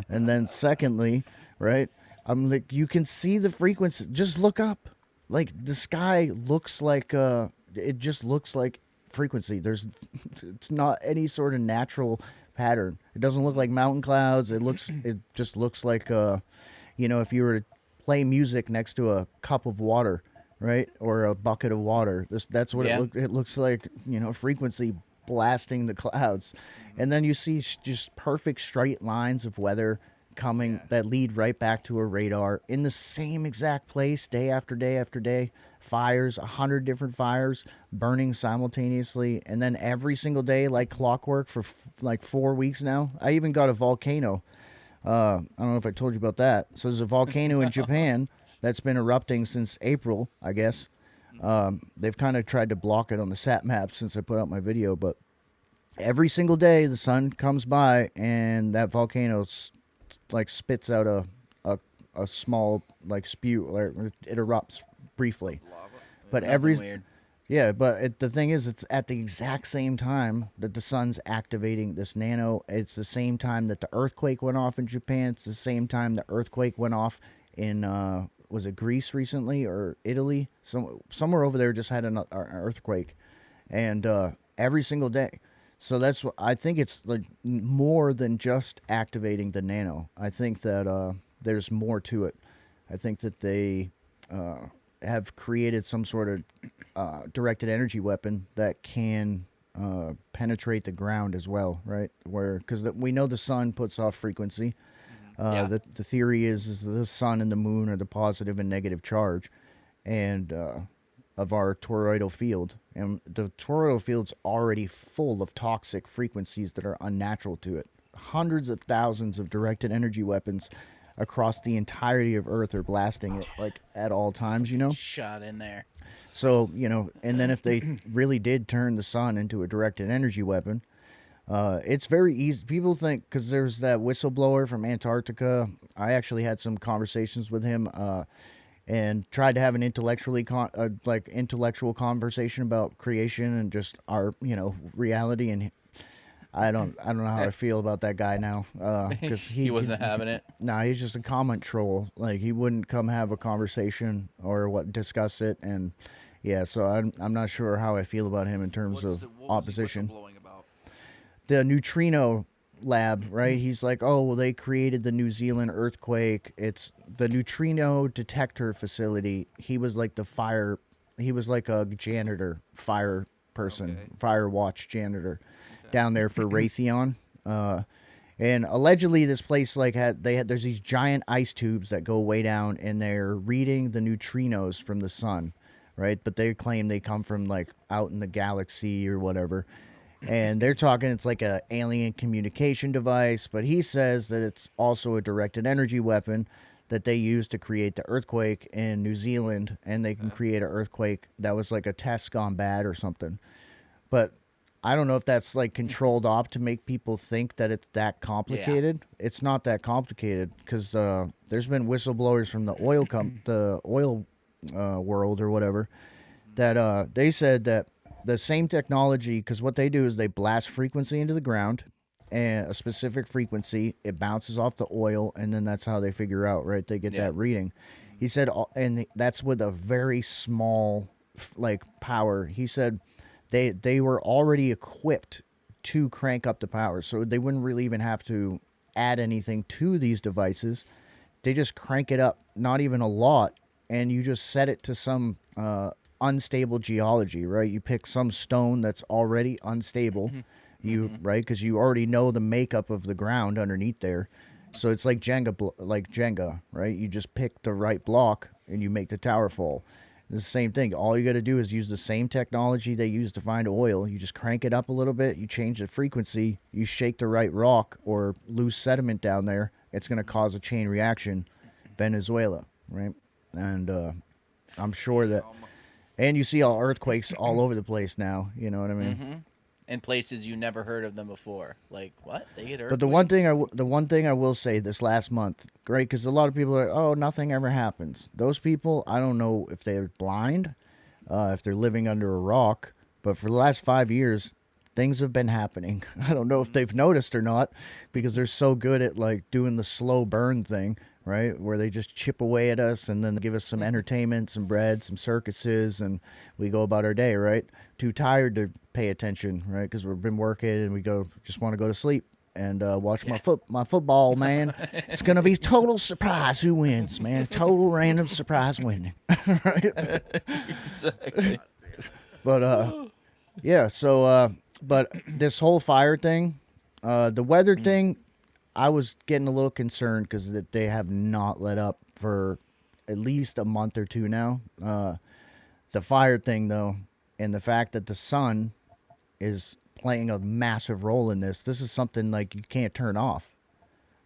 And then secondly, right, I'm like, you can see the frequency. Just look up. Like, the sky looks like, it just looks like frequency. It's not any sort of natural pattern. It doesn't look like mountain clouds. It just looks like, you know, if you were to play music next to a cup of water, right, or a bucket of water. That's what it looks like, you know, frequency blasting the clouds. And then you see just perfect straight lines of weather coming that lead right back to a radar in the same exact place, day after day after day. Fires, 100 different fires burning simultaneously, and then every single day like clockwork for like 4 weeks now. I even got a volcano. I don't know if I told you about that. So there's a volcano in Japan that's been erupting since April, I guess. They've kind of tried to block it on the sat map since I put out my video, but every single day the sun comes by and that volcano like spits out a small like spew, or it erupts briefly. But the thing is, it's at the exact same time that the sun's activating this nano. It's the same time that the earthquake went off in Japan. It's the same time the earthquake went off in, was it Greece recently or Italy? Somewhere over there just had an earthquake. And every single day. So that's what I think. It's like more than just activating the nano. I think that there's more to it. I think that they have created some sort of directed energy weapon that can penetrate the ground as well, right? Because we know the sun puts off frequency. The theory is the sun and the moon are the positive and negative charge, and of our toroidal field, and the toroidal field's already full of toxic frequencies that are unnatural to it. Hundreds of thousands of directed energy weapons across the entirety of Earth are blasting it like at all times, you know? Shot in there. So, you know, and then if they really did turn the sun into a directed energy weapon, it's very easy. People think, because there's that whistleblower from Antarctica. I actually had some conversations with him and tried to have an intellectual conversation about creation and just our, you know, reality. And I don't know how I feel about that guy now. Because he wasn't having it. No, he's just a comment troll. Like, he wouldn't come have a conversation or discuss it. And yeah, so I'm not sure how I feel about him in terms of opposition. Blowing about? The neutrino lab, right? He's like, oh, well, they created the New Zealand earthquake. It's the neutrino detector facility. He was like he was like a janitor, fire person, fire watch janitor down there for Raytheon. And allegedly this place there's these giant ice tubes that go way down and they're reading the neutrinos from the sun, right? But they claim they come from like out in the galaxy or whatever. And they're talking it's like a alien communication device, but he says that it's also a directed energy weapon that they use to create the earthquake in New Zealand, and they can create an earthquake that was like a test gone bad or something. But I don't know if that's like controlled op to make people think that it's that complicated. Yeah. It's not that complicated because there's been whistleblowers from the oil world or whatever that they said that the same technology, because what they do is they blast frequency into the ground, and a specific frequency, it bounces off the oil, and then that's how they figure out, right? They get that reading. He said, and that's with a very small like power. He said they were already equipped to crank up the power, so they wouldn't really even have to add anything to these devices. They just crank it up, not even a lot, and you just set it to some unstable geology, right? You pick some stone that's already unstable, right? Because you already know the makeup of the ground underneath there. So it's like Jenga, right? You just pick the right block and you make the tower fall. It's the same thing. All you got to do is use the same technology they use to find oil. You just crank it up a little bit, you change the frequency, you shake the right rock or loose sediment down there. It's going to cause a chain reaction. Venezuela, right? And I'm sure that... And you see all earthquakes all over the place now. You know what I mean? In places you never heard of them before. Like, what? They get earthquakes? But the one thing I will say this last month, great, because a lot of people are like, oh, nothing ever happens. Those people, I don't know if they're blind, if they're living under a rock, but for the last 5 years, things have been happening. I don't know if they've noticed or not, because they're so good at like doing the slow burn thing. Right, where they just chip away at us and then give us some entertainment, some bread, some circuses, and we go about our day, right? Too tired to pay attention, right? Because we've been working and we just want to go to sleep and watch my football, man. It's going to be total surprise who wins, man. Total random surprise winning, right? Exactly. But, yeah, so, but this whole fire thing, the weather thing, I was getting a little concerned because they have not let up for at least a month or two now. The fire thing, though, and the fact that the sun is playing a massive role in this. This is something like you can't turn off,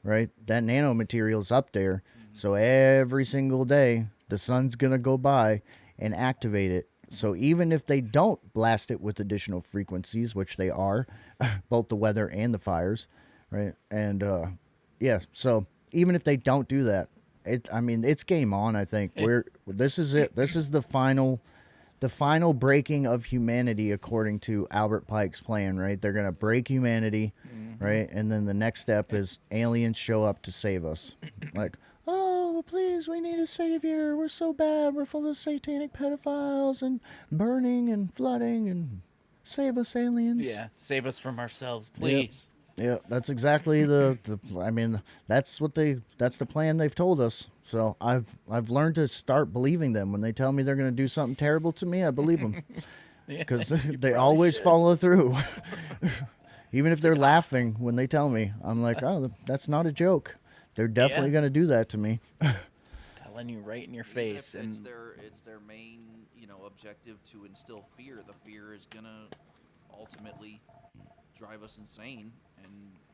right? That nanomaterial is up there. So every single day, the sun's going to go by and activate it. So even if they don't blast it with additional frequencies, which they are, both the weather and the fires, right? And yeah, so even if they don't do that, it's game on. I think this is it. This is the final breaking of humanity according to Albert Pike's plan. Right? They're gonna break humanity, right? And then the next step is aliens show up to save us. Like, oh, please, we need a savior. We're so bad. We're full of satanic pedophiles and burning and flooding, and save us, aliens. Yeah, save us from ourselves, please. Yep. Yeah, that's exactly that's the plan they've told us. So I've learned to start believing them. When they tell me they're going to do something terrible to me, I believe them. Because they always follow through. Even if they're laughing when they tell me, I'm like, oh, that's not a joke. They're definitely going to do that to me. Telling you right in your face. Even if and it's their main, objective to instill fear. The fear is going to ultimately drive us insane, and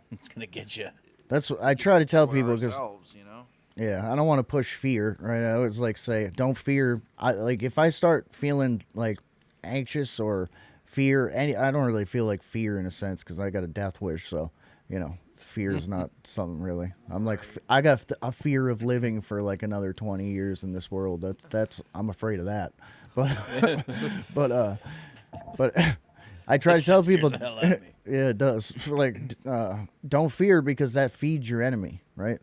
it's gonna get you. That's what I try to tell people, because yeah, I don't want to push fear, right? I always like say, don't fear. If I start feeling like anxious or fear, I don't really feel like fear in a sense, because I got a death wish, so fear is not something really. I'm like, I got a fear of living for like another 20 years in this world. That's I'm afraid of that, but I try to tell people, yeah, it does. Like, don't fear, because that feeds your enemy, right?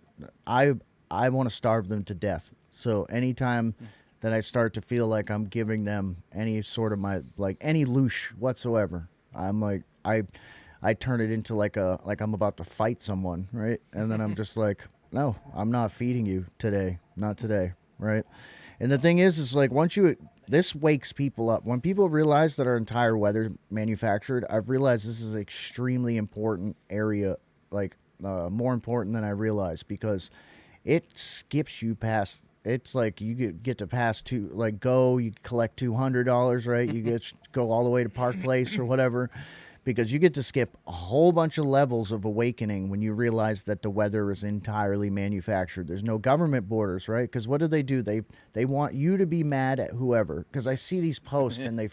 I want to starve them to death. So anytime that I start to feel like I'm giving them any sort of any loosh whatsoever, I'm like, I turn it into like I'm about to fight someone, right? And then I'm just like, no, I'm not feeding you today, not today, right? And the thing is like this wakes people up. When people realize that our entire weather manufactured, I've realized this is an extremely important area, like more important than I realized, because it skips you past. It's like you get to pass you collect $200, right? You go all the way to Park Place or whatever, because you get to skip a whole bunch of levels of awakening when you realize that the weather is entirely manufactured. There's no government borders, right? Because what do? They want you to be mad at whoever. Because I see these posts and they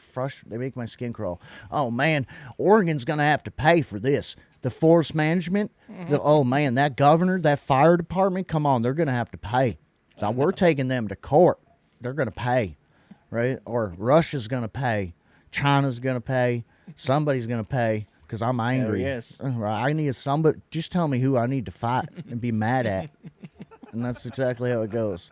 make my skin crawl. Oh man, Oregon's gonna have to pay for this. The forest management. Oh man, that governor, that fire department. Come on, they're gonna have to pay. Now we're taking them to court. They're gonna pay, right? Or Russia's gonna pay. China's gonna pay. Somebody's gonna pay because I'm angry. Yes. I need somebody. Just tell me who I need to fight and be mad at, and that's exactly how it goes.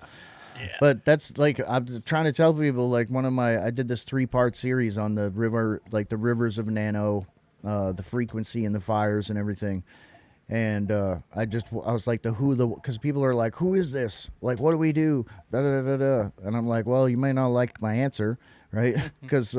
Yeah. But that's like I'm trying to tell people. Like I did this 3-part series on the river, like the rivers of Nano, the frequency and the fires and everything. And I was like because people are like, who is this? Like, what do we do? Da, da, da, da. And I'm like, well, you may not like my answer, right? Because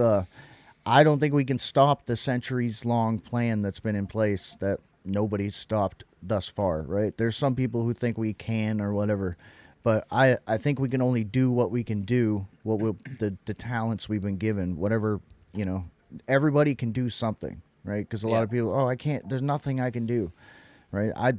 I don't think we can stop the centuries-long plan that's been in place that nobody's stopped thus far, right? There's some people who think we can or whatever, but I think we can only do what we can do, the talents we've been given, whatever, everybody can do something, right? Because a lot of people, I can't, there's nothing I can do, right? I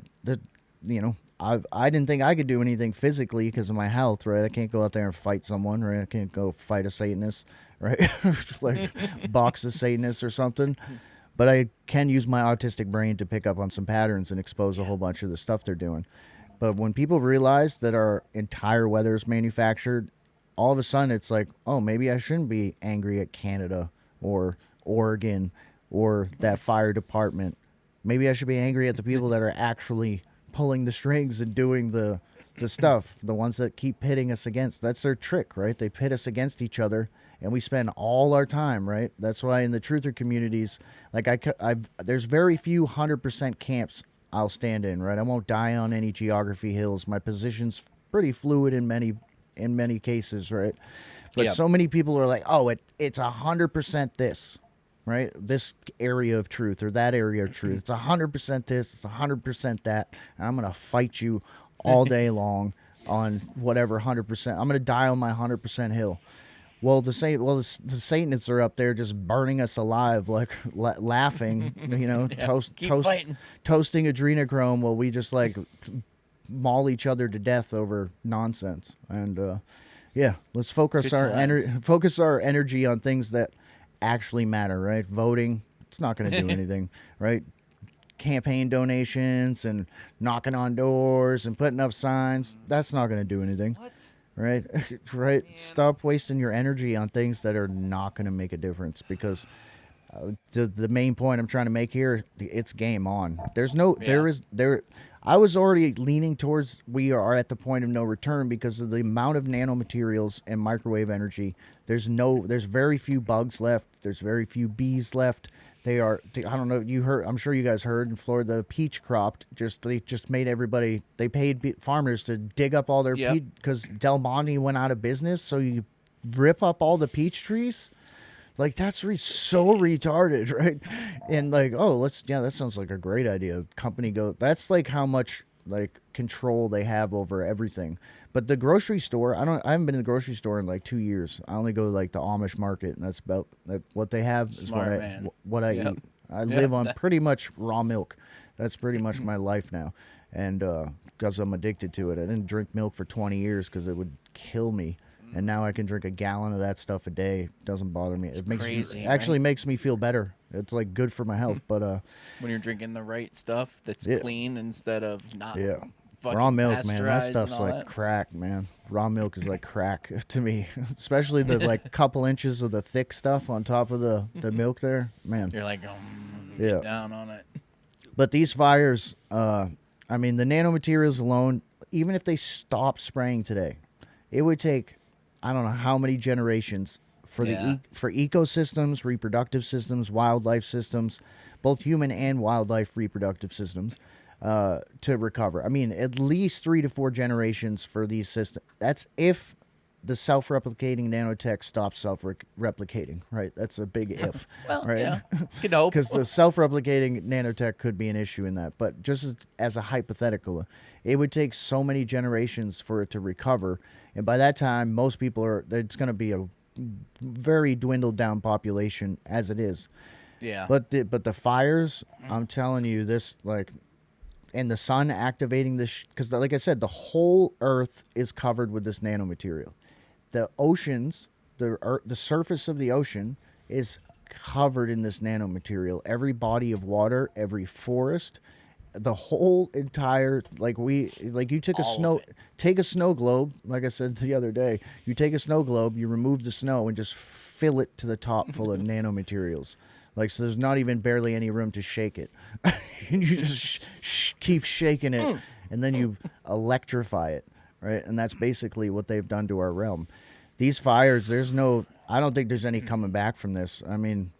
didn't think I could do anything physically because of my health, right? I can't go out there and fight someone, right? I can't go fight a Satanist, right? Just like box a Satanist or something. But I can use my autistic brain to pick up on some patterns and expose a whole bunch of the stuff they're doing. But when people realize that our entire weather is manufactured, all of a sudden it's like, oh, maybe I shouldn't be angry at Canada or Oregon or that fire department. Maybe I should be angry at the people that are actually pulling the strings and doing the stuff, the ones that keep pitting us against. That's their trick, right? They pit us against each other, and we spend all our time, right? That's why in the truther communities, like there's very few 100% camps I'll stand in, right? I won't die on any geography hills. My position's pretty fluid in many cases, right? But so many people are like, oh, it's 100% this, right? This area of truth or that area of truth. It's 100% this, it's 100% that, and I'm going to fight you all day long on whatever 100%. I'm going to die on my 100% hill. Well, the Satanists are up there just burning us alive, like laughing, toasting adrenochrome while we just like maul each other to death over nonsense. And let's focus our energy on things that actually matter, right? Voting, it's not going to do anything, right? Campaign donations and knocking on doors and putting up signs, that's not going to do anything. What? Right? Right? Man. Stop wasting your energy on things that are not going to make a difference, because the main point I'm trying to make here, it's game on. I was already leaning towards we are at the point of no return because of the amount of nanomaterials and microwave energy. There's very few bugs left. There's very few bees left. I don't know, I'm sure you guys heard in Florida, the peach crop, they just made everybody, they paid farmers to dig up all their peach because Del Monte went out of business. So you rip up all the peach trees. Like, that's so retarded, right? And like, that sounds like a great idea. That's like how much like control they have over everything. But the grocery store, I haven't been in the grocery store in like 2 years. I only go to like the Amish market, and that's about what they have. Smart is what I eat. I live on pretty much raw milk. That's pretty much my life now. And because I'm addicted to it. I didn't drink milk for 20 years because it would kill me. And now I can drink a gallon of that stuff a day. It doesn't bother me. It makes me feel better. It's like good for my health. But when you're drinking the right stuff that's clean instead of not raw milk, man, that pasteurized stuff's like crack, man. Raw milk is like crack to me, especially the like couple inches of the thick stuff on top of the milk there, man. You're like, get down on it. But these fires, the nanomaterials alone, even if they stop spraying today, it would take I don't know how many generations for for ecosystems, reproductive systems, wildlife systems, both human and wildlife reproductive systems, to recover. I mean, at least 3 to 4 generations for these systems. That's if the self-replicating nanotech stops self-replicating, right? That's a big if, well, right? yeah, could hope. Because the self-replicating nanotech could be an issue in that. But just as a hypothetical, it would take so many generations for it to recover, and by that time, most people are. It's going to be a very dwindled down population as it is. Yeah. But the fires, I'm telling you, this like. And the sun activating this, because like I said, the whole Earth is covered with this nanomaterial. The oceans, the surface of the ocean is covered in this nanomaterial. Every body of water, every forest, the whole entire you took take a snow globe, like I said the other day. You take a snow globe, you remove the snow, and just fill it to the top full of nanomaterials. Like, so there's not even barely any room to shake it. And you just keep shaking it, and then you electrify it, right? And that's basically what they've done to our realm. These fires, I don't think there's any coming back from this. I mean,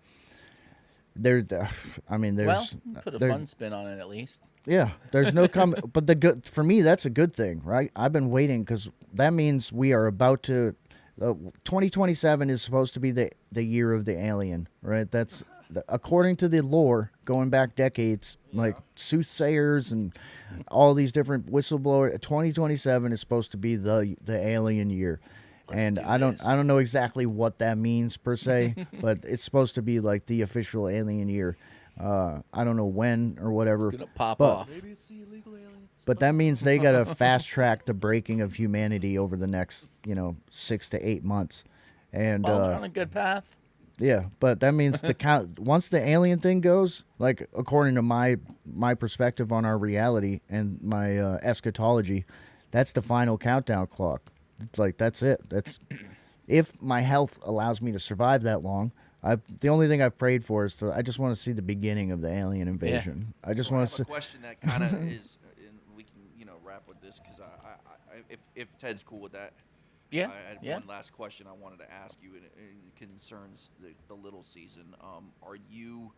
there's put a fun spin on it at least. Yeah, there's no coming. But for me, that's a good thing, right? I've been waiting because that means we are about to. 2027 is supposed to be the year of the alien, right? That's according to the lore, going back decades, like soothsayers and all these different whistleblowers. 2027 is supposed to be the alien year. And I don't know exactly what that means per se, but it's supposed to be like the official alien year. I don't know when or whatever. It's gonna pop off. Maybe it's the illegal aliens. But that means they got to fast track the breaking of humanity over the next, 6 to 8 months. And they're on a good path. Yeah, but that means once the alien thing goes, like according to my perspective on our reality and my eschatology, that's the final countdown clock. It's like that's it. That's if my health allows me to survive that long. The only thing I've prayed for is I just want to see the beginning of the alien invasion. Yeah. I just So want I to have see. a question that kind of is, and we can wrap with this because if Ted's cool with that. Yeah. I had one last question I wanted to ask you, and it concerns the little season. Are you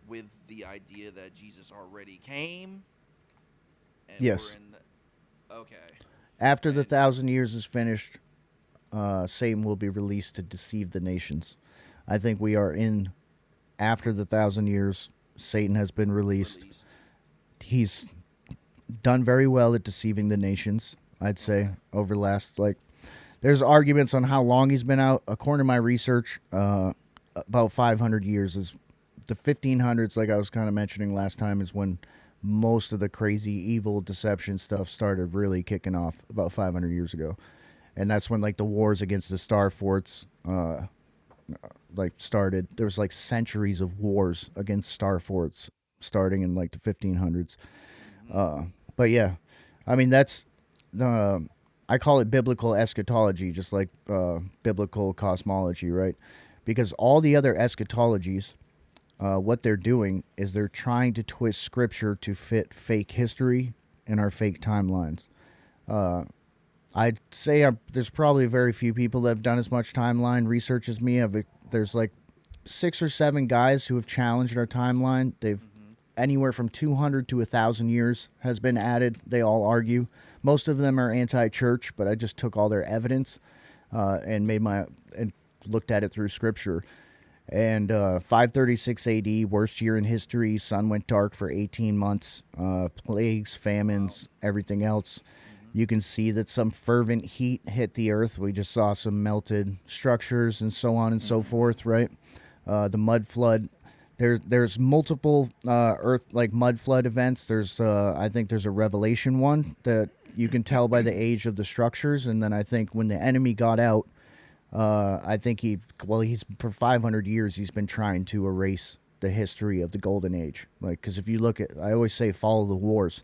with the idea that Jesus already came? And Yes. Okay. After the 1,000 years is finished, Satan will be released to deceive the nations. I think we are in after the 1,000 years. Satan has been released. He's done very well at deceiving the nations, I'd say, over the last, there's arguments on how long he's been out. According to my research, about 500 years. Is the 1500s, like I was kind of mentioning last time, is when most of the crazy, evil deception stuff started really kicking off about 500 years ago. And that's when, the wars against the star forts, started. There was, centuries of wars against star forts starting in, the 1500s. But, yeah, I mean, that's... I call it biblical eschatology, just like biblical cosmology, right? Because all the other eschatologies, what they're doing is they're trying to twist scripture to fit fake history and our fake timelines. I'd say there's probably very few people that have done as much timeline research as me. There's 6 or 7 guys who have challenged our timeline. They've anywhere from 200 to 1,000 years has been added. They all argue. Most of them are anti-church, but I just took all their evidence and looked at it through scripture. And 536 AD, worst year in history. Sun went dark for 18 months. Plagues, famines, everything else. You can see that some fervent heat hit the earth. We just saw some melted structures and so on and so forth, right? The mud flood. There's multiple mud flood events. I think there's a Revelation one that you can tell by the age of the structures. And then I think when the enemy got out, I think he's for 500 years, he's been trying to erase the history of the Golden Age. Because if you look at, I always say follow the wars.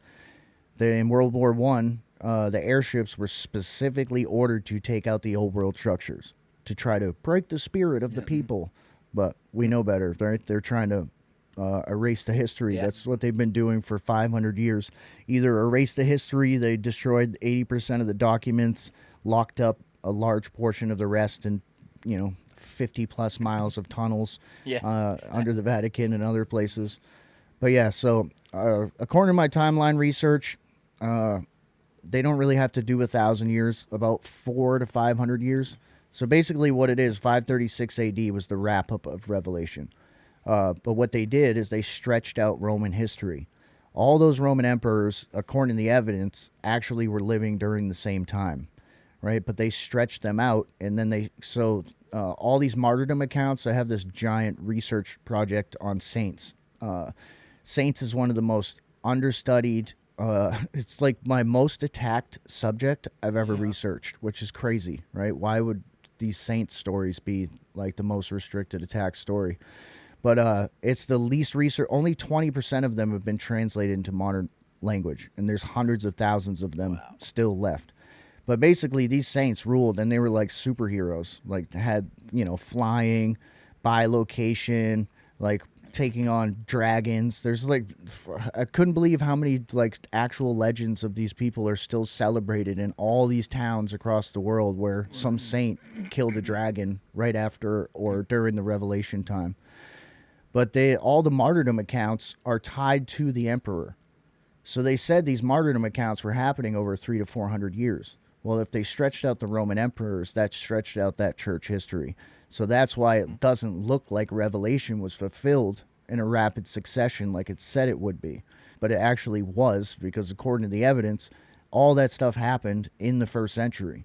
In World War I, the airships were specifically ordered to take out the old world structures to try to break the spirit of the people. But we know better, right? They're trying to erase the history. Yeah. That's what they've been doing for 500 years. Either erase the history, they destroyed 80% of the documents, locked up a large portion of the rest, and 50 plus miles of tunnels Yeah. under the Vatican and other places. But yeah, so according to my timeline research, they don't really have to do 1,000 years, about 400 to 500 years. So basically what it is, 536 AD was the wrap-up of Revelation. But what they did is they stretched out Roman history. All those Roman emperors, according to the evidence, actually were living during the same time, right? But they stretched them out, and then all these martyrdom accounts, I have this giant research project on saints. Saints is one of the most understudied, it's like my most attacked subject I've ever researched, which is crazy, right? Why would these saints stories be like the most restricted attack story? But it's the least research. Only 20% of them have been translated into modern language, and there's hundreds of thousands of them still left. But basically, these saints ruled, and they were like superheroes. Like had flying, bilocation, like taking on dragons. There's like, I couldn't believe how many like actual legends of these people are still celebrated in all these towns across the world where some saint killed a dragon right after or during the Revelation time. But all the martyrdom accounts are tied to the emperor. So they said these martyrdom accounts were happening over 300 to 400 years. Well, if they stretched out the Roman emperors, that stretched out that church history. So that's why it doesn't look like Revelation was fulfilled in a rapid succession like it said it would be. But it actually was, because according to the evidence, all that stuff happened in the first century.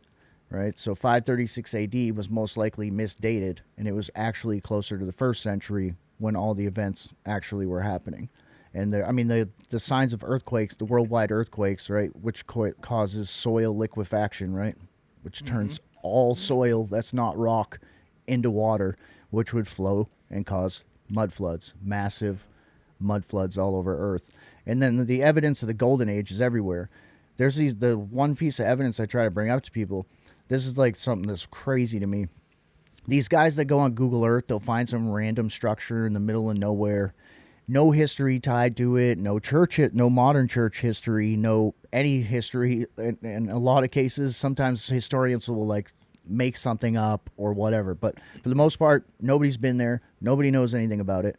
Right, so 536 AD was most likely misdated, and it was actually closer to the first century when all the events actually were happening. And the signs of earthquakes, the worldwide earthquakes, right, which causes soil liquefaction, right, which turns all soil that's not rock into water, which would flow and cause mud floods, massive mud floods all over Earth. And then the evidence of the Golden Age is everywhere. There's the one piece of evidence I try to bring up to people. This is like something that's crazy to me. These guys that go on Google Earth, they'll find some random structure in the middle of nowhere. No history tied to it, no modern church history, no any history. In a lot of cases, sometimes historians will like make something up or whatever. But for the most part, nobody's been there. Nobody knows anything about it.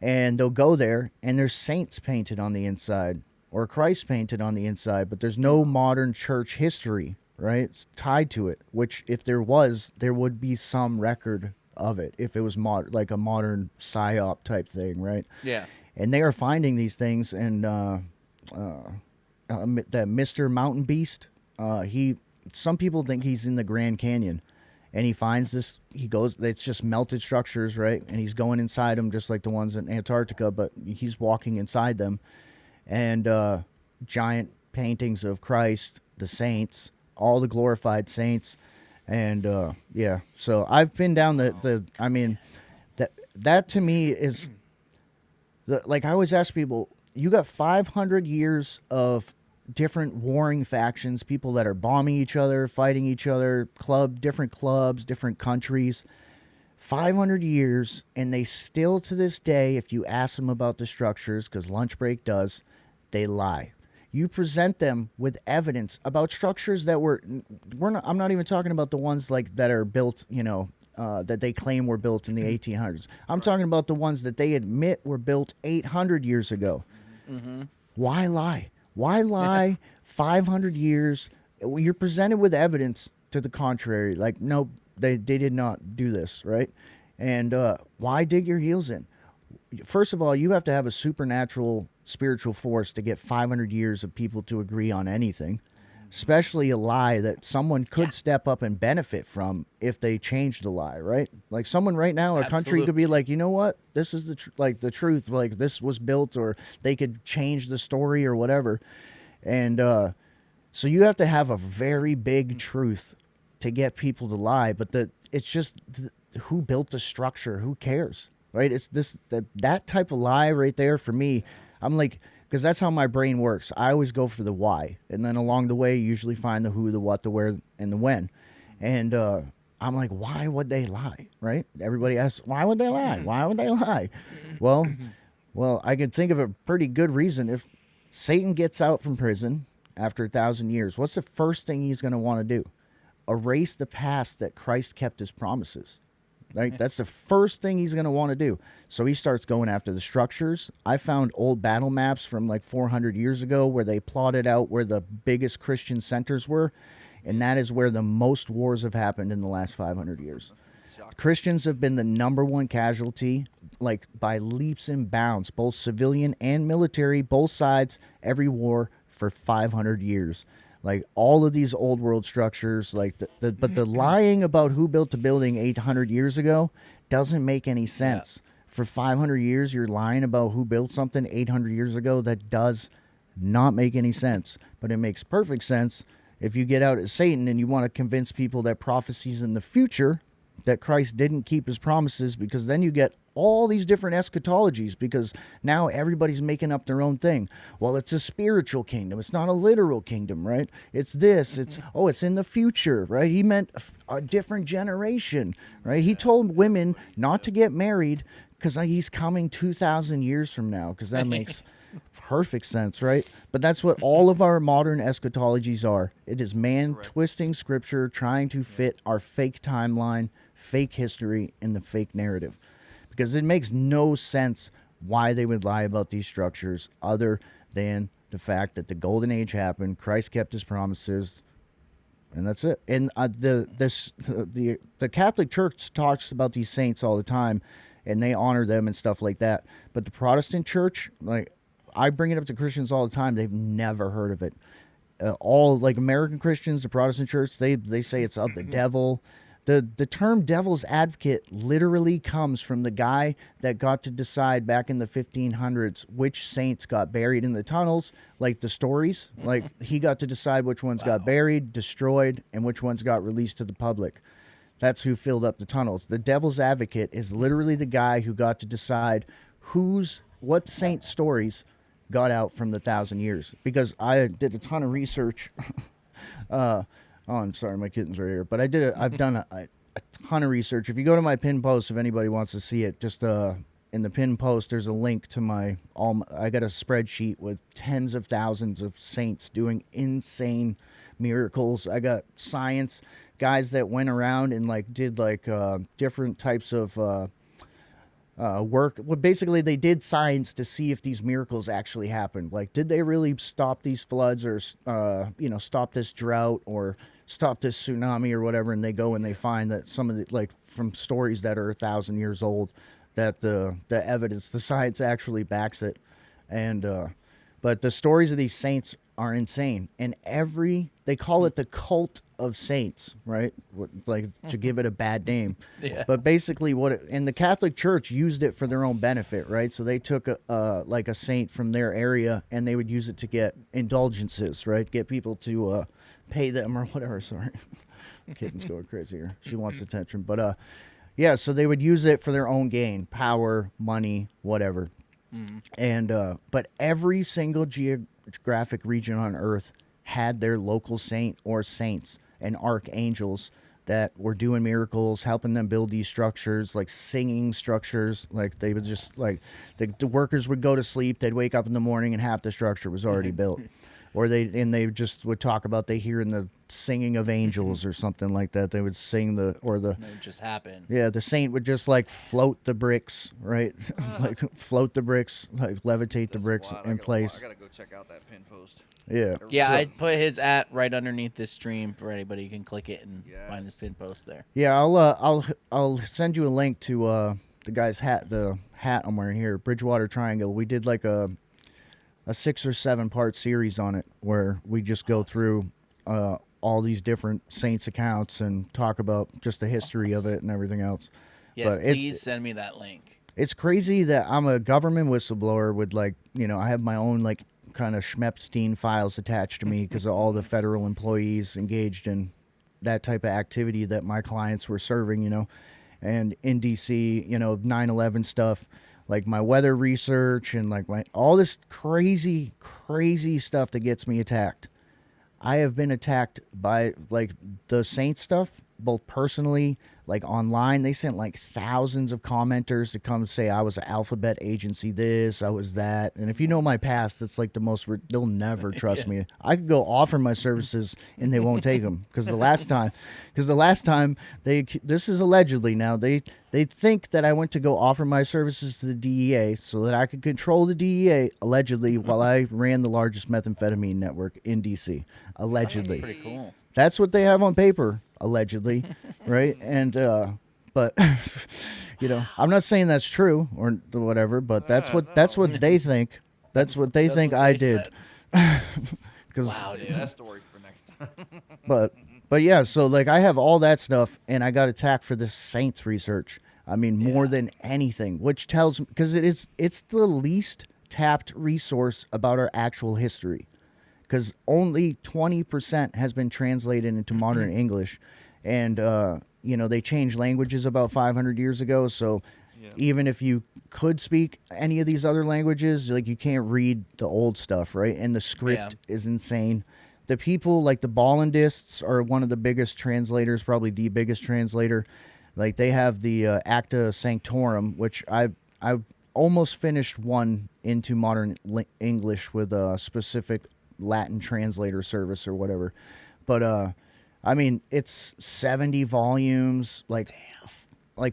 And they'll go there, and there's saints painted on the inside or Christ painted on the inside, but there's no modern church history, right? It's tied to it, which if there was, there would be some record of it if it was like a modern psyop type thing, right? Yeah. And they are finding these things, and that Mr. Mountain Beast, some people think he's in the Grand Canyon, and he finds this, it's just melted structures, right? And he's going inside them just like the ones in Antarctica, but he's walking inside them, and giant paintings of Christ, the saints, all the glorified saints. And yeah, so I've been down that to me is like I always ask people, you got 500 years of different warring factions, people that are bombing each other, fighting each other, different clubs, different countries. 500 years, and they still to this day, if you ask them about the structures, because Lunch Break does, they lie. You present them with evidence about structures that I'm not even talking about the ones like that are built, that they claim were built in the 1800s. I'm talking about the ones that they admit were built 800 years ago. Mm-hmm. Why lie? Why lie 500 years? You're presented with evidence to the contrary. Like, no, they did not do this, right? And why dig your heels in? First of all, you have to have a supernatural spiritual force to get 500 years of people to agree on anything, especially a lie that someone could step up and benefit from if they changed the lie, right? Like someone right now, a country could be like, you know what? This is the truth. Like this was built, or they could change the story or whatever. And so you have to have a very big truth to get people to lie. But it's just who built the structure? Who cares? Right? It's that type of lie right there for me. I'm like, because that's how my brain works. I always go for the why, and then along the way, you usually find the who, the what, the where, and the when. And I'm like, why would they lie? Right? Everybody asks, why would they lie? Why would they lie? Well, I could think of a pretty good reason. If Satan gets out from prison after 1,000 years, what's the first thing he's going to want to do? Erase the past that Christ kept his promises. Right? That's the first thing he's going to want to do. So he starts going after the structures. I found old battle maps from like 400 years ago where they plotted out where the biggest Christian centers were, and that is where the most wars have happened in the last 500 years. Christians have been the number one casualty, like by leaps and bounds, both civilian and military, both sides, every war for 500 years. Like all of these old world structures, like but the lying about who built the building 800 years ago doesn't make any sense. For 500 years, you're lying about who built something 800 years ago. That does not make any sense. But it makes perfect sense if you get out as Satan and you want to convince people that prophecies in the future, that Christ didn't keep his promises, because then you get all these different eschatologies, because now everybody's making up their own thing. Well, it's a spiritual kingdom. It's not a literal kingdom, right? It's this. It's in the future, right? He meant a different generation, right? He told women not to get married because he's coming 2,000 years from now, because that makes perfect sense, right? But that's what all of our modern eschatologies are. It is man twisting scripture, trying to fit our fake timeline, fake history, and the fake narrative. Because it makes no sense why they would lie about these structures other than the fact that the golden age happened, Christ kept his promises, and that's it. And the Catholic Church talks about these saints all the time, and they honor them and stuff like that. But the Protestant Church, like, I bring it up to Christians all the time, they've never heard of it. All like American Christians, the Protestant Church, they say it's of the devil. The term devil's advocate literally comes from the guy that got to decide back in the 1500s which saints got buried in the tunnels, like the stories. Like, he got to decide which ones got buried, destroyed, and which ones got released to the public. That's who filled up the tunnels. The devil's advocate is literally the guy who got to decide what saint stories got out from the 1,000 years. Because I did a ton of research. Oh, I'm sorry, my kitten's right here. But I've done a ton of research. If you go to my pinned post, if anybody wants to see it, just in the pinned post, there's a link to I got a spreadsheet with tens of thousands of saints doing insane miracles. I got science guys that went around and did different types of work. Well, basically, they did science to see if these miracles actually happened. Like, did they really stop these floods, or stop this drought, or stop this tsunami, or whatever? And they go and they find that some of the, from stories that are 1,000 years old, that the evidence, the science actually backs it. And but the stories of these saints are insane, and they call it the cult of saints, right? To give it a bad name. Yeah. But basically, and the Catholic Church used it for their own benefit, right? So they took a saint from their area, and they would use it to get indulgences, right? Get people to pay them or whatever. Sorry, kitten's going crazy here. She wants attention, but yeah. So they would use it for their own gain, power, money, whatever. And but every single geographic region on Earth had their local saint or saints and archangels that were doing miracles, helping them build these structures, like singing structures. Like, they would just the workers would go to sleep, they'd wake up in the morning and half the structure was already built. Or they just would talk about they hearing the singing of angels or something like that. They would sing it would just happen. Yeah, the saint would just float the bricks, right? Float the bricks, levitate the bricks in place. I gotta go check out that pin post. Yeah. Yeah, I put his right underneath this stream for anybody. You can click it and find his pin post there. Yeah, I'll send you a link to the guy's hat, the hat I'm wearing here, Bridgewater Triangle. We did a 6 or 7 part series on it, where we just go through all these different saints accounts and talk about just the history of it and everything else. Yes, but please send me that link. It's crazy that I'm a government whistleblower with I have my own kind of Schmepstein files attached to me because of all the federal employees engaged in that type of activity that my clients were serving, and in DC, 9/11 stuff. Like my weather research and all this crazy stuff that gets me attacked. I have been attacked by the saint stuff, both personally, like online. They sent like thousands of commenters to come say I was an alphabet agency this, I was that. And if you know my past, it's like the most, they'll never trust me. I could go offer my services and they won't take them. Because the last time this is allegedly now, they think that I went to go offer my services to the DEA so that I could control the DEA, allegedly, while I ran the largest methamphetamine network in DC. Allegedly. That's pretty cool. That's what they have on paper, allegedly, right? And but I'm not saying that's true or whatever, but that's what they think. That's what they think I did. Wow, dude. That story for next time. But yeah, so like I have all that stuff, and I got attacked for this Saints research. I mean, more than anything, which tells, because it's the least tapped resource about our actual history, because only 20% has been translated into modern English, and they changed languages about 500 years ago. So even if you could speak any of these other languages, like you can't read the old stuff, right? And the script is insane. The people like the Bollandists are one of the biggest translators, probably the biggest translator. Like they have the Acta Sanctorum, which I almost finished one into modern English with a specific Latin translator service or whatever. But I mean, it's 70 volumes, like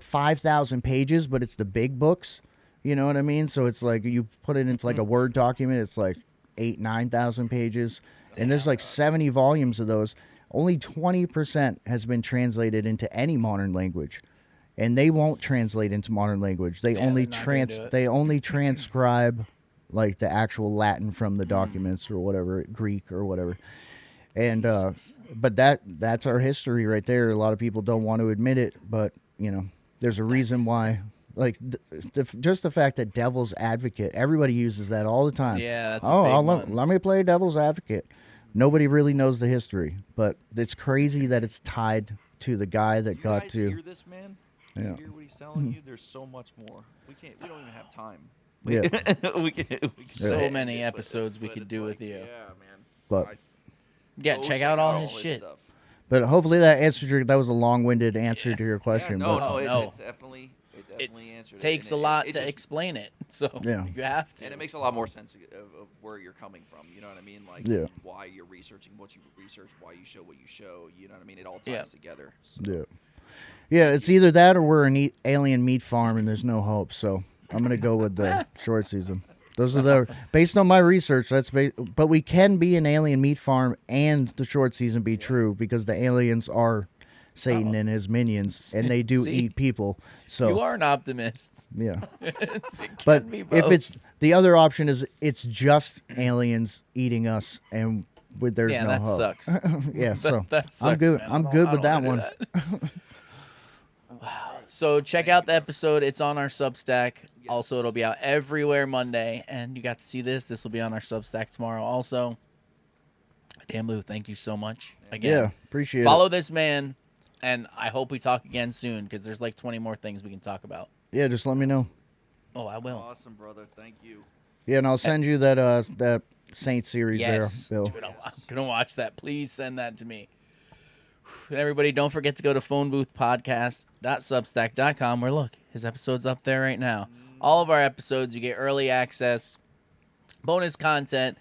5,000 pages, but it's the big books. You know what I mean? So it's like you put it into like a Word document, it's like 9,000 pages. And there's like 70 volumes of those. Only 20% has been translated into any modern language. And they won't translate into modern language. They only transcribe like the actual Latin from the documents or whatever, Greek or whatever. And but that's our history right there. A lot of people don't want to admit it, but there's a reason why. Like just the fact that devil's advocate, everybody uses that all the time. Yeah, that's a big one. Let me play devil's advocate. Nobody really knows the history, but it's crazy that it's tied to the guy that got to. You guys hear this, man? Do you hear what he's telling you? There's so much more. We don't even have time. So many episodes we could do with you. Yeah, man. But check out all his shit. Stuff. But hopefully that answered that was a long-winded answer to your question. No, it definitely answered it. Takes a lot to explain it, so you have to. And it makes a lot more sense of where you're coming from. You know what I mean? Like why you're researching what you research, why you show what you show. You know what I mean? It all ties together. So. Yeah. It's either that or we're an alien meat farm and there's no hope. So I'm gonna go with the short season. Those are based on my research. But we can be an alien meat farm and the short season be true because the aliens are Satan and his minions, and they do eat people. So you are an optimist. Yeah. But if it's the other option is it's just aliens eating us, and there's no that hope. Sucks. That sucks, I'm good. Man. I'm good with that one. Wow. So check out the episode. It's on our Substack. Yes. Also, it'll be out everywhere Monday, and you got to see this. This will be on our Substack tomorrow. Also, Dan Blue, thank you so much again. Yeah, appreciate it. Follow this man. And I hope we talk again soon because there's like 20 more things we can talk about. Yeah, just let me know. Oh, I will. Awesome, brother. Thank you. Yeah, and I'll send you that Saint series there, Bill. Dude, I'm going to watch that. Please send that to me. And everybody, don't forget to go to phoneboothpodcast.substack.com where, look, his episode's up there right now. All of our episodes, you get early access, bonus content.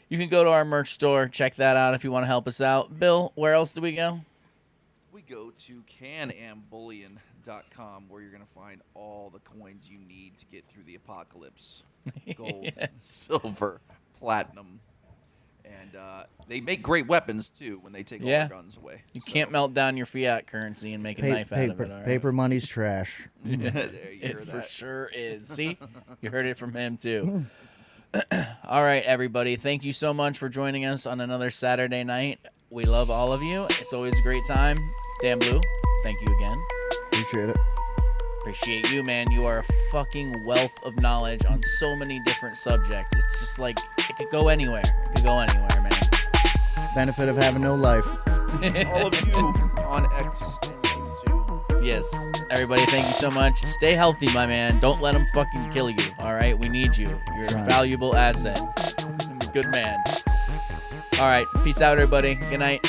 You can go to our merch store. Check that out if you want to help us out. Bill, where else do we go? We go to canambullion.com where you're going to find all the coins you need to get through the apocalypse. Gold, silver, platinum. And they make great weapons, too, when they take all our guns away. You can't melt down your fiat currency and make a knife out of it. All right? Paper money's trash. It for sure is. See? You heard it from him, too. All right, everybody. Thank you so much for joining us on another Saturday night. We love all of you. It's always a great time. Dan Blue, thank you again. Appreciate it. Appreciate you, man. You are a fucking wealth of knowledge on so many different subjects. It's just like, it could go anywhere. It could go anywhere, man. Benefit of having no life. All of you on X and YouTube. Yes. Everybody, thank you so much. Stay healthy, my man. Don't let them fucking kill you, all right? We need you. You're a valuable asset. Good man. All right. Peace out, everybody. Good night.